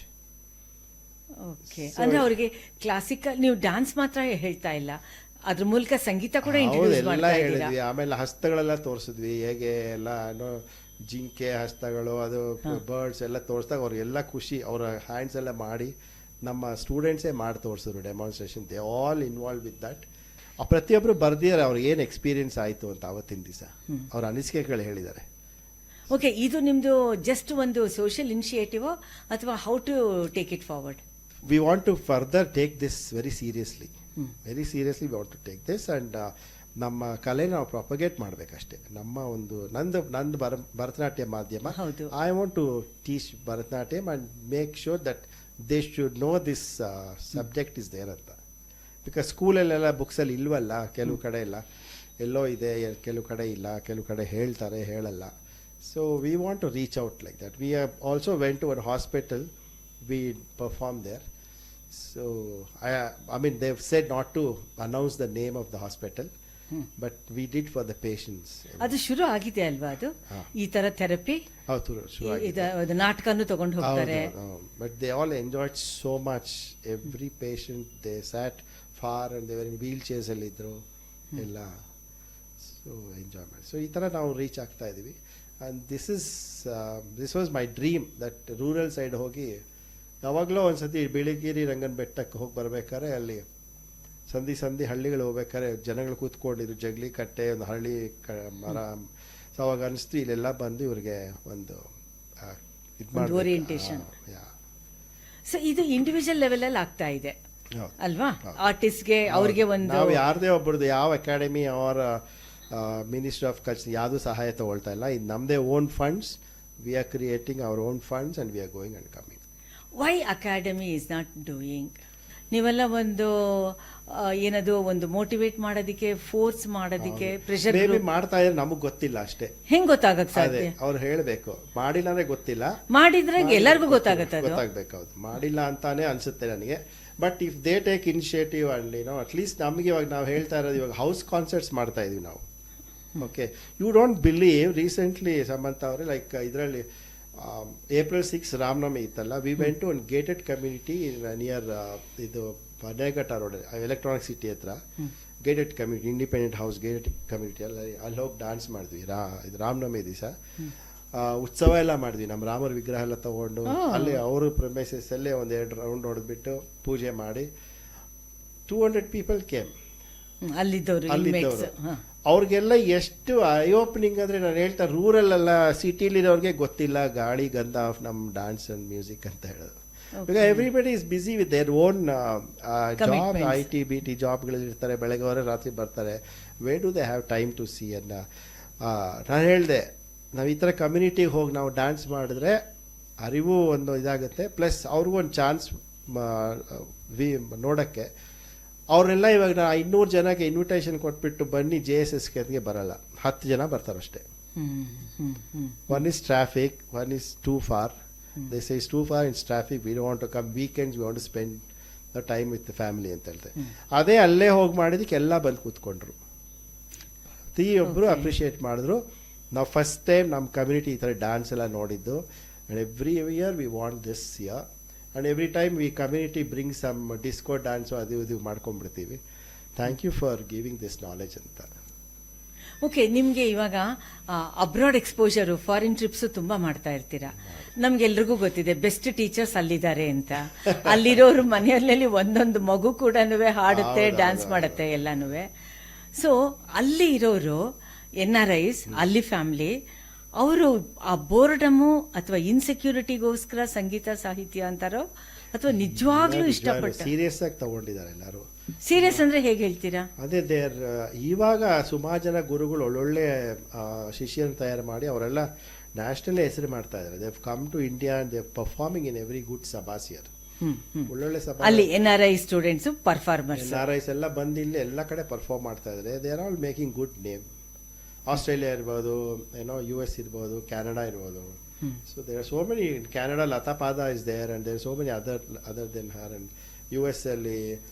Okay, ಅಂದ್ರೆ ಅವರಿಗೆ ಕ್ಲಾಸಿಕಲ್ ನೀವು ಡ್ಯಾನ್ಸ್ ಮಾತ್ರ ಹೇಳ್ತಾ ಇಲ್ಲ, ಅದ್ರ ಮೂಲಕ ಸಂಗೀತ ಕೂಡ ಇಂಟ್ರೊಡ್ಯೂಸ್ ಮಾಡ್ತಾ ಇದ್ದೀರಾ. ಆಮೇಲೆ ಹಸ್ತಗಳೆಲ್ಲ ತೋರಿಸಿದ್ವಿ, ಹೇಗೆ ಎಲ್ಲ ಜಿಂಕೆ ಹಸ್ತಗಳು, ಅದು ಬರ್ಡ್ಸ್ ಎಲ್ಲ ತೋರಿಸಿದಾಗ ಅವ್ರಿಗೆಲ್ಲ ಖುಷಿ. ಅವರ ಹ್ಯಾಂಡ್ಸ್ ಎಲ್ಲ ಮಾಡಿ ನಮ್ಮ ಸ್ಟೂಡೆಂಟ್ಸೇ ಮಾಡಿ ತೋರಿಸಿದ್ರು demonstration. They all involve with that. ಪ್ರತಿಯೊಬ್ಬರು ಬರ್ದಿದ್ದಾರೆ ಅವ್ರಿಗೆ ಏನು ಎಕ್ಸ್ಪೀರಿಯನ್ಸ್ ಆಯಿತು ಅಂತ ಅವತ್ತಿನ ದಿವಸ ಅವ್ರ ಅನಿಸಿಕೆಗಳು ಹೇಳಿದ್ದಾರೆ. ಓಕೆ, ಇದು ನಿಮ್ಮದು ಜಸ್ಟ್ ಒಂದು ಸೋಷಿಯಲ್ ಇನಿಷಿಯೇಟಿವ್ ಅಥವಾ how to take it forward? We want to further take this very seriously. Very seriously we want to take this and ನಮ್ಮ ಕಲೆ ನಾವು ಪ್ರಾಪಗೇಟ್ ಮಾಡಬೇಕಷ್ಟೇ. ನಮ್ಮ ಒಂದು ನಂದು ಭರತನಾಟ್ಯ ಮಾಧ್ಯಮ. I want to teach Bharatanatyam and make sure that they should know this subject is there ಅಂತ. Because ಸ್ಕೂಲಲ್ಲೆಲ್ಲ ಬುಕ್ಸಲ್ಲಿ ಇಲ್ವಲ್ಲ, ಕೆಲವು ಕಡೆ ಇಲ್ಲ, ಎಲ್ಲೋ ಇದೆ, ಕೆಲವು ಕಡೆ ಇಲ್ಲ, ಕೆಲವು ಕಡೆ ಹೇಳ್ತಾರೆ, ಹೇಳಲ್ಲ. So we want to reach out like that. We have also went to a hospital, we performed there. So I mean they've said not to announce the name of the hospital, but we did for the patients. ಅದು ಶುರು ಆಗಿದೆ ಅಲ್ವಾ ಅದು ಈ ತರ therapy? ಹೌದು, ಶುರು ಆಗಿದೆ. ಇದು ನಾಟಕನೂ ತಗೊಂಡು ಹೋಗ್ತಾರೆ. But they all enjoyed so much. Every patient, they sat far and they were in wheelchairs ಅಲ್ಲಿ ಇದ್ರು ಎಲ್ಲ. So enjoyment. So ಈ ತರ ನಾವು ರೀಚ್ ಆಗ್ತಾ ಇದೀವಿ. And this was my dream that rural side ಹೋಗಿ ಯಾವಾಗಲೂ ಒಂದ್ಸತಿ ಬಿಳಿಗಿರಿ ರಂಗನ ಬೆಟ್ಟಕ್ಕೆ ಹೋಗಿ ಬರ್ಬೇಕಾದ್ರೆ ಅಲ್ಲಿ ಸಂಧಿ ಹಳ್ಳಿಗಳು ಹೋಗ್ಬೇಕಾದ್ರೆ ಜನಗಳು ಕೂತ್ಕೊಂಡಿದ್ರು, ಜಗಲಿ ಕಟ್ಟೆ, ಒಂದು ಹಳ್ಳಿ ಮರ. ಸೊ ಅವಾಗ ಅನಿಸ್ತು ಇಲ್ಲೆಲ್ಲ ಬಂದು ಇವ್ರಿಗೆ ಒಂದು ಇದು ಮಾಡಿ ಓರಿಯೆಂಟೇಷನ್. ಸೊ ಇದು ಇಂಡಿವಿಜುವಲ್ ಲೆವೆಲಲ್ಲಿ ಆಗ್ತಾ ಇದೆ ಹೌದು. ಅಲ್ವಾ? ಆರ್ಟಿಸ್ಟ್ಗೆ ಅವ್ರಿಗೆ ಒಂದು ನಾವು ಯಾರದೇ ಒಬ್ಬರದ್ದು ಯಾವ ಅಕಾಡೆಮಿ ಅವರ ಮಿನಿಸ್ಟ್ರಿ ಆಫ್ ಕಲ್ಚರ್ ಯಾವುದು ಸಹಾಯ ತಗೊಳ್ತಾ ಇಲ್ಲ. ಇದು ನಮ್ಮದೇ own funds. We are creating our own funds and we are going and coming. Why academy is not doing? ನೀವೆಲ್ಲ ಒಂದು ಏನದು ಒಂದು ಮೋಟಿವೇಟ್ ಮಾಡೋದಕ್ಕೆ, ಫೋರ್ಸ್ ಮಾಡೋದಕ್ಕೆ, ಪ್ರೆಷರ್ ಮೇಬಿ ಮಾಡ್ತಾ ಇದ್ರೆ ನಮಗೆ ಗೊತ್ತಿಲ್ಲ ಅಷ್ಟೇ. ಹೆಂಗ್ ಗೊತ್ತಾಗಕ್ ಅದೇ ಸಾಧ್ಯ? ಅವ್ರು ಹೇಳಬೇಕು. ಮಾಡಿಲ್ಲ ಅಂದ್ರೆ ಗೊತ್ತಿಲ್ಲ, ಮಾಡಿದ್ರೆ ಎಲ್ಲರಿಗೂ ಗೊತ್ತಾಗತ್ತೆ ಅದು. ಗೊತ್ತಾಗ್ಬೇಕು. ಹೌದು, ಮಾಡಿಲ್ಲ ಅಂತಾನೆ ಅನ್ಸುತ್ತೆ ನನಗೆ. But if they take initiative and at least ನಮಗೆ ಇವಾಗ ನಾವು ಹೇಳ್ತಾ ಇರೋದು, ಇವಾಗ ಹೌಸ್ ಕಾನ್ಸರ್ಟ್ಸ್ ಮಾಡ್ತಾ ಇದೀವಿ ನಾವು. Okay, you don't believe, recently Samantha ಅವರೇ ಲೈಕ್ ಇದರಲ್ಲಿ April 6 ರಾಮನವಮಿ ಇತ್ತಲ್ಲ, ವಿ ವೆಂಟ್ ಟು ಒಂದು ಗೇಟೆಡ್ ಕಮ್ಯುನಿಟಿ ನಿಯರ್ ಇದು ಪನೇಘಟ್ಟ ರೋಡ್, ಎಲೆಕ್ಟ್ರಾನಿಕ್ ಸಿಟಿ ಹತ್ರ gated community, independent house gated community. ಅಲ್ಲಿ ಹೋಗಿ ಡ್ಯಾನ್ಸ್ ಮಾಡಿದ್ವಿ ಇದು ರಾಮನವಮಿ ದಿವಸ. ಉತ್ಸವ ಎಲ್ಲ ಮಾಡಿದ್ವಿ. ನಮ್ಮ ರಾಮರ ವಿಗ್ರಹ ಎಲ್ಲ ತಗೊಂಡು ಅಲ್ಲಿ ಅವರು ಪ್ರೊಮೈಸಸ್ ಅಲ್ಲೇ ಒಂದು 2 ರೌಂಡ್ ಹೊಡೆದ್ಬಿಟ್ಟು ಪೂಜೆ ಮಾಡಿ 200 ಪೀಪಲ್ ಕೇಮ್. ಅಲ್ಲಿದ್ದವರು ಅವ್ರಿಗೆಲ್ಲ ಎಷ್ಟು ಐ ಓಪನಿಂಗ್ ಅಂದರೆ, ನಾನು ಹೇಳ್ತಾ ರೂರಲ್ಲೆಲ್ಲ ಸಿಟಿಲಿರೋರಿಗೆ ಗೊತ್ತಿಲ್ಲ ಗಾಳಿ ಗಂಧ ಆಫ್ ನಮ್ಮ ಡ್ಯಾನ್ಸ್ ಆ್ಯಂಡ್ ಮ್ಯೂಸಿಕ್ ಅಂತ ಹೇಳೋದು. Because everybody is busy with their own job, IT BT ಜಾಬ್ಗಳಲ್ಲಿ ಇರ್ತಾರೆ. ಬೆಳಗ್ಗೆ ಅವರೇ ರಾತ್ರಿ ಬರ್ತಾರೆ. Where do they have time to see ಅನ್ನೋ. ನಾನು ಹೇಳಿದೆ, ನಾವು ಈ ಥರ ಕಮ್ಯುನಿಟಿಗೆ ಹೋಗಿ ನಾವು ಡ್ಯಾನ್ಸ್ ಮಾಡಿದ್ರೆ ಅರಿವು ಒಂದು ಇದಾಗುತ್ತೆ, ಪ್ಲಸ್ ಅವ್ರಿಗೂ ಒಂದು ಚಾನ್ಸ್ ನೋಡೋಕ್ಕೆ. ಅವರೆಲ್ಲ ಇವಾಗ 500 ಜನಕ್ಕೆ ಇನ್ವಿಟೇಷನ್ ಕೊಟ್ಬಿಟ್ಟು ಬನ್ನಿ JSSK ಬರಲ್ಲ, 10 ಜನ ಬರ್ತಾರಷ್ಟೇ. One is traffic, one is too far. They say is too far, it's traffic, we don't want to come, weekends we want to spend the time with family ಅಂತ ಹೇಳ್ತಾರೆ. ಅದೇ ಅಲ್ಲೇ ಹೋಗಿ ಮಾಡಿದಕ್ಕೆ ಎಲ್ಲ ಬಂದು ಕೂತ್ಕೊಂಡ್ರು. ಒಬ್ಬರು ಅಪ್ರಿಷಿಯೇಟ್ ಮಾಡಿದ್ರು. ನಾವು ಫಸ್ಟ್ ಟೈಮ್ ನಮ್ಮ ಕಮ್ಯುನಿಟಿ ಈ ಥರ ಡ್ಯಾನ್ಸ್ ಎಲ್ಲ ನೋಡಿದ್ದು. And every year we want this year. And every time we community bring some disco dance ಅದು ಇದು ಮಾಡ್ಕೊಂಡ್ಬಿಡ್ತೀವಿ. Thank you for giving this knowledge ಅಂತ. ಓಕೆ, ನಿಮಗೆ ಇವಾಗ ಅಬ್ರಾಡ್ ಎಕ್ಸ್ಪೋಜರು, ಫಾರಿನ್ ಟ್ರಿಪ್ಸು ತುಂಬ ಮಾಡ್ತಾ ಇರ್ತೀರಾ. ನಮ್ಗೆಲ್ರಿಗೂ ಗೊತ್ತಿದೆ ಬೆಸ್ಟ್ ಟೀಚರ್ಸ್ ಅಲ್ಲಿದ್ದಾರೆ ಅಂತ. ಅಲ್ಲಿರೋರು ಮನೆಯಲ್ಲಿ ಒಂದೊಂದು ಮಗು ಕೂಡ ಹಾಡುತ್ತೆ, ಡ್ಯಾನ್ಸ್ ಮಾಡುತ್ತೆ ಎಲ್ಲನೂ. ಸೊ ಅಲ್ಲಿ ಇರೋರು NRIs, ಅಲ್ಲಿ ಫ್ಯಾಮಿಲಿ, ಅವರು ಆ ಬೋರ್ಡಮು ಅಥವಾ ಇನ್ಸೆಕ್ಯೂರಿಟಿಗೋಸ್ಕರ ಸಂಗೀತ ಸಾಹಿತ್ಯ ಅಂತಾರೋ ಅಥವಾ ನಿಜವಾಗ್ಲೂ ಇಷ್ಟಪಟ್ಟು ಸೀರಿಯಸ್ ಆಗಿ ತಗೊಂಡಿದ್ದಾರೆ ಎಲ್ಲರೂ. ಸೀರಿಯಸ್ ಅಂದ್ರೆ ಹೇಗೆ ಹೇಳ್ತೀರಾ? ಅದೇ ಇವಾಗ ಸುಮಾರು ಜನ ಗುರುಗಳು ಒಳ್ಳೊಳ್ಳೆ ಶಿಷ್ಯರನ್ನು ತಯಾರು ಮಾಡಿ ಅವರೆಲ್ಲ ನ್ಯಾಷನಲ್ ಹೆಸರು ಮಾಡ್ತಾ ಇದ್ದಾರೆ. They come to India and they performing in every good sabhas year. ಒಳ್ಳೊಳ್ಳೆ ಸಭಾ, ಅಲ್ಲಿ NRI ಸ್ಟೂಡೆಂಟ್ಸ್ ಪರ್ಫಾರ್ಮರ್ಸ್, NRIs ಎಲ್ಲ ಬಂದು ಇಲ್ಲಿ ಎಲ್ಲ ಕಡೆ ಪರ್ಫಾರ್ಮ್ ಮಾಡ್ತಾ ಇದ್ದಾರೆ. They are all making good name. Australia ಇರ್ಬೋದು, US ಇರ್ಬೋದು, ಕ್ಯಾನಡಾ ಇರ್ಬೋದು. So there are so many. Canada Lata Pada is there and there so many other than her. And US ಅಲ್ಲಿ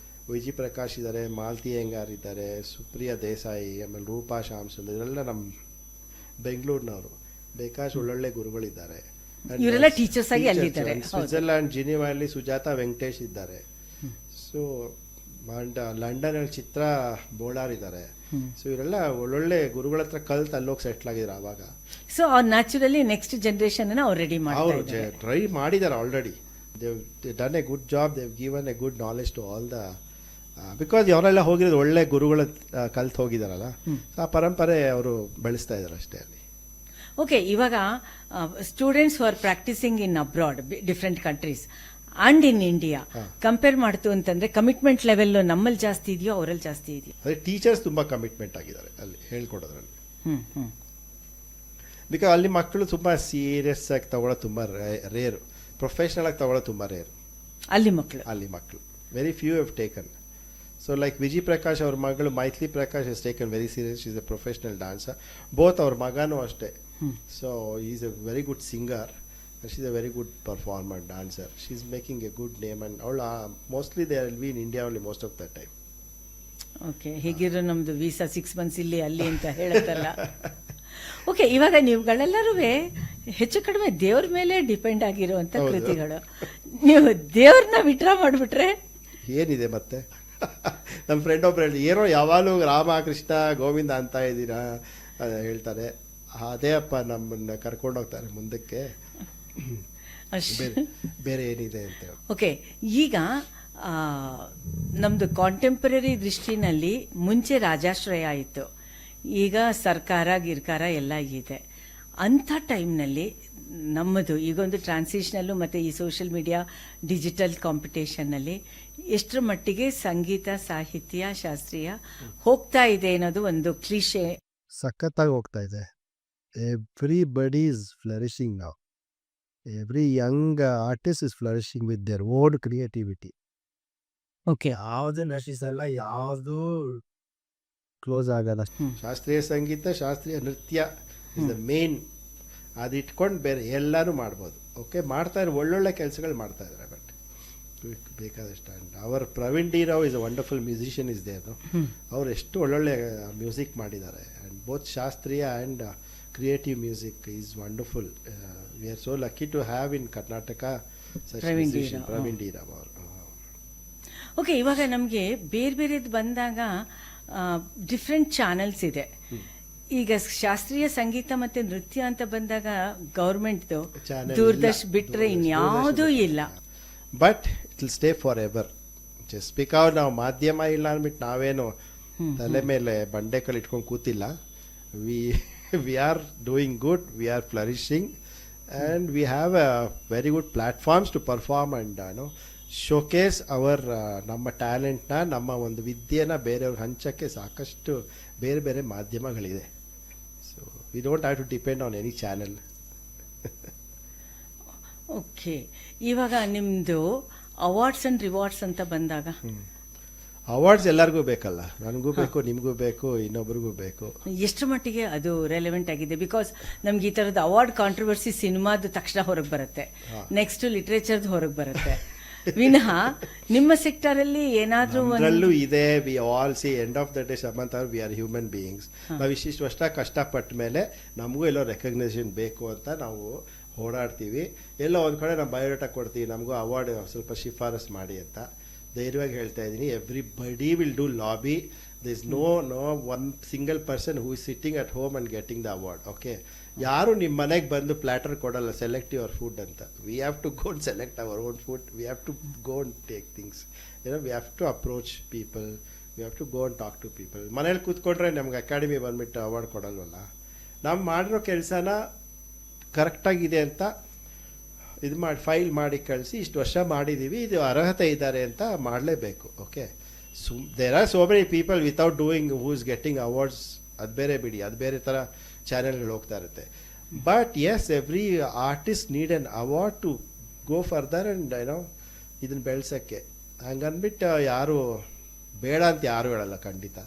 ವಿಜಿ ಪ್ರಕಾಶ್ ಇದ್ದಾರೆ, ಮಾಲ್ತಿ ಅಯ್ಯಂಗಾರ್ ಇದ್ದಾರೆ, ಸುಪ್ರಿಯಾ ದೇಸಾಯಿ, ಆಮೇಲೆ ರೂಪಾ ಶ್ಯಾಮ್ಸುಂದರ್, ಇವರೆಲ್ಲ ನಮ್ಮ ಬೆಂಗಳೂರಿನವರು. ಬೇಕಾಷ್ಟು ಒಳ್ಳೊಳ್ಳೆ ಗುರುಗಳಿದ್ದಾರೆ. ಇವರೆಲ್ಲ ಟೀಚರ್ಸ್ ಆಗಿ ಅಲ್ಲಿದ್ದಾರೆ. ಸ್ವಿಟ್ಜರ್ಲ್ಯಾಂಡ್ ಜಿನಿವಾಲಿ ಸುಜಾತಾ ವೆಂಕಟೇಶ್ ಇದ್ದಾರೆ. ಸೊ ಲಂಡನ್ ಅಲ್ಲಿ ಚಿತ್ರ ಬೋಳಾರ್ ಇದ್ದಾರೆ. ಸೊ ಇವರೆಲ್ಲ ಒಳ್ಳೊಳ್ಳೆ ಗುರುಗಳ ಹತ್ರ ಕಲ್ತು ಅಲ್ಲೋಗಿ ಸೆಟ್ಲ್ ಆಗಿದ್ರು ಆವಾಗ. ಸೊ ಅವ್ರು ನ್ಯಾಚುರಲಿ ನೆಕ್ಸ್ಟ್ ಜನರೇಷನ್ ಅವ್ರು ರೆಡಿ ಅವರು ಟ್ರೈ ಮಾಡಿದ್ದಾರೆ already. They've done a good job. They've given a good knowledge to all the, because ಅವರೆಲ್ಲ ಹೋಗಿರೋದು ಒಳ್ಳೆ ಗುರುಗಳ ಕಲ್ತು ಹೋಗಿದಾರಲ್ಲ, ಆ ಪರಂಪರೆ ಅವರು ಬೆಳೆಸ್ತಾ ಇದ್ದಾರೆ ಅಷ್ಟೇ ಅಲ್ಲಿ. ಓಕೆ, ಇವಾಗ ಸ್ಟೂಡೆಂಟ್ಸ್ ಹು are practising in abroad, different countries and in India compare ಮಾಡ್ತು ಅಂತಂದ್ರೆ ಕಮಿಟ್ಮೆಂಟ್ ಲೆವೆಲ್ ನಮ್ಮಲ್ಲಿ ಜಾಸ್ತಿ ಇದೆಯೋ ಅವರಲ್ಲಿ ಜಾಸ್ತಿ ಇದೆಯೋ? ಅದೇ ಟೀಚರ್ಸ್ ತುಂಬಾ ಕಮಿಟ್ಮೆಂಟ್ ಆಗಿದ್ದಾರೆ ಅಲ್ಲಿ ಹೇಳ್ಕೊಡೋದ್ರಲ್ಲಿ. ಬಿಕಾಸ್ ಅಲ್ಲಿ ಮಕ್ಕಳು ತುಂಬಾ ಸೀರಿಯಸ್ ಆಗಿ ತಗೊಳ್ಳೋದು ತುಂಬಾ ರೇರು, ಪ್ರೊಫೆಷನಲ್ ಆಗಿ ತಗೊಳ್ಳೋದು ತುಂಬಾ ರೇರು. ಅಲ್ಲಿ ಮಕ್ಕಳು very few have taken. So like Viji Prakash ಅವ್ರ ಮಗಳು Mythili Prakash is taken very serious. Is a professional dancer. Both ಅವ್ರ ಮಗನೂ ಅಷ್ಟೇ. So is a very good singer. She's a very good performer, dancer. She's making a good name, and all mostly they will be in India only most of the time. Okay, ಹೇಗಿರೋ ನಮ್ದು visa 6 months ಇಲ್ಲಿ ಅಲ್ಲಿ ಅಂತ ಹೇಳುತ್ತಲ್ಲ. Okay, ಇವಾಗ ನೀವುಗಳೆಲ್ಲರೂ ಹೆಚ್ಚು ಕಡಿಮೆ ದೇವ್ರ ಮೇಲೆ ಡಿಪೆಂಡ್ ಆಗಿರುವಂತ ಕೃತಿಗಳು. ನೀವು ದೇವ್ರನ್ನ ವಿಡ್ರಾ ಮಾಡಿಬಿಟ್ರೆ ಏನಿದೆ ಮತ್ತೆ? ನಮ್ಮ ಫ್ರೆಂಡ್ ಒಬ್ರು ಹೇಳಿ, ಏನೋ ಯಾವಾಗಲೂ ರಾಮ ಕೃಷ್ಣ ಗೋವಿಂದ ಅಂತ ಇದ್ದೀರಾ ಹೇಳ್ತಾರೆ. ಅದೇ ಅಪ್ಪ ನಮ್ಮನ್ನ ಕರ್ಕೊಂಡು ಹೋಗ್ತಾರೆ ಮುಂದಕ್ಕೆ, ಬೇರೆ ಏನಿದೆ ಅಂತ. ಓಕೆ, ಈಗ ನಮ್ದು ಕಾಂಟೆಂಪರರಿ ದೃಷ್ಟಿನಲ್ಲಿ ಮುಂಚೆ ರಾಜಾಶ್ರಯ ಇತ್ತು, ಈಗ ಸರ್ಕಾರ ಗಿರ್ಕಾರ ಎಲ್ಲ ಇದೆ. ಅಂಥ ಟೈಮ್ನಲ್ಲಿ ನಮ್ಮದು ಈಗೊಂದು ಟ್ರಾನ್ಸಿಷನಲ್ಲು ಮತ್ತು ಈ ಸೋಷಿಯಲ್ ಮೀಡಿಯಾ ಡಿಜಿಟಲ್ ಕಾಂಪಿಟೇಷನ್ನಲ್ಲಿ ಎಷ್ಟರ ಮಟ್ಟಿಗೆ ಸಂಗೀತ ಸಾಹಿತ್ಯ ಶಾಸ್ತ್ರೀಯ ಹೋಗ್ತಾ ಇದೆ ಅನ್ನೋದು ಒಂದು ಕ್ಲಿಷೆ. ಸಖತ್ತಾಗಿ ಹೋಗ್ತಾ ಇದೆ. ಎವ್ರಿಬಡಿ ಈಸ್ ಫ್ಲರಿಶಿಂಗ್ ನಾವು. Every Young artist is flourishing with their own creativity. Okay. ಯಾವುದೇ ನಶಿಸಲ್ಲ, ಯಾವುದು ಕ್ಲೋಸ್ ಆಗಲ್ಲ. ಶಾಸ್ತ್ರೀಯ ಸಂಗೀತ, ಶಾಸ್ತ್ರೀಯ ನೃತ್ಯ ಇಸ್ ದ ಮೇನ್. ಅದು ಇಟ್ಕೊಂಡು ಬೇರೆ ಎಲ್ಲರೂ ಮಾಡ್ಬೋದು. ಓಕೆ, ಮಾಡ್ತಾಯಿದ್ರು, ಒಳ್ಳೊಳ್ಳೆ ಕೆಲಸಗಳು ಮಾಡ್ತಾಯಿದ್ದಾರೆ. ಬಟ್ ಬೇಕಾದಷ್ಟು and our Praveen D Rao is a wonderful musician is there. ಅವ್ರು ಎಷ್ಟು ಒಳ್ಳೊಳ್ಳೆ ಮ್ಯೂಸಿಕ್ ಮಾಡಿದ್ದಾರೆ. ಆ್ಯಂಡ್ ಬೋತ್ ಶಾಸ್ತ್ರೀಯ and creative music is wonderful. We are so lucky to have in Karnataka Praveen D Rao ಅವರು. ಓಕೆ, ಇವಾಗ ನಮಗೆ ಬೇರೆ ಬೇರೆದು ಬಂದಾಗ ಡಿಫ್ರೆಂಟ್ ಚಾನಲ್ಸ್ ಇದೆ. ಈಗ ಶಾಸ್ತ್ರೀಯ ಸಂಗೀತ ಮತ್ತು ನೃತ್ಯ ಅಂತ ಬಂದಾಗ ಗೌರ್ಮೆಂಟ್ದು ದೂರದರ್ಶನ್ ಬಿಟ್ಟರೆ ಇನ್ಯಾವುದೂ ಇಲ್ಲ. But it will stay for ever. Just because ನಾವು ಮಾಧ್ಯಮ ಇಲ್ಲ ಅಂದ್ಬಿಟ್ಟು ನಾವೇನು ತಲೆ ಮೇಲೆ ಬಂಡೆಕಲ್ ಇಟ್ಕೊಂಡು ಕೂತಿಲ್ಲ. We are doing good, we are flourishing and we have a very good platforms to perform and showcase our ನಮ್ಮ ಟ್ಯಾಲೆಂಟ್ನ, ನಮ್ಮ ಒಂದು ವಿದ್ಯೆನ ಬೇರೆಯವ್ರಿಗೆ ಹಂಚೋಕ್ಕೆ ಸಾಕಷ್ಟು ಬೇರೆ ಬೇರೆ ಮಾಧ್ಯಮಗಳಿದೆ. So we don't have to depend on any channel. Okay, ಇವಾಗ ನಿಮ್ಮದು ಅವಾರ್ಡ್ಸ್ ಆ್ಯಂಡ್ ರಿವಾರ್ಡ್ಸ್ ಅಂತ ಬಂದಾಗ ಅವಾರ್ಡ್ಸ್ ಎಲ್ಲರಿಗೂ ಬೇಕಲ್ಲ, ನನಗೂ ಬೇಕು, ನಿಮಗೂ ಬೇಕು, ಇನ್ನೊಬ್ರಿಗೂ ಬೇಕು. ಎಷ್ಟು ಮಟ್ಟಿಗೆ ಅದು ರೆಲೆವೆಂಟ್ ಆಗಿದೆ? ಬಿಕಾಸ್ ನಮ್ಗೆ ಈ ಥರದ ಅವಾರ್ಡ್ ಕಾಂಟ್ರವರ್ಸಿ ಸಿನಿಮಾದ ತಕ್ಷಣ ಹೊರಗೆ ಬರುತ್ತೆ, ನೆಕ್ಸ್ಟ್ ಲಿಟ್ರೇಚರ್ದು ಹೊರಗೆ ಬರುತ್ತೆ ವಿನಃ ನಿಮ್ಮ ಸೆಕ್ಟರಲ್ಲಿ ಏನಾದರೂ ಒಂದರಲ್ಲೂ ಇದೆ. We all C end of the day Samantha we are human beings. ನಾವು ಇಷ್ಟಿಷ್ಟು ವರ್ಷ ಕಷ್ಟಪಟ್ಟ ಮೇಲೆ ನಮಗೂ ಎಲ್ಲೋ ರೆಕಗ್ನೇಷನ್ ಬೇಕು ಅಂತ ನಾವು ಓಡಾಡ್ತೀವಿ. ಎಲ್ಲೋ ಒಂದು ಕಡೆ ನಾವು ಬಯೋಡೇಟಾ ಕೊಡ್ತೀವಿ, ನಮಗೂ ಅವಾರ್ಡ್ ಸ್ವಲ್ಪ ಶಿಫಾರಸ್ ಮಾಡಿ ಅಂತ ಧೈರ್ಯವಾಗಿ ಹೇಳ್ತಾ ಇದ್ದೀನಿ. Everybody will do lobby. there is no one single person who is sitting at home and getting the award. Okay, ಯಾರು ನಿಮ್ಮ ಮನೆಗೆ ಬಂದು ಪ್ಲ್ಯಾಟರ್ ಕೊಡಲ್ಲ, ಸೆಲೆಕ್ಟ್ ಯುವರ್ ಫುಡ್ ಅಂತ. We have to go and select our own food. We have to go and take things. We have to approach people. We have to go and talk to people. ಮನೇಲಿ ಕೂತ್ಕೊಂಡ್ರೆ ನಮ್ಗೆ academy ಬಂದುಬಿಟ್ಟು award ಕೊಡಲ್ವಲ್ಲ. ನಾವು ಮಾಡಿರೋ ಕೆಲಸನ ಕರೆಕ್ಟಾಗಿದೆ ಅಂತ ಇದು ಮಾಡಿ ಫೈಲ್ ಮಾಡಿ ಕಳಿಸಿ, ಇಷ್ಟು ವರ್ಷ ಮಾಡಿದ್ದೀವಿ, ಇದು ಅರ್ಹತೆ ಇದ್ದಾರೆ ಅಂತ ಮಾಡಲೇಬೇಕು. Okay, there are so many people without doing who is getting awards. ಅದು ಬೇರೆ ಬಿಡಿ, ಅದು ಬೇರೆ ಥರ ಚಾನೆಲ್ಗಳು ಹೋಗ್ತಾ ಇರುತ್ತೆ. But yes, every artist need an award to go further and ಇದನ್ನು ಬೆಳೆಸೋಕ್ಕೆ. ಹಂಗನ್ಬಿಟ್ಟು ಯಾರು ಬೇಡ ಅಂತ ಯಾರು ಹೇಳಲ್ಲ, ಖಂಡಿತ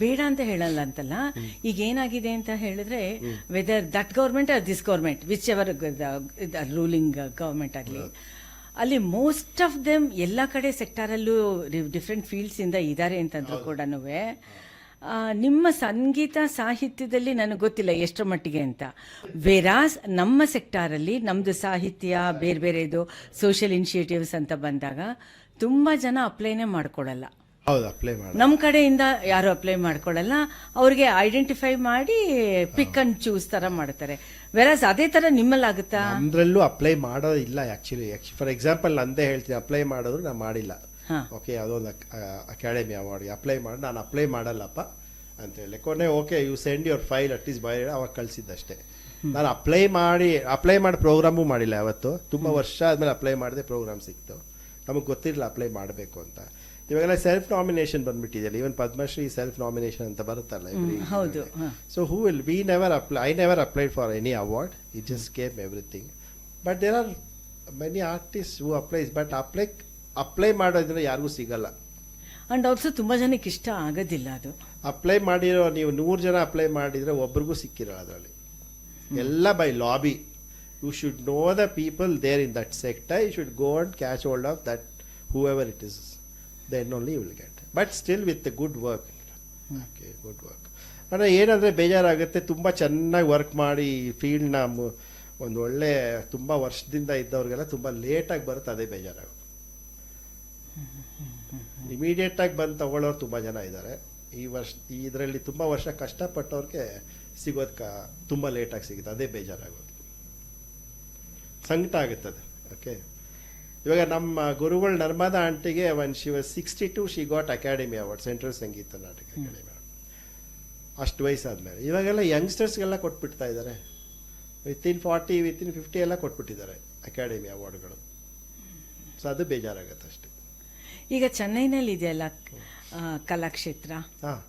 ಬೇಡ ಅಂತ ಹೇಳಲ್ಲ ಅಂತಲ್ಲ. ಈಗ ಏನಾಗಿದೆ ಅಂತ ಹೇಳಿದ್ರೆ, whether that government or this government, which ever ruling government ಆಗಲಿ, ಅಲ್ಲಿ ಮೋಸ್ಟ್ ಆಫ್ ದೆಮ್ ಎಲ್ಲ ಕಡೆ ಸೆಕ್ಟಾರಲ್ಲೂ ಡಿಫ್ರೆಂಟ್ ಫೀಲ್ಡ್ಸಿಂದ ಇದ್ದಾರೆ ಅಂತಂದ್ರೂ ಕೂಡ ನಿಮ್ಮ ಸಂಗೀತ ಸಾಹಿತ್ಯದಲ್ಲಿ ನನಗೆ ಗೊತ್ತಿಲ್ಲ ಎಷ್ಟರ ಮಟ್ಟಿಗೆ ಅಂತ. ವೆರಾಸ್ ನಮ್ಮ ಸೆಕ್ಟಾರಲ್ಲಿ ನಮ್ಮದು ಸಾಹಿತ್ಯ ಬೇರೆ ಬೇರೆದು ಸೋಷಿಯಲ್ ಇನಿಷಿಯೇಟಿವ್ಸ್ ಅಂತ ಬಂದಾಗ ತುಂಬ ಜನ ಅಪ್ಲೈನೇ ಮಾಡ್ಕೊಳ್ಳಲ್ಲ. ಹೌದು, ಅಪ್ಲೈ ಮಾಡಿ ನಮ್ಮ ಕಡೆಯಿಂದ ಯಾರು ಅಪ್ಲೈ ಮಾಡ್ಕೊಳ್ಳಲ್ಲ. ಅವ್ರಿಗೆ ಐಡೆಂಟಿಫೈ ಮಾಡಿ ಪಿಕ್ ಅಂಡ್ ಚೂಸ್ ಥರ ಮಾಡ್ತಾರೆ. ವೆರಾಸ್ ಅದೇ ಥರ ನಿಮ್ಮಲ್ಲಾಗುತ್ತಾ? ನಮ್ಮದ್ರಲ್ಲೂ ಅಪ್ಲೈ ಮಾಡೋದಿಲ್ಲ ಆ್ಯಕ್ಚುಲಿ. ಫಾರ್ ಎಕ್ಸಾಂಪಲ್ ನಂದೇ ಹೇಳ್ತೀನಿ, ಅಪ್ಲೈ ಮಾಡಿದ್ರು ನಾನು ಮಾಡಿಲ್ಲ. ಓಕೆ, ಯಾವುದೋ ಒಂದು ಅಕಾಡೆಮಿ ಅವಾರ್ಡ್ಗೆ ಅಪ್ಲೈ ಮಾಡಿ ನಾನು ಅಪ್ಲೈ ಮಾಡಲ್ಲಪ್ಪ ಅಂತೇಳಿ ಕೊನೆ okay you send your file at is by ಅವಾಗ ಕಳಿಸಿದ್ದಷ್ಟೇ. ನಾನು ಅಪ್ಲೈ ಮಾಡಿ ಪ್ರೋಗ್ರಾಮು ಮಾಡಿಲ್ಲ ಯಾವತ್ತು. ತುಂಬ ವರ್ಷ ಆದಮೇಲೆ ಅಪ್ಲೈ ಮಾಡಿದೆ, ಪ್ರೋಗ್ರಾಮ್ ಸಿಕ್ತು. ನಮಗೆ ಗೊತ್ತಿರಲಿಲ್ಲ ಅಪ್ಲೈ ಮಾಡಬೇಕು ಅಂತ. ಇವಾಗೆಲ್ಲ ಸೆಲ್ಫ್ ನಾಮಿನೇಷನ್ ಬಂದ್ಬಿಟ್ಟಿದೆಯಲ್ಲ, ಈವನ್ ಪದ್ಮಶ್ರೀ ಸೆಲ್ಫ್ ನಾಮಿನೇಷನ್ ಅಂತ ಬರುತ್ತಲ್ಲ. ಹೌದು. So who will I never applied for any award. It just came everything. But there are many artist who applies, but apply ಮಾಡೋದ್ರಿಂದ ಯಾರಿಗೂ ಸಿಗಲ್ಲ. ಆ್ಯಂಡ್ ಆಲ್ಸೋ ತುಂಬ ಜನಕ್ಕೆ ಇಷ್ಟ ಆಗೋದಿಲ್ಲ ಅದು. ಅಪ್ಲೈ ಮಾಡಿರೋ ನೀವು 100 ಜನ ಅಪ್ಲೈ ಮಾಡಿದರೆ ಒಬ್ರಿಗೂ ಸಿಕ್ಕಿರಲ್ಲ ಅದರಲ್ಲಿ. ಎಲ್ಲ by lobby. You should know the people there in that sector. You should go and catch hold of that whoever it is. Then only you will get. But still with good work. Okay, good work. ಅಂದರೆ ಏನಂದರೆ ಬೇಜಾರಾಗುತ್ತೆ, ತುಂಬ ಚೆನ್ನಾಗಿ work ಮಾಡಿ ಫೀಲ್ಡ್ನ ಒಂದು ಒಳ್ಳೆ ತುಂಬ ವರ್ಷದಿಂದ ಇದ್ದವ್ರಿಗೆಲ್ಲ ತುಂಬ ಲೇಟಾಗಿ ಬರುತ್ತೆ, ಅದೇ ಬೇಜಾರಾಗುತ್ತೆ. ಇಮಿಡಿಯೇಟಾಗಿ ಬಂದು ತಗೊಳ್ಳೋರು ತುಂಬ ಜನ ಇದ್ದಾರೆ. ಇದರಲ್ಲಿ ತುಂಬ ವರ್ಷ ಕಷ್ಟಪಟ್ಟವ್ರಿಗೆ ಸಿಗೋದಕ್ಕೆ ತುಂಬ ಲೇಟಾಗಿ ಸಿಗುತ್ತೆ, ಅದೇ ಬೇಜಾರಾಗೋದು, ಸಂಕಟ ಆಗುತ್ತದೆ. ಓಕೆ, ಇವಾಗ ನಮ್ಮ ಗುರುಗಳು ನರ್ಮದಾ ಆಂಟಿಗೆ when she was 62 she got academy award, central Sangeeta Nataka academy award. ಅಷ್ಟು ವಯಸ್ಸಾದ್ಮೇಲೆ. ಇವಾಗೆಲ್ಲ ಯಂಗ್ಸ್ಟರ್ಸ್ಗೆಲ್ಲ ಕೊಟ್ಬಿಡ್ತಾ ಇದ್ದಾರೆ, ವಿತಿನ್ 40 ವಿತಿನ್ 50 ಎಲ್ಲ ಕೊಟ್ಬಿಟ್ಟಿದ್ದಾರೆ ಅಕಾಡೆಮಿ ಅವಾರ್ಡ್ಗಳು. ಸೊ ಅದು ಬೇಜಾರಾಗತ್ತೆ ಅಷ್ಟೇ. ಈಗ ಚೆನ್ನೈನಲ್ಲಿ ಇದೆಯಲ್ಲ ಕಲಾಕ್ಷೇತ್ರ, ಹಾಂ,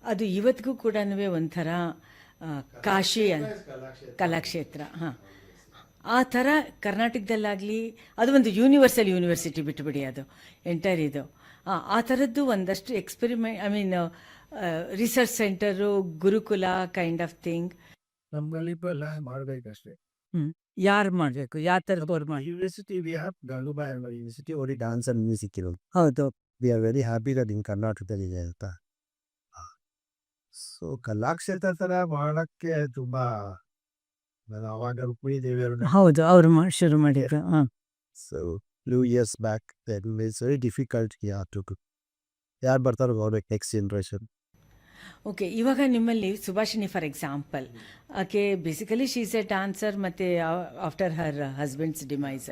ಅದು ಇವತ್ತಿಗೂ ಕೂಡ ಒಂಥರ ಕಾಶಿ ಕಲಾಕ್ಷೇತ್ರ. ಹಾಂ, ಆ ಥರ ಕರ್ನಾಟಕದಲ್ಲಾಗಲಿ ಅದು ಒಂದು ಯೂನಿವರ್ಸಲ್ ಯೂನಿವರ್ಸಿಟಿ, ಬಿಟ್ಟುಬಿಡಿ ಅದು ಎಂಟೈರ್ ಇದು. ಆ ಥರದ್ದು ಒಂದಷ್ಟು research centre, gurukula kind of thing ನಮ್ಗಳಲ್ಲಿ ಎಲ್ಲ ಮಾಡ್ಬೇಕಷ್ಟೇ. ಯಾರು ಮಾಡಬೇಕು, ಯಾವ ಥರದವ್ರು ಮಾಡಿ? University we have Gangubai university only dance and music ಇರೋದು. ಹೌದು. We are very happy that in ಕರ್ನಾಟಕದಲ್ಲಿ ಇದೆ ಅಂತ. ಸೊ ಕಲಾಕ್ಷೇತ್ರ ಥರ ಮಾಡೋಕ್ಕೆ ತುಂಬ ಅವಾಗ ರುಕ್ಮಿಣಿ ದೇವಿಯವರು ಹೌದು, ಅವರು ಶುರು ಮಾಡಿದ್ರು. ಹಾಂ. So 2 years back that is very difficult ಯಾರು ಬರ್ತಾರೋ ಅವ್ರಿಗೆ ನೆಕ್ಸ್ಟ್ ಜನ್ರೇಷನ್. ಓಕೆ, ಇವಾಗ ನಿಮ್ಮಲ್ಲಿ ಸುಭಾಷಿಣಿ ಫಾರ್ ಎಕ್ಸಾಂಪಲ್, ಆಕೆ ಬೇಸಿಕಲಿ ಶೀಸ್ ಎ ಡಾನ್ಸರ್, ಮತ್ತು after her husband's demise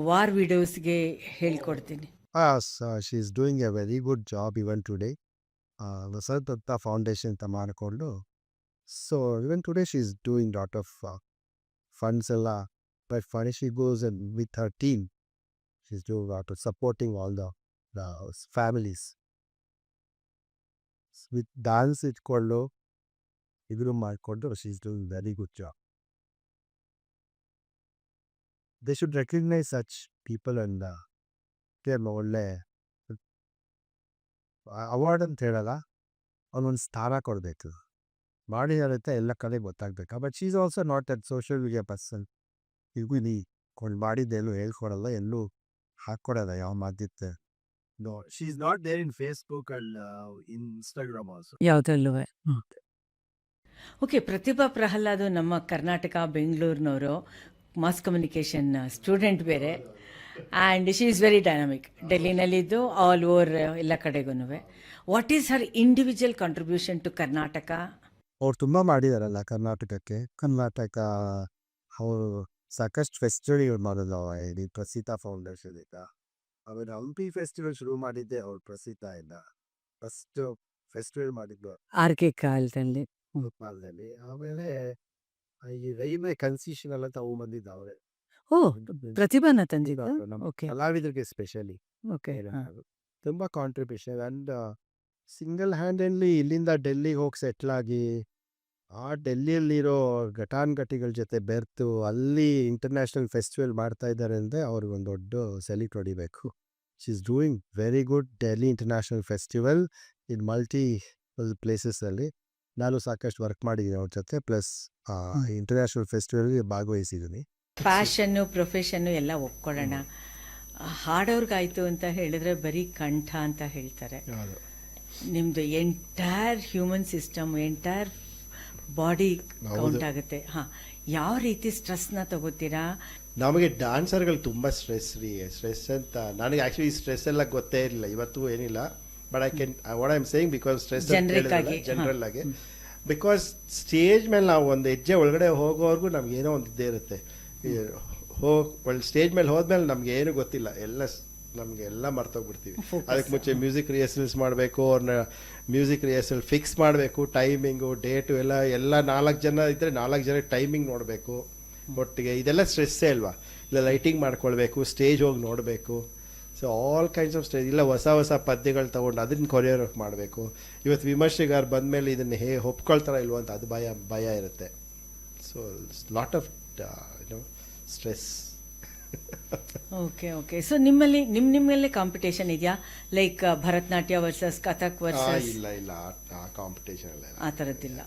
war ವಿಡೋಸ್ಗೆ ಹೇಳ್ಕೊಡ್ತೀನಿ. She is doing a very good job even today. Vasanth ಅಂತ ಫೌಂಡೇಶನ್ ಅಂತ ಮಾಡಿಕೊಂಡು, so even today she is doing lot of funds ಎಲ್ಲ. But fund she goes and with her team she is doing lot of supporting all the families with dance ಇಟ್ಕೊಂಡು ಇದನ್ನು ಮಾಡಿಕೊಂಡು she is doing very good job. They should recognise such people and ಒಳ್ಳೆ award ಅಂತ ಹೇಳಲ್ಲ, ಅವನೊಂದು ಸ್ಥಾನ ಕೊಡಬೇಕು. ಮಾಡಿದಾರೆ ಅಂತ ಎಲ್ಲ ಕಡೆ ಗೊತ್ತಾಗಬೇಕು. But she is also not that social media person. ಈಗೂ ಕೊಂಡು ಮಾಡಿದ್ದೆಲ್ಲೂ ಹೇಳ್ಕೊಡಲ್ಲ, ಎಲ್ಲೂ ಹಾಕ್ಕೊಡಲ್ಲ ಯಾವ ಮಾಧ್ಯಮ. No, she is not there in Facebook and in Instagram also. ಯಾವುದಲ್ಲೂ. ಓಕೆ, ಪ್ರತಿಭಾ ಪ್ರಹ್ಲಾದ್ ನಮ್ಮ ಕರ್ನಾಟಕ ಬೆಂಗಳೂರಿನವರು, ಮಾಸ್ ಕಮ್ಯುನಿಕೇಷನ್ ಸ್ಟೂಡೆಂಟ್ ಬೇರೆ, and she is very dynamic. ಡೆಲ್ಲಿನಲ್ಲಿದ್ದು ಆಲ್ ಓವರ್ ಎಲ್ಲ ಕಡೆಗೂ. What is her individual contribution to Karnataka? ಅವ್ರು ತುಂಬ ಮಾಡಿದಾರಲ್ಲ ಕರ್ನಾಟಕಕ್ಕೆ. ಅವರು ಸಾಕಷ್ಟು ಫೆಸ್ಟಿವಲ್ಗಳು ಮಾಡೋದು. ಇಲ್ಲಿ ಪ್ರಸಿದ್ಧ ಫೌಂಡೇಶನ್ ಈಗ ಆಮೇಲೆ ಹಂಪಿ ಫೆಸ್ಟಿವಲ್ ಶುರು ಮಾಡಿದ್ದೆ ಅವ್ರು, ಪ್ರಸಿದ್ಧ ಇಲ್ಲ ಫಸ್ಟ್ ಫೆಸ್ಟಿವಲ್ ಮಾಡಿದ್ದು ಆರ್ಕೆ ಕಾಲದಲ್ಲಿ. ಭೋಪಾಲ್ದಲ್ಲಿ. ಆಮೇಲೆ ಈ ರೈಲ್ವೆ ಕನ್ಸಿಷನಲ್ ಅಂತ ಅವು ಬಂದಿದ್ದು ಅವರೇ. ಓ, ಪ್ರತಿಭಾನ ತಂದಿದ್ದು. ನಮ್ಮ ಓಕೆ, ಕಲಾವಿದರಿಗೆ ಸ್ಪೆಷಲಿ ಓಕೆ. ತುಂಬ ಕಾಂಟ್ರಿಬ್ಯೂಷನ್. ಆ್ಯಂಡ್ ಸಿಂಗಲ್ ಹ್ಯಾಂಡಲ್ಲಿ ಇಲ್ಲಿಂದ ಡೆಲ್ಲಿಗೆ ಹೋಗಿ ಸೆಟ್ಲ್ ಆಗಿ, ಆ ಡೆಲ್ಲಿಯಲ್ಲಿರೋ ಘಟಾನುಘಟಿಗಳ ಜೊತೆ ಬೆರ್ತು ಅಲ್ಲಿ ಇಂಟರ್ನ್ಯಾಷನಲ್ ಫೆಸ್ಟಿವಲ್ ಮಾಡ್ತಾ ಇದ್ದಾರೆ ಅಂದರೆ ಅವ್ರಿಗೊಂದು ದೊಡ್ಡ ಸೆಲ್ಯೂಟ್ ಹೊಡಿಬೇಕು. She is doing very good Delhi international festival in multi ಪ್ಲೇಸಸ್ಸಲ್ಲಿ. ನಾನು ಸಾಕಷ್ಟು ವರ್ಕ್ ಮಾಡಿದ್ದೀನಿ ಅವ್ರ ಜೊತೆ, ಪ್ಲಸ್ ಇಂಟರ್ನ್ಯಾಷನಲ್ ಫೆಸ್ಟಿವಲ್ಗೆ ಭಾಗವಹಿಸಿದ್ದೀನಿ. ಪ್ಯಾಷನ್ನು ಪ್ರೊಫೆಷನ್ನು ಎಲ್ಲ ಒಪ್ಕೊಳ್ಳೋಣ. ಹಾಡೋರ್ಗಾಯ್ತು ಅಂತ ಹೇಳಿದ್ರೆ ಬರೀ ಕಂಠ ಅಂತ ಹೇಳ್ತಾರೆ. ಹೌದು. ನಿಮ್ಮದು entire human system, entire body count ಆಗುತ್ತೆ. ಹಾಂ, ಯಾವ ರೀತಿ ಸ್ಟ್ರೆಸ್ನ ತಗೋತೀರಾ? ನಮಗೆ ಡ್ಯಾನ್ಸರ್ಗಳು ತುಂಬ ಸ್ಟ್ರೆಸ್ ಅಂತ ನನಗೆ ಆ್ಯಕ್ಚುಲಿ ಸ್ಟ್ರೆಸ್ ಎಲ್ಲ ಗೊತ್ತೇ ಇರಲಿಲ್ಲ, ಇವತ್ತು ಏನಿಲ್ಲ. But what I am saying because stress general ಆಗಿ, ಬಿಕಾಸ್ ಸ್ಟೇಜ್ ಮೇಲೆ ನಾವು ಒಂದು ಹೆಜ್ಜೆ ಒಳಗಡೆ ಹೋಗೋವರೆಗೂ ನಮ್ಗೆ ಏನೋ ಒಂದು ಇದ್ದೇ ಇರುತ್ತೆ. ಸ್ಟೇಜ್ ಮೇಲೆ ಹೋದ್ಮೇಲೆ ನಮ್ಗೆ ಏನು ಗೊತ್ತಿಲ್ಲ, ನಮಗೆಲ್ಲ ಮರ್ತೋಗ್ಬಿಡ್ತೀವಿ. ಅದಕ್ಕೆ ಮುಂಚೆ ಮ್ಯೂಸಿಕ್ ರಿಹರ್ಸಲ್ಸ್ ಮಾಡಬೇಕು, ಅವ್ರನ್ನ ಮ್ಯೂಸಿಕ್ ರಿಹರ್ಸಲ್ ಫಿಕ್ಸ್ ಮಾಡಬೇಕು, ಟೈಮಿಂಗು ಡೇಟು ಎಲ್ಲ 4 ಜನ ಇದ್ದರೆ 4 ಜನಕ್ಕೆ ಟೈಮಿಂಗ್ ನೋಡಬೇಕು ಒಟ್ಟಿಗೆ. ಇದೆಲ್ಲ ಸ್ಟ್ರೆಸ್ಸೇ ಅಲ್ವಾ. ಇಲ್ಲ ಲೈಟಿಂಗ್ ಮಾಡ್ಕೊಳ್ಬೇಕು, ಸ್ಟೇಜ್ ಹೋಗಿ ನೋಡಬೇಕು. So all kinds of stage. ಇಲ್ಲ ಹೊಸ ಪದ್ಯಗಳು ತೊಗೊಂಡು ಅದನ್ನು ಕೊರಿಯೋಗ್ರಾಫ್ ಮಾಡಬೇಕು. ಇವತ್ತು ವಿಮರ್ಶೆಗಾರು ಬಂದಮೇಲೆ ಇದನ್ನು ಒಪ್ಕೊಳ್ತಾರ ಇಲ್ವೋ ಅಂತ ಅದು ಭಯ ಇರುತ್ತೆ. So lot of stress. Okay. So ನಿಮ್ಮಲ್ಲೇ ಕಾಂಪಿಟೇಷನ್ ಇದೆಯಾ? Like Bharatanatyam versus Kathak versus? ಇಲ್ಲ ಆ ಕಾಂಪಿಟೇಷನ್ ಎಲ್ಲ ಆ ಥರದ್ದಿಲ್ಲ.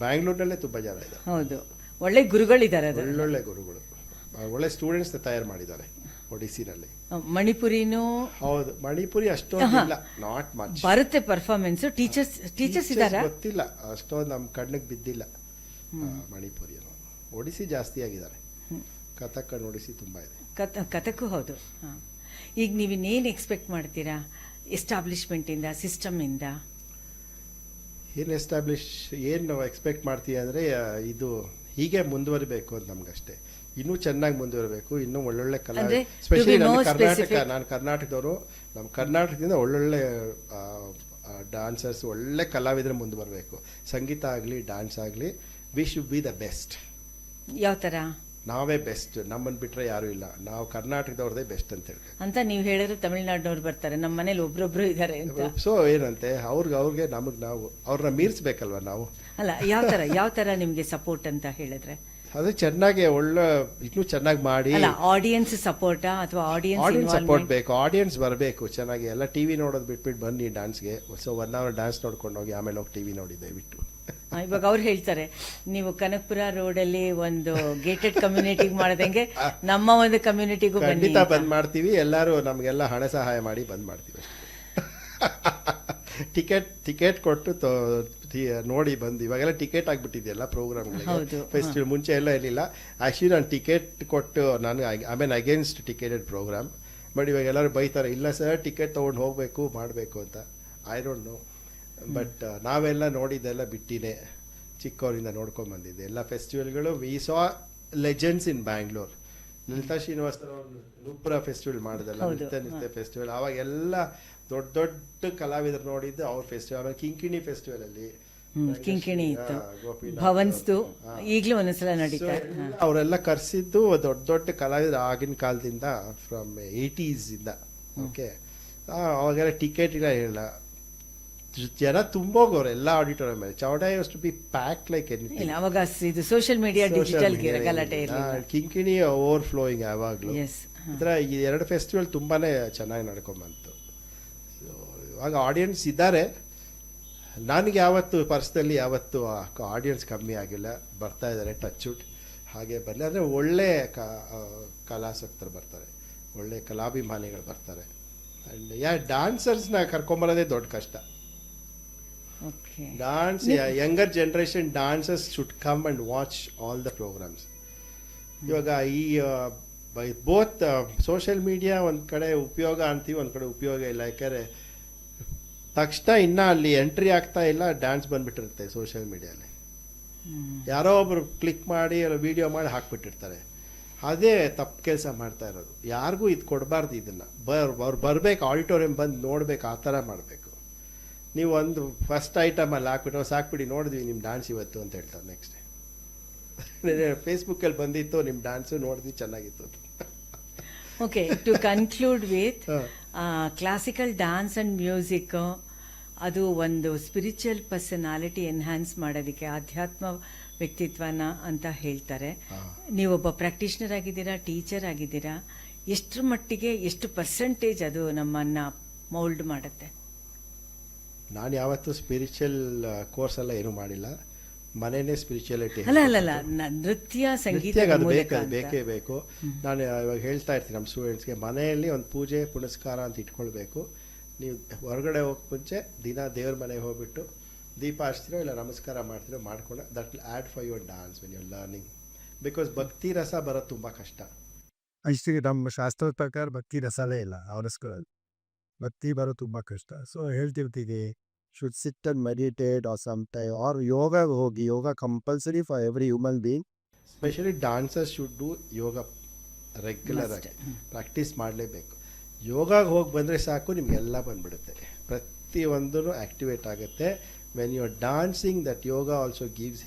ಬ್ಯಾಂಗ್ಳೂರ್ನಲ್ಲೇ ತುಂಬ ಜನ ಇದ್ದಾರೆ. ಹೌದು, ಒಳ್ಳೆ ಗುರುಗಳಿದ್ದಾರೆ. ಒಳ್ಳೊಳ್ಳೆ ಗುರುಗಳು, ಒಳ್ಳೆ ಸ್ಟೂಡೆಂಟ್ಸ್ನ ತಯಾರು ಮಾಡಿದ್ದಾರೆ ಒಡಿಸ್ಸಿನಲ್ಲಿ. ಮಣಿಪುರಿನೂ ಹೌದು, ಮಣಿಪುರಿ ಅಷ್ಟೊಂದಿಲ್ಲ, ನಾಟ್ ಮಚ್. ಬರುತ್ತೆ ಪರ್ಫಾರ್ಮೆನ್ಸ್. ಟೀಚರ್ಸ್ ಇದ್ದಾರಾ? ಗೊತ್ತಿಲ್ಲ, ಅಷ್ಟೊಂದು ನಮ್ಮ ಕಣ್ಣಿಗೆ ಬಿದ್ದಿಲ್ಲ ಮಣಿಪುರಿ. ಒಡಿಸ್ಸಿ ಜಾಸ್ತಿ ಆಗಿದ್ದಾರೆ, ಕಥಕ್ ಒಡಿಸ್ಸಿ ತುಂಬ ಇದೆ. ಕಥಕ್ಕೂ ಹೌದು. ಹಾಂ, ಈಗ ನೀವಿನ್ನೇನು ಎಕ್ಸ್ಪೆಕ್ಟ್ ಮಾಡ್ತೀರಾ ಎಸ್ಟಾಬ್ಲಿಷ್ಮೆಂಟಿಂದ, ಸಿಸ್ಟಮಿಂದ? ಏನು ನಾವು ಎಕ್ಸ್ಪೆಕ್ಟ್ ಮಾಡ್ತೀವಿ ಅಂದರೆ ಇದು ಹೀಗೆ ಮುಂದುವರಿಬೇಕು ಅಂತ ನಮಗಷ್ಟೇ. ಇನ್ನೂ ಚೆನ್ನಾಗಿ ಮುಂದುವರಬೇಕು, ಇನ್ನೂ ಒಳ್ಳೊಳ್ಳೆ ಕಲಾ, ಎಸ್ಪೆಷಲಿ ನಾನು ಕರ್ನಾಟಕದವರು, ನಮ್ಮ ಕರ್ನಾಟಕದಿಂದ ಒಳ್ಳೊಳ್ಳೆ ಡಾನ್ಸರ್ಸ್ ಒಳ್ಳೆ ಕಲಾವಿದರು ಮುಂದೆ ಬರಬೇಕು. ಸಂಗೀತ ಆಗಲಿ ಡ್ಯಾನ್ಸ್ ಆಗಲಿ, we should be the best. ಯಾವ ಥರ? ನಾವೇ ಬೆಸ್ಟ್, ನಮ್ಮನ್ನು ಬಿಟ್ಟರೆ ಯಾರೂ ಇಲ್ಲ, ನಾವು ಕರ್ನಾಟಕದವ್ರದ್ದೇ ಬೆಸ್ಟ್ ಅಂತ ಹೇಳಿ ಅಂತ ನೀವು ಹೇಳಿದ್ರೆ ತಮಿಳ್ನಾಡಿನವ್ರು ಬರ್ತಾರೆ, ನಮ್ಮ ಮನೇಲಿ ಒಬ್ರೊಬ್ರು ಇದ್ದಾರೆ ಅಂತ. ಸೊ ಏನಂತೆ ಅವ್ರಿಗೆ ನಮಗೆ ನಾವು ಅವ್ರನ್ನ ಮೀರಿಸ್ಬೇಕಲ್ವ ನಾವು. ಅಲ್ಲ, ಯಾವ ಥರ ನಿಮಗೆ ಸಪೋರ್ಟ್ ಅಂತ ಹೇಳಿದ್ರೆ? ಅದು ಚೆನ್ನಾಗಿ ಇನ್ನೂ ಚೆನ್ನಾಗಿ ಮಾಡಿ. ಅಲ್ಲ, ಆಡಿಯನ್ಸ್ ಸಪೋರ್ಟಾ ಅಥವಾ ಆಡಿಯನ್ಸ್ ಸಪೋರ್ಟ್ ಬೇಕು, ಆಡಿಯನ್ಸ್ ಬರಬೇಕು ಚೆನ್ನಾಗಿ. ಎಲ್ಲ ಟಿವಿ ನೋಡೋದು ಬಿಟ್ಬಿಟ್ಟು ಬನ್ನಿ ಡ್ಯಾನ್ಸ್ಗೆ. ಸೊ 1 hour ಡ್ಯಾನ್ಸ್ ನೋಡ್ಕೊಂಡು ಹೋಗಿ ಆಮೇಲೆ ಹೋಗಿ ಟಿವಿ ನೋಡಿ ದಯವಿಟ್ಟು. ಇವಾಗ ಅವ್ರು ಹೇಳ್ತಾರೆ, ನೀವು ಕನಕಪುರ ರೋಡಲ್ಲಿ ಒಂದು ಗೇಟೆಡ್ ಕಮ್ಯುನಿಟಿ ಮಾಡ್ದಂಗೆ ನಮ್ಮ ಒಂದು ಕಮ್ಯುನಿಟಿಗೂ ಬನ್ನಿ. ಖಂಡಿತ ಬಂದ್ ಮಾಡ್ತೀವಿ. ಎಲ್ಲರೂ ನಮಗೆಲ್ಲ ಹಣ ಸಹಾಯ ಮಾಡಿ ಬಂದ್ ಮಾಡ್ತೀವಿ ಟಿಕೆಟ್ ಕೊಟ್ಟು ನೋಡಿ ಬಂದು. ಇವಾಗೆಲ್ಲ ಟಿಕೆಟ್ ಆಗಿಬಿಟ್ಟಿದೆಯಲ್ಲ ಪ್ರೋಗ್ರಾಮ್ಗಳಿಗೆ, ಫೆಸ್ಟಿವಲ್. ಮುಂಚೆ ಎಲ್ಲ ಇರಲಿಲ್ಲ. ಆ್ಯಕ್ಚುಲಿ ನಾನು ಟಿಕೆಟ್ ಕೊಟ್ಟು ನಾನು ಅಗೇನ್ಸ್ಟ್ ಟಿಕೆಟೆಡ್ ಪ್ರೋಗ್ರಾಮ್. ಬಟ್ ಇವಾಗ ಎಲ್ಲರೂ ಬೈತಾರೆ, ಇಲ್ಲ ಸರ್ ಟಿಕೆಟ್ ತೊಗೊಂಡು ಹೋಗಬೇಕು ಮಾಡಬೇಕು ಅಂತ. ಐ ಡೋಂಟ್ ನೋ, ಬಟ್ ನಾವೆಲ್ಲ ನೋಡಿದ್ದೆಲ್ಲ ಬಿಟ್ಟಿನೇ ಚಿಕ್ಕವರಿಂದ ನೋಡ್ಕೊಂಡು ಬಂದಿದ್ದೆ ಎಲ್ಲ ಫೆಸ್ಟಿವಲ್ಗಳು. We saw legends in Bangalore. Lalitha ಶ್ರೀನಿವಾಸರ ನೂಪುರ ಫೆಸ್ಟಿವಲ್ ಮಾಡಿದಲ್ಲ, ನೃತ್ಯ ಫೆಸ್ಟಿವಲ್, ಅವಾಗೆಲ್ಲ ದೊಡ್ಡ ದೊಡ್ಡ ಕಲಾವಿದರು ನೋಡಿದ್ದು ಅವ್ರ ಫೆಸ್ಟಿವಲ್. ಆಮೇಲೆ ಕಿಂಕಿಣಿ ಫೆಸ್ಟಿವಲ್ ಅಲ್ಲಿ ಕಿಂಕಿಣಿ ಇತ್ತು, ಭವನ್ಸ್ದು ಈಗಲೂ ಒಂದೊಂದ್ಸಲ ನಡೀತಾ. ಅವರೆಲ್ಲ ಕರೆಸಿದ್ದು ದೊಡ್ಡ ದೊಡ್ಡ ಕಲಾವಿದರು ಆಗಿನ ಕಾಲದಿಂದ, ಫ್ರಮ್ 80s ಇಂದ. ಓಕೆ, ಅವಾಗೆಲ್ಲ ಟಿಕೆಟ್ ಇಲ್ಲ, ಹೇಳಿಲ್ಲ, ಜನ ತುಂಬೋಗೋರು ಎಲ್ಲ ಆಡಿಟೋರಿಯಂ ಮೇಲೆ. Chowdiah used to be pack like anything. ಅವಾಗ ಇದು ಸೋಷಿಯಲ್ ಮೀಡಿಯಾ ಡಿಜಿಟಲ್ ಗಲಾಟೆ ಇರಲಿಲ್ಲ. ಕಿಂಕಿಣಿ ಓವರ್ ಫ್ಲೋಯಿಂಗ್ ಯಾವಾಗಲೂ. ಇದರ ಈ 2 ಫೆಸ್ಟಿವಲ್ ತುಂಬಾನೇ ಚೆನ್ನಾಗಿ ನಡ್ಕೊಂಬಂತು. ಇವಾಗ ಆಡಿಯನ್ಸ್ ಇದ್ದಾರೆ. ನನಗೆ ಯಾವತ್ತು ಪರ್ಸ್ನಲಿ ಯಾವತ್ತು ಆಡಿಯನ್ಸ್ ಕಮ್ಮಿ ಆಗಿಲ್ಲ, ಬರ್ತಾ ಇದ್ದಾರೆ. ಟಚ್ ವುಡ್ ಹಾಗೆ ಬರಲಿ. ಅಂದರೆ ಒಳ್ಳೆ ಕಲಾಸಕ್ತರು ಬರ್ತಾರೆ, ಒಳ್ಳೆ ಕಲಾಭಿಮಾನಿಗಳು ಬರ್ತಾರೆ. ಆ್ಯಂಡ್ ಡ್ಯಾನ್ಸರ್ಸ್ನ ಕರ್ಕೊಂಬರೋದೇ ದೊಡ್ಡ ಕಷ್ಟ. Dance, younger generation dancers should come and watch all the programs. ಇವಾಗ ಈ ಬೋತ್ ಸೋಷಿಯಲ್ ಮೀಡಿಯಾ ಒಂದು ಕಡೆ ಉಪಯೋಗ ಅಂತೀವಿ, ಒಂದು ಕಡೆ ಉಪಯೋಗ ಇಲ್ಲ. ಯಾಕಂದರೆ ತಕ್ಷಣ ಇನ್ನೂ ಅಲ್ಲಿ ಎಂಟ್ರಿ ಆಗ್ತಾ ಇಲ್ಲ, ಡ್ಯಾನ್ಸ್ ಬಂದುಬಿಟ್ಟಿರುತ್ತೆ ಸೋಷಿಯಲ್ ಮೀಡಿಯಲ್ಲಿ. ಯಾರೋ ಒಬ್ರು ಕ್ಲಿಕ್ ಮಾಡಿ ಅಲ್ಲ ವಿಡಿಯೋ ಮಾಡಿ ಹಾಕ್ಬಿಟ್ಟಿರ್ತಾರೆ. ಅದೇ ತಪ್ಪು ಕೆಲಸ ಮಾಡ್ತಾ ಇರೋದು. ಯಾರಿಗೂ ಇದು ಕೊಡಬಾರ್ದು. ಇದನ್ನು ಅವ್ರು ಬರಬೇಕು, ಆಡಿಟೋರಿಯಂ ಬಂದು ನೋಡ್ಬೇಕು, ಆ ಥರ ಮಾಡಬೇಕು. ನೀವು ಒಂದು ಫಸ್ಟ್ ಐಟಮಲ್ಲಿ ಹಾಕ್ಬಿಟ್ಟು ಸಾಕ್ಬಿಡಿ, ನೋಡಿದ್ವಿ ನಿಮ್ಮ ಡ್ಯಾನ್ಸ್ ಇವತ್ತು ಅಂತ ಹೇಳ್ತಾರೆ. ನೆಕ್ಸ್ಟ್ ಫೇಸ್ಬುಕ್ಕಲ್ಲಿ ಬಂದಿತ್ತು ನಿಮ್ಮ ಡ್ಯಾನ್ಸು, ನೋಡಿದ್ವಿ ಚೆನ್ನಾಗಿತ್ತು. Okay, to conclude with classical dance and music, ಅದು ಒಂದು ಸ್ಪಿರಿಚುವಲ್ ಪರ್ಸನಾಲಿಟಿ ಎನ್ಹ್ಯಾನ್ಸ್ ಮಾಡೋದಕ್ಕೆ, ಆಧ್ಯಾತ್ಮ ವ್ಯಕ್ತಿತ್ವನ ಅಂತ ಹೇಳ್ತಾರೆ. ನೀವೊಬ್ಬ ಪ್ರಾಕ್ಟೀಷನರ್ ಆಗಿದ್ದೀರಾ, ಟೀಚರ್ ಆಗಿದ್ದೀರಾ. ಎಷ್ಟರ ಮಟ್ಟಿಗೆ, ಎಷ್ಟು ಪರ್ಸೆಂಟೇಜ್ ಅದು ನಮ್ಮನ್ನು ಮೌಲ್ಡ್ ಮಾಡುತ್ತೆ? ನಾನು ಯಾವತ್ತೂ ಸ್ಪಿರಿಚುವಲ್ ಕೋರ್ಸ್ ಎಲ್ಲ ಏನೂ ಮಾಡಿಲ್ಲ. ಮನೇನೇ ಸ್ಪಿರಿಚುಯಾಲಿಟಿ. ಅಲ್ಲ, ನೃತ್ಯ ಸಂಗೀತ ಅದು ಬೇಕೇ ಬೇಕು. ನಾನು ಇವಾಗ ಹೇಳ್ತಾ ಇರ್ತೀನಿ ನಮ್ಮ ಸ್ಟೂಡೆಂಟ್ಸ್ಗೆ, ಮನೆಯಲ್ಲಿ ಒಂದು ಪೂಜೆ ಪುನಸ್ಕಾರ ಅಂತ ಇಟ್ಕೊಳ್ಬೇಕು. ನೀವು ಹೊರಗಡೆ ಹೋಗಕ್ಕೆ ಮುಂಚೆ ದಿನ ದೇವ್ರ ಮನೆಗೆ ಹೋಗ್ಬಿಟ್ಟು ದೀಪ ಹಚ್ತಿರೋ ಇಲ್ಲ ನಮಸ್ಕಾರ ಮಾಡ್ತಿರೋ ಮಾಡ್ಕೊಂಡು, that will add for your dance when your learning. Because ಭಕ್ತಿ ರಸ ಬರೋದು ತುಂಬ ಕಷ್ಟ. ಅಷ್ಟೇ ನಮ್ಮ ಶಾಸ್ತ್ರದ ಪ್ರಕಾರ ಭಕ್ತಿ ರಸನೇ ಇಲ್ಲ ಅವರ ಸ್ಕೂಲಲ್ಲಿ. ಭಕ್ತಿ ಬರೋದು ತುಂಬ ಕಷ್ಟ. ಸೊ ಹೇಳ್ತಿರ್ತೀವಿ, should sit and meditate or sometime, or yoga hogi. Yoga compulsory for every human being. Especially dancers should do yoga regular ಆಗಿ ಪ್ರಾಕ್ಟೀಸ್ ಮಾಡಲೇಬೇಕು. ಯೋಗಾಗೆ ಹೋಗಿ ಬಂದರೆ ಸಾಕು, ನಿಮಗೆಲ್ಲ ಬಂದ್ಬಿಡುತ್ತೆ. ಪ್ರತಿಯೊಂದೂ ಆ್ಯಕ್ಟಿವೇಟ್ ಆಗುತ್ತೆ. When you are dancing, that yoga also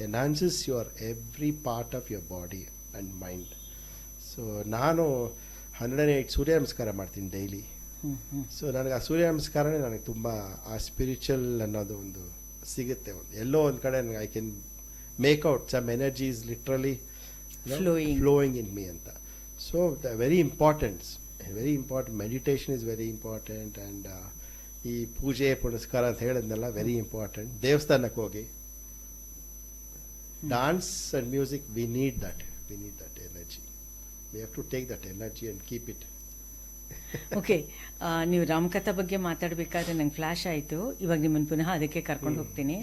enhances your every part of your body and mind. So ನಾನು 108 ಸೂರ್ಯ ನಮಸ್ಕಾರ ಮಾಡ್ತೀನಿ ಡೈಲಿ. ಸೊ ನನಗೆ ಆ ಸೂರ್ಯ ನಮಸ್ಕಾರನೇ ನನಗೆ ತುಂಬ ಆ ಸ್ಪಿರಿಚುವಲ್ ಅನ್ನೋದು ಒಂದು ಸಿಗುತ್ತೆ. ಎಲ್ಲೋ ಒಂದು ಕಡೆ ನನಗೆ I can make out some energy is literally flowing in me ಅಂತ. So very important meditation is very important. And ಈ ಪೂಜೆ ಪುನಸ್ಕಾರ ಅಂತ ಹೇಳಿದ್ನೆಲ್ಲ ವೆರಿ ಇಂಪಾರ್ಟೆಂಟ್. ದೇವಸ್ಥಾನಕ್ಕೆ ಹೋಗಿ dance and music, we need that energy. We have to take that energy and keep it. Okay, ನೀವು ರಾಮಕಥಾ ಬಗ್ಗೆ ಮಾತಾಡಬೇಕಾದ್ರೆ ನಂಗೆ ಫ್ಲ್ಯಾಶ್ ಆಯಿತು. ಇವಾಗ ನಿಮ್ಮನ್ನು ಪುನಃ ಅದಕ್ಕೆ ಕರ್ಕೊಂಡು ಹೋಗ್ತೀನಿ.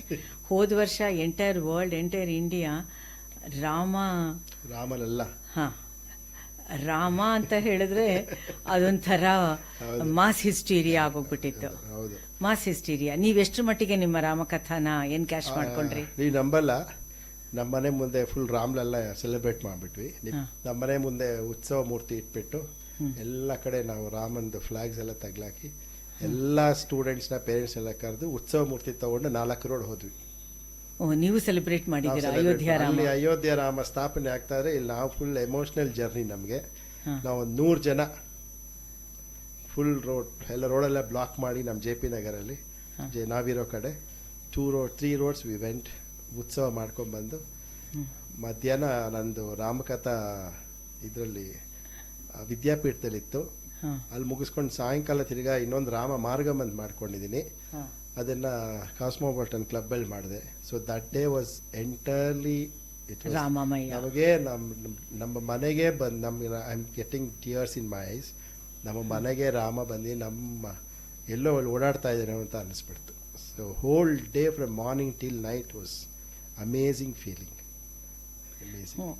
ಹೋದ ವರ್ಷ ಎಂಟೈರ್ ವರ್ಲ್ಡ್, ಎಂಟೈರ್ ಇಂಡಿಯಾ ರಾಮನಲ್ಲ, ಹಾಂ, ರಾಮ ಅಂತ ಹೇಳಿದ್ರೆ ಅದೊಂಥರ ಮಾಸ್ ಹಿಸ್ಟೀರಿಯಾ ಆಗೋಗ್ಬಿಟ್ಟಿತ್ತು. Mass hysteria. ನೀವೆಷ್ಟರ ಮಟ್ಟಿಗೆ ನಿಮ್ಮ ರಾಮಕಥಾನ ಏನು ಕ್ಯಾಶ್ ಮಾಡ್ಕೊಂಡ್ರಿ? ನೀವು ನಂಬಲ್ಲ, ನಮ್ಮ ಮನೆ ಮುಂದೆ ಫುಲ್ ರಾಮ್ಲೆಲ್ಲ ಸೆಲೆಬ್ರೇಟ್ ಮಾಡಿಬಿಟ್ವಿ. ನಮ್ಮ ಮನೆ ಮುಂದೆ ಉತ್ಸವ ಮೂರ್ತಿ ಇಟ್ಬಿಟ್ಟು ಎಲ್ಲ ಕಡೆ ನಾವು ರಾಮಂದು ಫ್ಲಾಗ್ಸ್ ಎಲ್ಲ ತಗ್ಲಾಕಿ ಎಲ್ಲ ಸ್ಟೂಡೆಂಟ್ಸ್ನ ಪೇರೆಂಟ್ಸ್ ಎಲ್ಲ ಕರೆದು ಉತ್ಸವ ಮೂರ್ತಿ ತೊಗೊಂಡು 4 ರೋಡ್ ಹೋದ್ವಿ. ಓ, ನೀವು ಸೆಲೆಬ್ರೇಟ್ ಮಾಡಿದ್ದೀರಾ ಅಯೋಧ್ಯ ರಾಮ? ಅಲ್ಲಿ ಅಯೋಧ್ಯ ರಾಮ ಸ್ಥಾಪನೆ ಆಗ್ತಾ ಇದ್ರೆ ಇಲ್ಲಿ ನಾವು ಫುಲ್ ಎಮೋಷ್ನಲ್ ಜರ್ನಿ ನಮಗೆ. ನಾವು 100 ಜನ ಫುಲ್ ರೋಡ್ ಎಲ್ಲ ರೋಡೆಲ್ಲ ಬ್ಲಾಕ್ ಮಾಡಿ ನಮ್ಮ JP ನಗರಲ್ಲಿ ನಾವಿರೋ ಕಡೆ 3 ರೋಡ್ಸ್ ವಿ ವೆಂಟ್. ಉತ್ಸವ ಮಾಡ್ಕೊಂಡ್ಬಂದು ಮಧ್ಯಾಹ್ನ ನಂದು ರಾಮಕಥಾ ಇದರಲ್ಲಿ ವಿದ್ಯಾಪೀಠದಲ್ಲಿತ್ತು, ಅಲ್ಲಿ ಮುಗಿಸ್ಕೊಂಡು ಸಾಯಂಕಾಲ ತಿರ್ಗಾ ಇನ್ನೊಂದು ರಾಮ ಮಾರ್ಗಮ್ ಅಂತ ಮಾಡ್ಕೊಂಡಿದ್ದೀನಿ. ಅದನ್ನು ಕಾಸ್ಮೋಪಾಲಿಟನ್ ಕ್ಲಬ್ಬಲ್ಲಿ ಮಾಡಿದೆ. So that day was entirely ರಾಮಮಯ. ನಮಗೆ ನಮ್ಮ ಮನೆಗೆ ಬಂದು I am getting tears in my eyes. ನಮ್ಮ ಮನೆಗೆ ರಾಮ ಬಂದು ನಮ್ಮ ಎಲ್ಲೋ ಅಲ್ಲಿ ಓಡಾಡ್ತಾ ಇದ್ದೇನೆ ಅಂತ ಅನ್ನಿಸ್ಬಿಡ್ತು. So whole day from morning till night was amazing feeling. Amazing.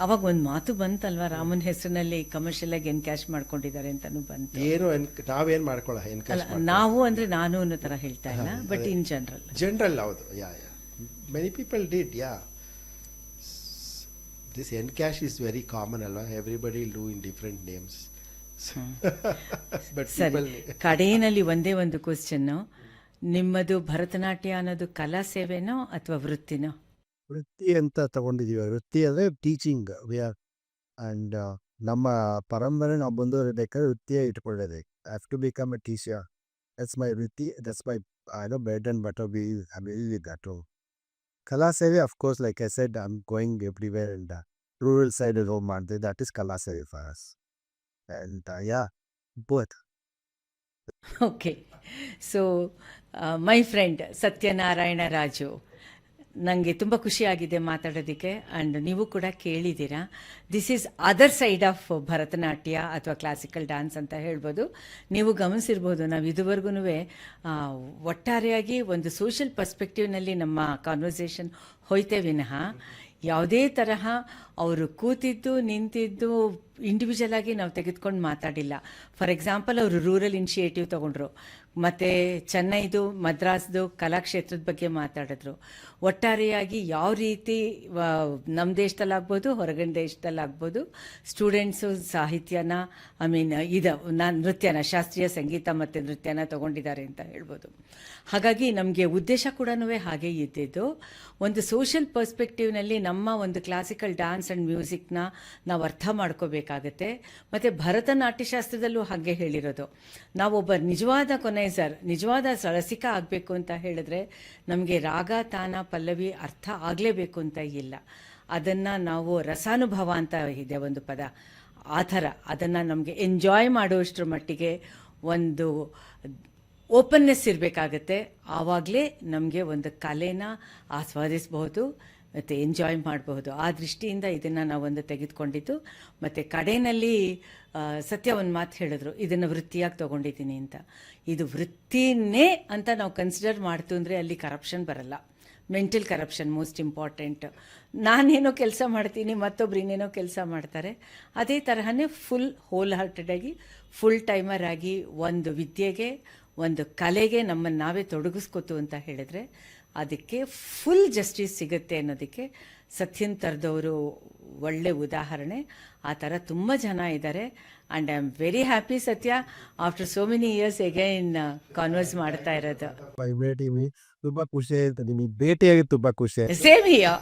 ಅವಾಗ ಒಂದು ಮಾತು ಬಂತಲ್ವಾ, ರಾಮನ ಹೆಸರಿನಲ್ಲಿ ಕಮರ್ಷಿಯಲ್ ಆಗಿ ಎನ್ಕ್ಯಾಶ್ ಮಾಡ್ಕೊಂಡಿದ್ದಾರೆ ಅಂತಾನು ಬಂತು. ಏನು ನಾವೇನು ಮಾಡ್ಕೊಳ್ಳೋ ಎನ್ಕ್ಯಾಶ್ ನಾವು ಅಂದ್ರೆ ನಾನು ಅನ್ನೋ ಥರ ಹೇಳ್ತಾ ಇಲ್ಲ, ಬಟ್ ಇನ್ ಜನರಲ್ ಹೌದು. Yeah many people did. Yeah this encash is very common ಅಲ್ವಾ, everybody will do in different names. But ಕಡೆಯಲ್ಲಿ ಒಂದೇ ಒಂದು ಕ್ವಶನ್, ನಿಮ್ಮದು ಭರತನಾಟ್ಯ ಅನ್ನೋದು ಕಲಾ ಸೇವೆನೋ ಅಥವಾ ವೃತ್ತಿನೋ? ವೃತ್ತಿ ಅಂತ ತಗೊಂಡಿದ್ದೀವಿ. ವೃತ್ತಿ ಅಂದರೆ ಟೀಚಿಂಗ್. ವಿ ಆರ್ ಆ್ಯಂಡ್ ನಮ್ಮ ಪರಂಪರೆ ನಾವು ಮುಂದುವರಿಬೇಕಾದ್ರೆ ವೃತ್ತಿಯೇ ಇಟ್ಕೊಳ್ಳೇಬೇಕು. I have to become a teacher. That's my ವೃತ್ತಿ. That's my bread and butter. We I will with that. ಕಲಾ ಸೇವೆ of course like I said I am going everywhere and rural side ಹೋಗಿ ಮಾಡಿದೆ. ದಟ್ ಈಸ್ ಕಲಾ ಸೇವೆ for us. And yeah both. Okay. So my friend Satyanarayana Raju, ನನಗೆ ತುಂಬ ಖುಷಿಯಾಗಿದೆ ಮಾತಾಡೋದಕ್ಕೆ. ಆ್ಯಂಡ್ ನೀವು ಕೂಡ ಕೇಳಿದ್ದೀರಾ, this is other side of Bharatanatyam ಅಥವಾ ಕ್ಲಾಸಿಕಲ್ ಡ್ಯಾನ್ಸ್ ಅಂತ ಹೇಳ್ಬೋದು. ನೀವು ಗಮನಿಸಿರ್ಬೋದು, ನಾವು ಇದುವರೆಗೂ ಒಟ್ಟಾರೆಯಾಗಿ ಒಂದು ಸೋಷಿಯಲ್ ಪರ್ಸ್ಪೆಕ್ಟಿವ್ನಲ್ಲಿ ನಮ್ಮ ಕಾನ್ವರ್ಸೇಷನ್ ಹೋಯ್ತೇ ವಿನಃ ಯಾವುದೇ ತರಹ ಅವರು ಕೂತಿದ್ದು ನಿಂತಿದ್ದು ಇಂಡಿವಿಜುವಲ್ ಆಗಿ ನಾವು ತೆಗೆದುಕೊಂಡು ಮಾತಾಡಿಲ್ಲ. ಫಾರ್ ಎಕ್ಸಾಂಪಲ್, ಅವರು ರೂರಲ್ ಇನಿಷಿಯೇಟಿವ್ ತೊಗೊಂಡ್ರು, ಮತ್ತು ಚೆನ್ನೈದು ಮದ್ರಾಸ್ದು ಕಲಾಕ್ಷೇತ್ರದ ಬಗ್ಗೆ ಮಾತಾಡಿದ್ರು. ಒಟ್ಟಾರೆಯಾಗಿ ಯಾವ ರೀತಿ ನಮ್ಮ ದೇಶದಲ್ಲಾಗ್ಬೋದು, ಹೊರಗಿನ ದೇಶದಲ್ಲಾಗ್ಬೋದು, ಸ್ಟೂಡೆಂಟ್ಸು ಸಾಹಿತ್ಯನ ನೃತ್ಯನ, ಶಾಸ್ತ್ರೀಯ ಸಂಗೀತ ಮತ್ತು ನೃತ್ಯನ ತೊಗೊಂಡಿದ್ದಾರೆ ಅಂತ ಹೇಳ್ಬೋದು. ಹಾಗಾಗಿ ನಮಗೆ ಉದ್ದೇಶ ಕೂಡ ಹಾಗೆ ಇದ್ದಿದ್ದು, ಒಂದು ಸೋಷಿಯಲ್ ಪರ್ಸ್ಪೆಕ್ಟಿವ್ನಲ್ಲಿ ನಮ್ಮ ಒಂದು ಕ್ಲಾಸಿಕಲ್ ಡ್ಯಾನ್ಸ್ ಆ್ಯಂಡ್ ಮ್ಯೂಸಿಕ್ನ ನಾವು ಅರ್ಥ ಮಾಡ್ಕೋಬೇಕಾಗತ್ತೆ. ಮತ್ತು ಭರತನಾಟ್ಯಶಾಸ್ತ್ರದಲ್ಲೂ ಹಾಗೆ ಹೇಳಿರೋದು, ನಾವೊಬ್ಬ ನಿಜವಾದ ಕೊನೈಸರ್, ನಿಜವಾದ ರಸಿಕ ಆಗಬೇಕು ಅಂತ ಹೇಳಿದ್ರೆ ನಮಗೆ ರಾಗ ತಾನ ಪಲ್ಲವಿ ಅರ್ಥ ಆಗಲೇಬೇಕು ಅಂತ ಇಲ್ಲ. ಅದನ್ನು ನಾವು ರಸಾನುಭವ ಅಂತ ಇದೆ ಒಂದು ಪದ, ಆ ಥರ ಅದನ್ನು ನಮಗೆ ಎಂಜಾಯ್ ಮಾಡುವಷ್ಟರ ಮಟ್ಟಿಗೆ ಒಂದು ಓಪನ್ನೆಸ್ ಇರಬೇಕಾಗತ್ತೆ. ಆವಾಗಲೇ ನಮಗೆ ಒಂದು ಕಲೆನ ಆಸ್ವಾದಿಸಬಹುದು ಮತ್ತು ಎಂಜಾಯ್ ಮಾಡಬಹುದು. ಆ ದೃಷ್ಟಿಯಿಂದ ಇದನ್ನು ನಾವೊಂದು ತೆಗೆದುಕೊಂಡಿದ್ದು. ಮತ್ತು ಕಡೆಯಲ್ಲಿ ಸತ್ಯ ಒಂದು ಮಾತು ಹೇಳಿದ್ರು, ಇದನ್ನು ವೃತ್ತಿಯಾಗಿ ತೊಗೊಂಡಿದ್ದೀನಿ ಅಂತ. ಇದು ವೃತ್ತಿನೇ ಅಂತ ನಾವು ಕನ್ಸಿಡರ್ ಮಾಡ್ತು ಅಂದರೆ ಅಲ್ಲಿ ಕರಪ್ಷನ್ ಬರಲ್ಲ. Mental corruption most important. ನಾನೇನೋ ಕೆಲಸ ಮಾಡ್ತೀನಿ, ಮತ್ತೊಬ್ರು ಇನ್ನೇನೋ ಕೆಲಸ ಮಾಡ್ತಾರೆ. ಅದೇ ತರಹನೇ ಫುಲ್ ಹೋಲ್ ಹಾರ್ಟೆಡಾಗಿ ಫುಲ್ ಟೈಮರ್ ಆಗಿ ಒಂದು ವಿದ್ಯೆಗೆ, ಒಂದು ಕಲೆಗೆ ನಮ್ಮನ್ನು ನಾವೇ ತೊಡಗಿಸ್ಕೊತು ಅಂತ ಹೇಳಿದ್ರೆ ಅದಕ್ಕೆ ಫುಲ್ ಜಸ್ಟಿಸ್ ಸಿಗುತ್ತೆ ಅನ್ನೋದಕ್ಕೆ ಸತ್ಯನ್ ಥರದವರು ಒಳ್ಳೆ ಉದಾಹರಣೆ. ಆ ಥರ ತುಂಬ ಜನ ಇದ್ದಾರೆ. And I am very happy Satya, after so many years again converse ಮಾಡ್ತಾ ಇರೋದು. ತುಂಬ ಖುಷಿ ಆಯ್ತು, ನಿಮಗೆ ಭೇಟಿಯಾಗಿ ತುಂಬ ಖುಷಿ ಆಯ್ತು. Same here.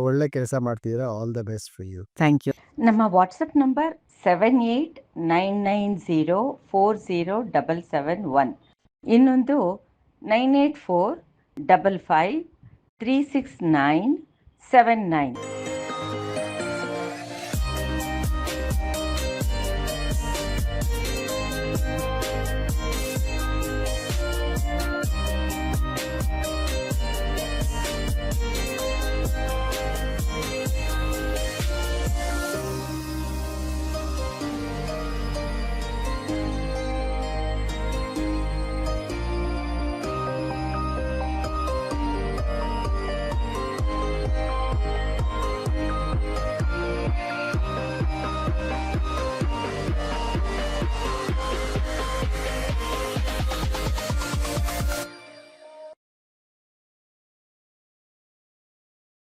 ಒಳ್ಳೆ ಕೆಲಸ ಮಾಡ್ತಿದ್ದೀರಾ. All the best for you. Thank you. ನಮ್ಮ ವಾಟ್ಸಪ್ ನಂಬರ್ 7899040771. ಇನ್ನೊಂದು 9845536979.